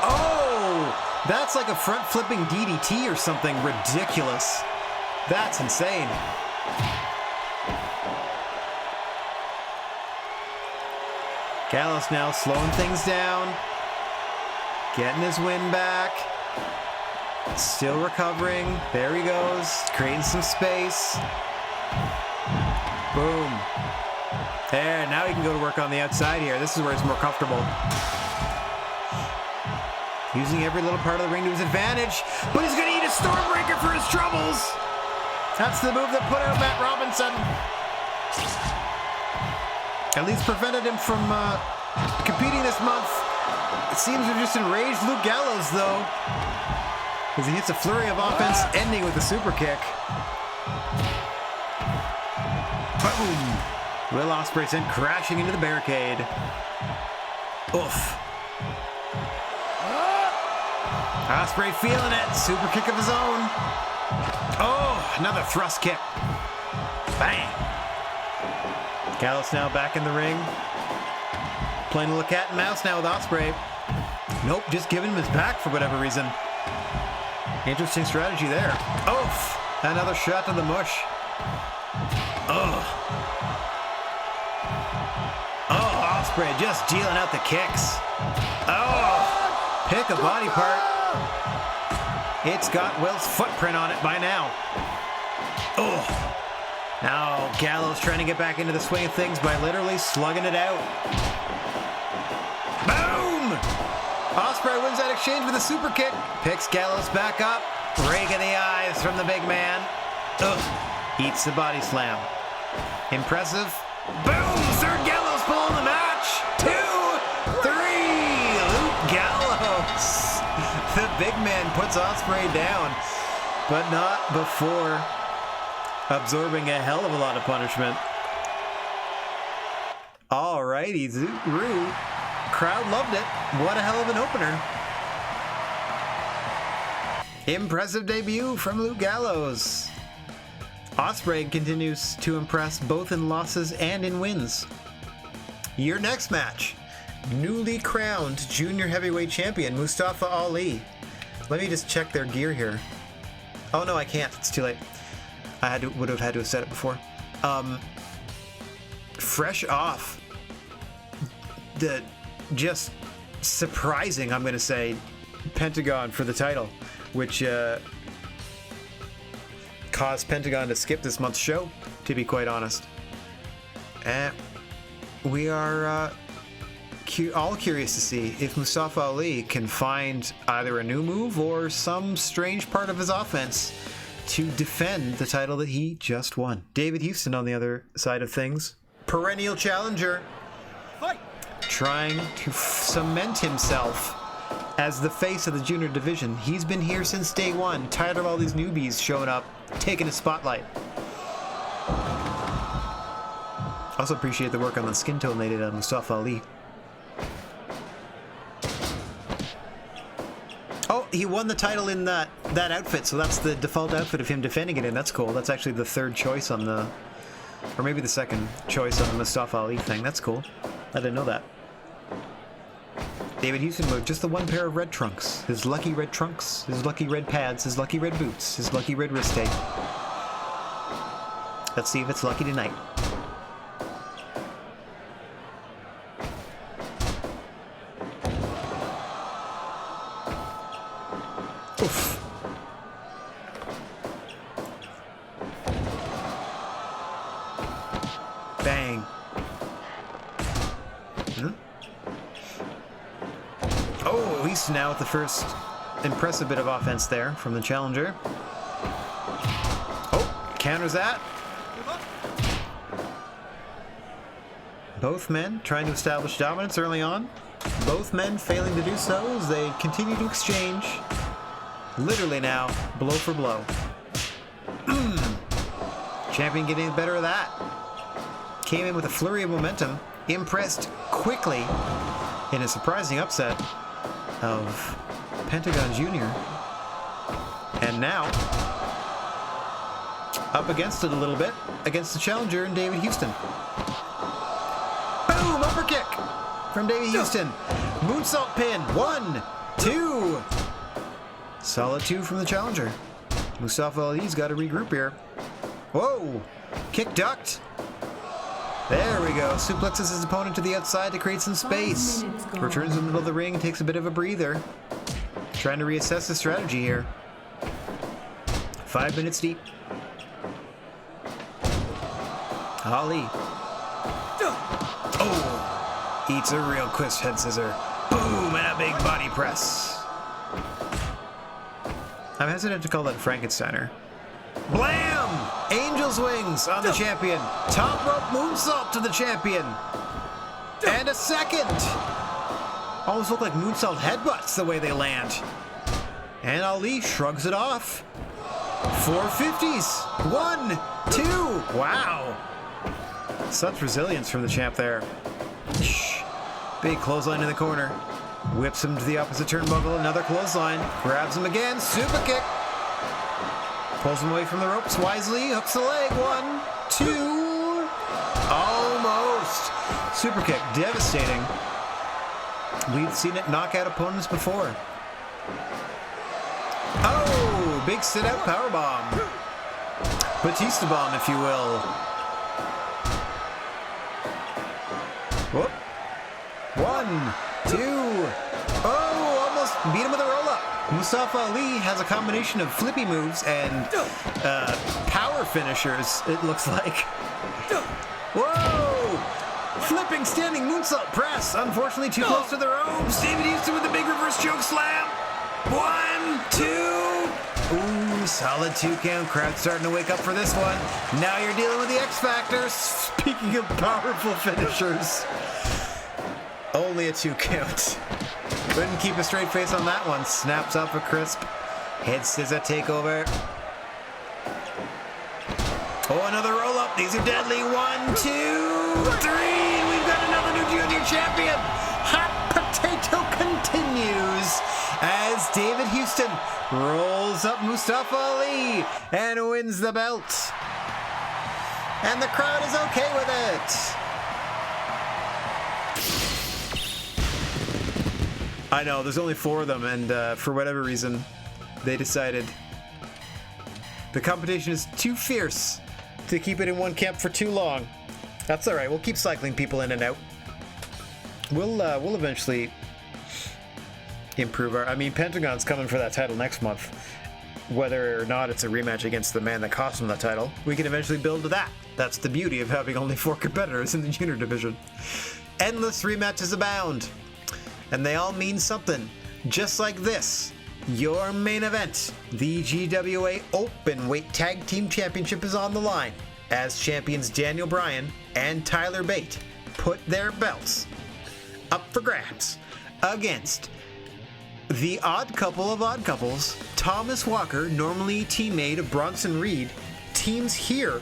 Oh, that's like a front flipping DDT or something ridiculous. That's insane. Gallows now slowing things down. Getting his wind back. Still recovering. There he goes. Creating some space. Boom. There, now he can go to work on the outside here. This is where it's more comfortable. Using every little part of the ring to his advantage. But he's going to eat a Stormbreaker for his troubles. That's the move that put out Matt Robinson. At least prevented him from competing this month. It seems to just enraged Luke Gallows, though, as he hits a flurry of offense, ending with a super kick. Boom! Will Ospreay sent crashing into the barricade. Oof. Ospreay feeling it. Super kick of his own. Oh, another thrust kick. Bang! Gallows now back in the ring. Playing a little cat and mouse now with Ospreay. Nope, just giving him his back for whatever reason. Interesting strategy there. Oof! Another shot to the mush. Oh. Oh, Ospreay just dealing out the kicks. Oh! Pick a body part. It's got Will's footprint on it by now. Oh! Now Gallows trying to get back into the swing of things by literally slugging it out. Boom! Ospreay wins that exchange with a super kick. Picks Gallows back up. Rake in the eyes from the big man. Ugh. Eats the body slam. Impressive. Boom! Third Gallows pull in the match. 2, 3. Luke Gallows. The big man puts Ospreay down, but not before absorbing a hell of a lot of punishment. Alrighty, Zuru. Crowd loved it. What a hell of an opener. Impressive debut from Luke Gallows. Ospreay continues to impress both in losses and in wins. Your next match, newly crowned junior heavyweight champion Mustafa Ali. Let me just check their gear here. Oh no, I can't. It's too late. Would have had to have said it before. Fresh off the just surprising, I'm going to say, Pentagon for the title, which caused Pentagon to skip this month's show, to be quite honest. We are all curious to see if Mustafa Ali can find either a new move or some strange part of his offense to defend the title that he just won. David Houston on the other side of things, perennial challenger, trying to cement himself as the face of the junior division. He's been here since day one, tired of all these newbies showing up, taking a spotlight. Also appreciate the work on the skin tone they did on Mustafa Ali. Oh, he won the title in that outfit, so that's the default outfit of him defending it in. That's cool. That's actually the third choice on the... or maybe the second choice on the Mustafa Ali thing. That's cool. I didn't know that. David Houston with just the one pair of red trunks. His lucky red trunks, his lucky red pads, his lucky red boots, his lucky red wrist tape. Let's see if it's lucky tonight. Oof. Bang. Oh, at least now with the first impressive bit of offense there from the challenger. Oh, counters that. Both men trying to establish dominance early on. Both men failing to do so as they continue to exchange. Literally now, blow for blow. Champion getting the better of that. Came in with a flurry of momentum. Impressed quickly in a surprising upset of Pentagon Jr. And now, up against it a little bit, against the challenger and David Houston. Boom! Upper kick from David Houston. Moonsault pin. 1, 2. Solid 2 from the challenger. Mustafa Ali's got to regroup here. Whoa! Kick ducked. There we go. Suplexes his opponent to the outside to create some space. Returns in the middle of the ring and takes a bit of a breather. Trying to reassess the strategy here. 5 minutes deep. Ali. Oh! Eats a real crisp head scissor. Boom! And a big body press. I'm hesitant to call that Frankensteiner. Blam! Angel's wings on the champion. Top rope moonsault to the champion. And a second. Almost look like moonsault headbutts the way they land. And Ali shrugs it off. 450s. 1, 2. Wow. Such resilience from the champ there. Big clothesline in the corner. Whips him to the opposite turnbuckle. Another clothesline. Grabs him again. Super kick. Pulls him away from the ropes wisely. Hooks the leg. 1, 2. Almost. Super kick. Devastating. We've seen it knock out opponents before. Oh! Big sit-out powerbomb. Batista bomb, if you will. Whoop. 1, 2. Oh! Almost beat him with a roll-up. Mustafa Ali has a combination of flippy moves and power finishers, it looks like. Whoa! Flipping standing moonsault press. Unfortunately too close to the ropes. David Houston with a big reverse choke slam. 1, 2. Ooh, solid 2 count. Crowd starting to wake up for this one. Now you're dealing with the X Factor. Speaking of powerful finishers. Only a 2 count. Couldn't keep a straight face on that one. Snaps up a crisp. Head scissor takeover. Oh, another roll up. These are deadly. 1, 2, 3. We've got another new junior champion. Hot potato continues as David Houston rolls up Mustafa Ali and wins the belt. And the crowd is okay with it. I know, there's only 4 of them, and for whatever reason, they decided the competition is too fierce to keep it in one camp for too long. That's all right. We'll keep cycling people in and out. We'll eventually improve our... I mean, Pentagon's coming for that title next month, whether or not it's a rematch against the man that cost him the title, we can eventually build to that. That's the beauty of having only 4 competitors in the junior division. Endless rematches abound, and they all mean something. Just like this, your main event, the GWA Openweight Tag Team Championship, is on the line as champions Daniel Bryan and Tyler Bate put their belts up for grabs against the odd couple of odd couples. Thomas Walker, normally a teammate of Bronson Reed, teams here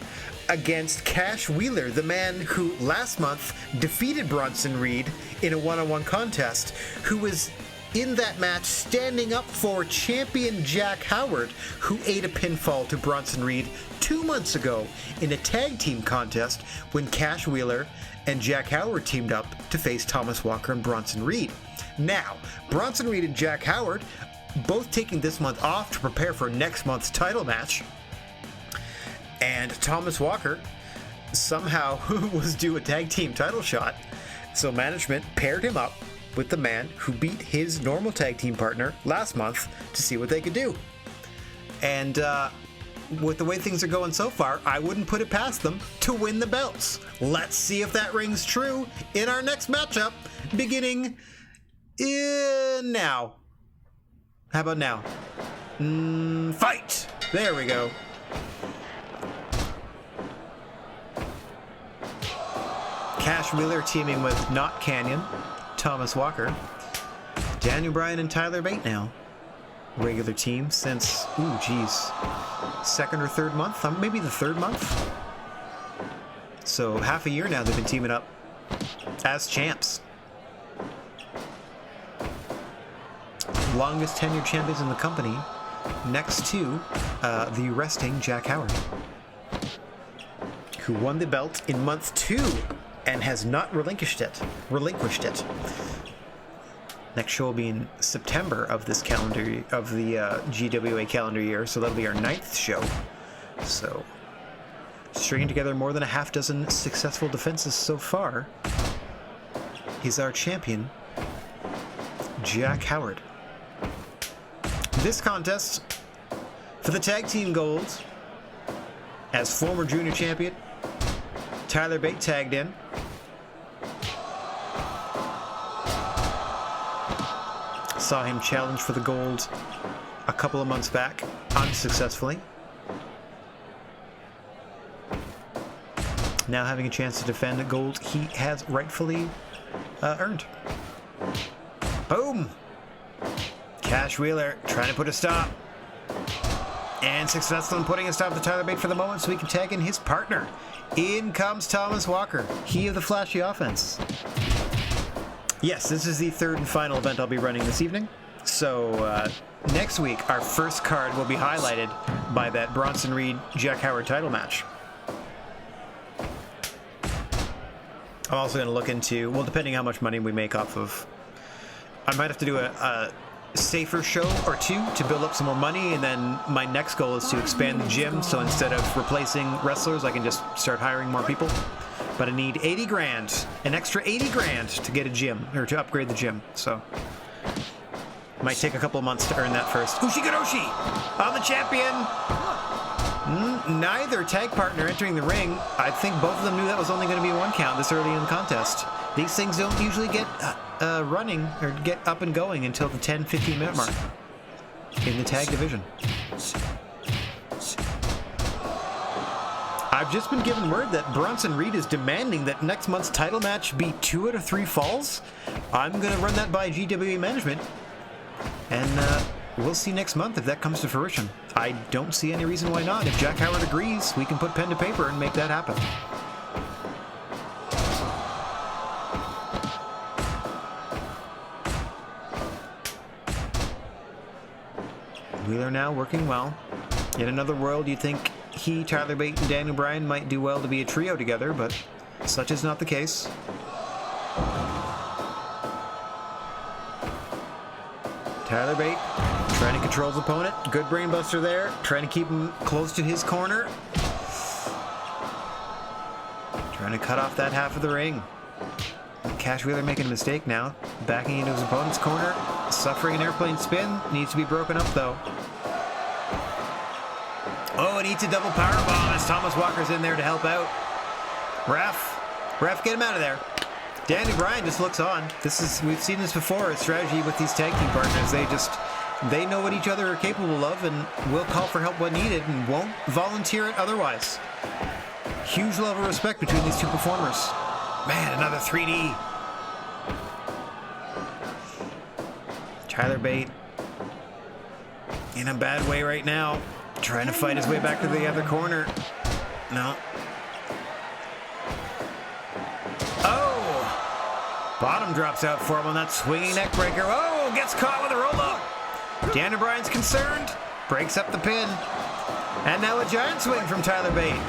against Cash Wheeler, the man who last month defeated Bronson Reed in a one-on-one contest, who was in that match standing up for champion Jack Howard, who ate a pinfall to Bronson Reed 2 months ago in a tag team contest when Cash Wheeler and Jack Howard teamed up to face Thomas Walker and Bronson Reed. Now, Bronson Reed and Jack Howard both taking this month off to prepare for next month's title match. And Thomas Walker somehow was due a tag team title shot, so management paired him up with the man who beat his normal tag team partner last month to see what they could do. And with the way things are going so far, I wouldn't put it past them to win the belts. Let's see if that rings true in our next matchup, beginning now. How about now? Fight! There we go. Cash Wheeler teaming with Not Canyon, Thomas Walker, Daniel Bryan and Tyler Bate now. Regular team since, second or third month? Maybe the third month? So half a year now they've been teaming up as champs. Longest tenured champions in the company, next to the resting Jack Howard, who won the belt in month 2 and has not relinquished it. Next show will be in September of this calendar, of the GWA calendar year, so that'll be our 9th show. So, stringing together more than a half dozen successful defenses so far is our champion, Jack Howard. This contest for the tag team gold, as former junior champion Tyler Bate tagged in. Saw him challenge for the gold a couple of months back, unsuccessfully. Now having a chance to defend a gold he has rightfully earned. Boom! Cash Wheeler trying to put a stop. And successful in putting a stop to Tyler Bate for the moment so he can tag in his partner. In comes Thomas Walker, he of the flashy offense. Yes, this is the third and final event I'll be running this evening. So next week, our first card will be highlighted by that Bronson Reed Jack Howard title match. I'm also going to look into, well, depending how much money we make off of, I might have to do a safer show or two to build up some more money, and then my next goal is to expand the gym, so instead of replacing wrestlers, I can just start hiring more people. But I need 80 grand, an extra 80 grand to get a gym, or to upgrade the gym, so might take a couple of months to earn that first. Ushigoroshi on the champion. Neither tag partner entering the ring. I think both of them knew that was only going to be 1 count this early in the contest. These things don't usually get running or get up and going until the 10-15 minute mark in the tag division. I've just been given word that Bronson Reed is demanding that next month's title match be 2 out of 3 falls. I'm going to run that by GWA management, and we'll see next month if that comes to fruition. I don't see any reason why not. If Jack Howard agrees, we can put pen to paper and make that happen. Wheeler now working well. In another world, you'd think he, Tyler Bate, and Daniel Bryan might do well to be a trio together, but such is not the case. Tyler Bate trying to control his opponent. Good brainbuster there. Trying to keep him close to his corner. Trying to cut off that half of the ring. Cash Wheeler making a mistake now. Backing into his opponent's corner. Suffering an airplane spin. Needs to be broken up though. Oh, and eats a double power bomb as Thomas Walker's in there to help out. Ref, get him out of there. Daniel Bryan just looks on. We've seen this before, a strategy with these tag team partners. They know what each other are capable of and will call for help when needed and won't volunteer it otherwise. Huge level of respect between these two performers. Man, another 3D. Tyler Bate in a bad way right now. Trying to fight his way back to the other corner. No. Oh! Bottom drops out for him on that swinging neck breaker. Oh! Gets caught with a roll-up. Daniel Bryan's concerned. Breaks up the pin. And now a giant swing from Tyler Bate.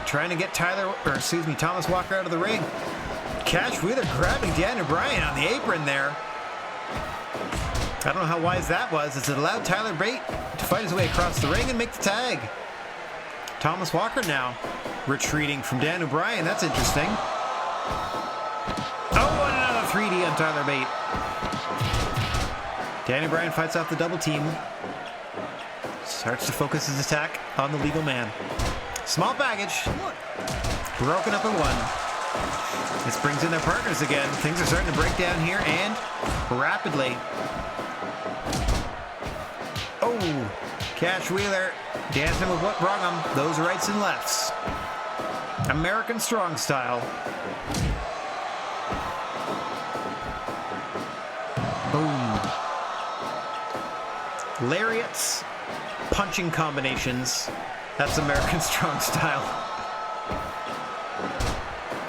Trying to get Thomas Walker out of the ring. Cash Wheeler grabbing Daniel Bryan on the apron there. I don't know how wise that was, as it allowed Tyler Bate to fight his way across the ring and make the tag. Thomas Walker now retreating from Daniel Bryan. That's interesting. Oh, and another 3D on Tyler Bate. Daniel Bryan fights off the double team. Starts to focus his attack on the legal man. Small baggage. Broken up at one. This brings in their partners again. Things are starting to break down here and rapidly. Oh, Cash Wheeler dancing with what brung him. Those rights and lefts. American Strong style. Boom. Lariats, punching combinations. That's American Strong style.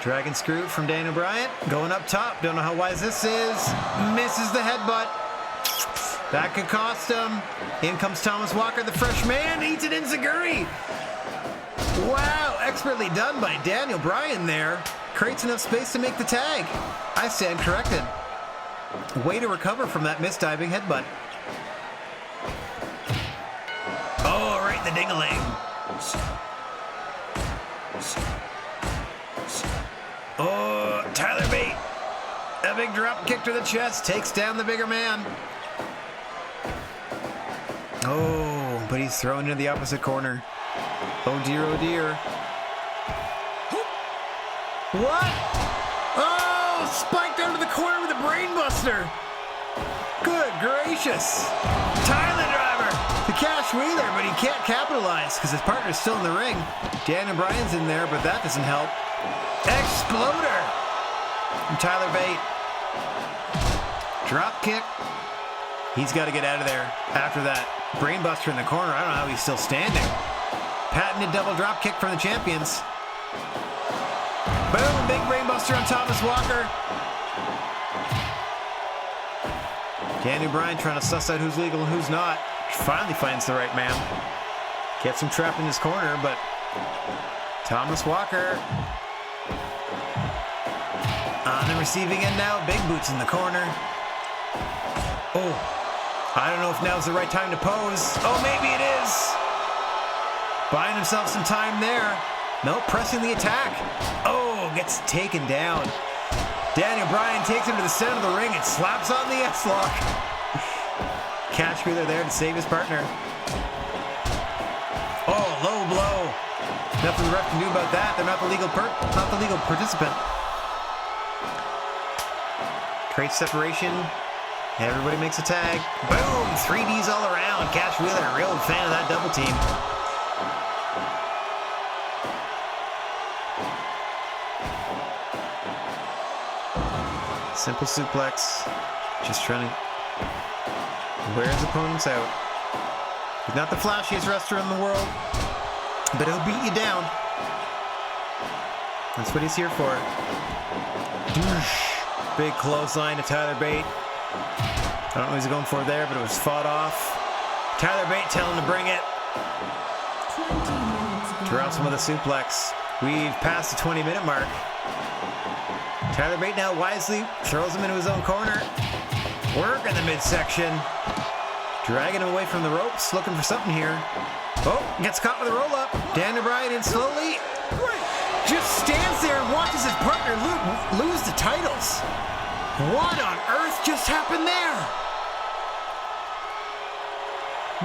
Dragon screw from Daniel Bryan. Going up top. Don't know how wise this is. Misses the headbutt. That could cost him. In comes Thomas Walker, the fresh man. Eats it in Zaguri. Wow. Expertly done by Daniel Bryan there. Creates enough space to make the tag. I stand corrected. Way to recover from that misdiving headbutt. Oh, right in the ding-a-ling. Oh, Tyler Bate. A big drop kick to the chest. Takes down the bigger man. Oh, but he's thrown into the opposite corner. Oh dear, oh dear. What? Oh, spiked under the corner with a brainbuster. Good gracious. Tyler Driver. The Cash Wheeler, but he can't capitalize because his partner's still in the ring. Daniel Bryan's in there, but that doesn't help. Exploder from Tyler Bate. Drop kick. He's got to get out of there after that brainbuster in the corner. I don't know how he's still standing. Patented double drop kick from the champions. Boom, big brainbuster on Thomas Walker. Daniel Bryan trying to suss out who's legal and who's not. Finally finds the right man. Gets him trapped in his corner, but Thomas Walker on the receiving end now. Big boots in the corner. Oh, I don't know if now's the right time to pose. Oh, maybe it is. Buying himself some time there. No, pressing the attack. Oh, gets taken down. Daniel Bryan takes him to the center of the ring and slaps on the S-lock. Cash Wheeler there to save his partner. Oh, low blow. Nothing the ref can do about that. They're not the legal participant. Creates separation. Everybody makes a tag. Boom! 3Ds all around. Cash Wheeler, a real fan of that double team. Simple suplex. Just trying to wear his opponents out. He's not the flashiest wrestler in the world, but he'll beat you down. That's what he's here for. Big clothesline to Tyler Bate. I don't know what he's going for there, but it was fought off. Tyler Bate telling him to bring it. 20 minutes gone. Drops him with a suplex. We've passed the 20-minute mark. Tyler Bate now wisely throws him into his own corner. Work in the midsection. Dragging him away from the ropes, looking for something here. Oh, gets caught with a roll-up. Daniel Bryan in slowly. Just stands there and watches his partner lose the titles. What on earth just happened there?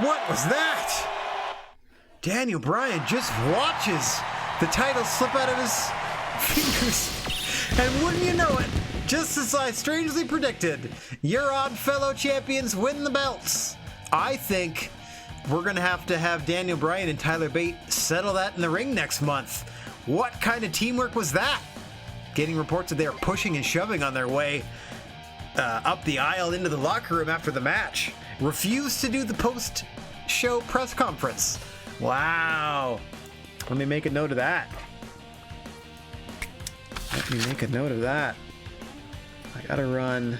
What was that? Daniel Bryan just watches the title slip out of his fingers. And wouldn't you know it, just as I strangely predicted, your odd fellow champions win the belts. I think we're going to have Daniel Bryan and Tyler Bate settle that in the ring next month. What kind of teamwork was that? Getting reports that they are pushing and shoving on their way up the aisle into the locker room after the match. Refused to do the post-show press conference. Wow. Let me make a note of that. I gotta run.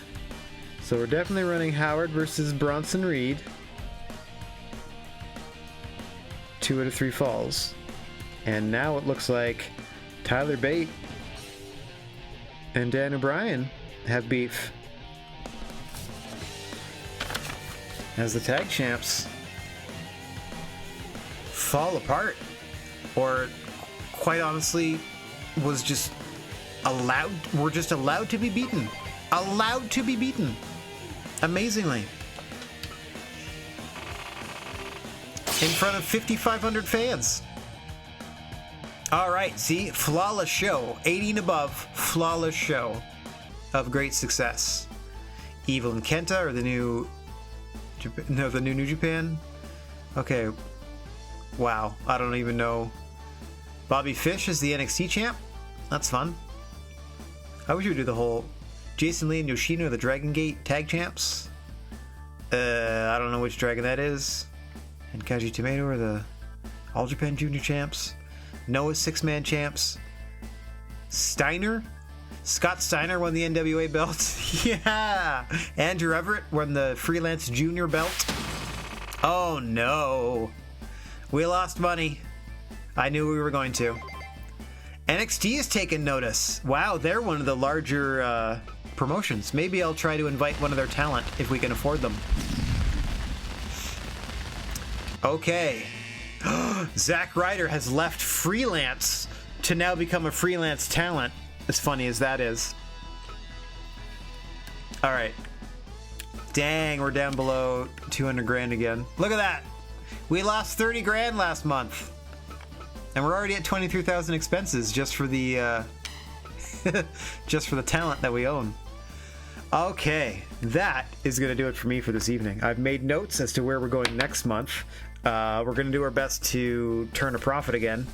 So we're definitely running Howard versus Bronson Reed. 2 out of 3 falls. And now it looks like Tyler Bate and Daniel Bryan have beef as the tag champs fall apart, or quite honestly were just allowed to be beaten. Amazingly, in front of 5,500 fans. All right, see, flawless show, 80 and above, flawless show of great success. Evil and Kenta are the new New Japan. Okay. Wow, I don't even know. Bobby Fish is the NXT champ. That's fun. I wish we would do the whole Jason Lee and Yoshino are the Dragon Gate tag champs. I don't know which dragon that is. And Kaji Tomato are the All Japan Junior champs. Noah's 6-man champs. Scott Steiner won the NWA belt. Yeah. Andrew Everett won the Freelance Junior belt. Oh no. We lost money. I knew we were going to. NXT has taken notice. Wow, they're one of the larger promotions. Maybe I'll try to invite one of their talent if we can afford them. Okay. Zack Ryder has left freelance to now become a freelance talent. As funny as that is. All right. Dang, we're down below 200 grand again. Look at that. We lost 30 grand last month. And we're already at 23,000 expenses just for the just for the talent that we own. Okay, that is going to do it for me for this evening. I've made notes as to where we're going next month. We're going to do our best to turn a profit again.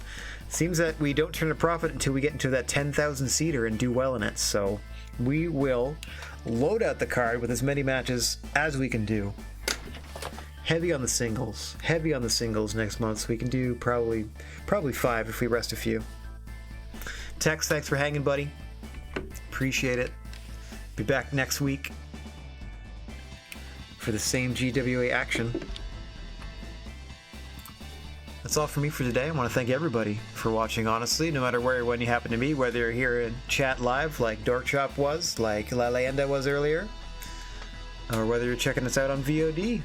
Seems that we don't turn a profit until we get into that 10,000 seater and do well in it. So we will load out the card with as many matches as we can do. Heavy on the singles next month. So we can do probably 5 if we rest a few. Tex, thanks for hanging, buddy. Appreciate it. Be back next week for the same GWA action. That's all for me for today. I want to thank everybody for watching, honestly, no matter where or when you happen to be, whether you're here in chat live like Dorkchop was, like La Leyenda was earlier, or whether you're checking us out on VOD.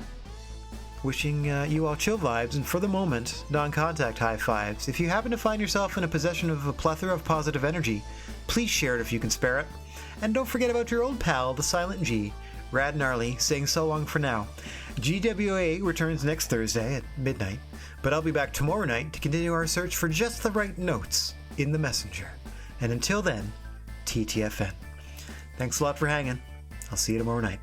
Wishing you all chill vibes and, for the moment, non-contact high fives. If you happen to find yourself in a possession of a plethora of positive energy, please share it if you can spare it. And don't forget about your old pal, the Silent G, Rad Gnarly, saying so long for now. GWA returns next Thursday at midnight, but I'll be back tomorrow night to continue our search for just the right notes in the messenger. And until then, TTFN. Thanks a lot for hanging. I'll see you tomorrow night.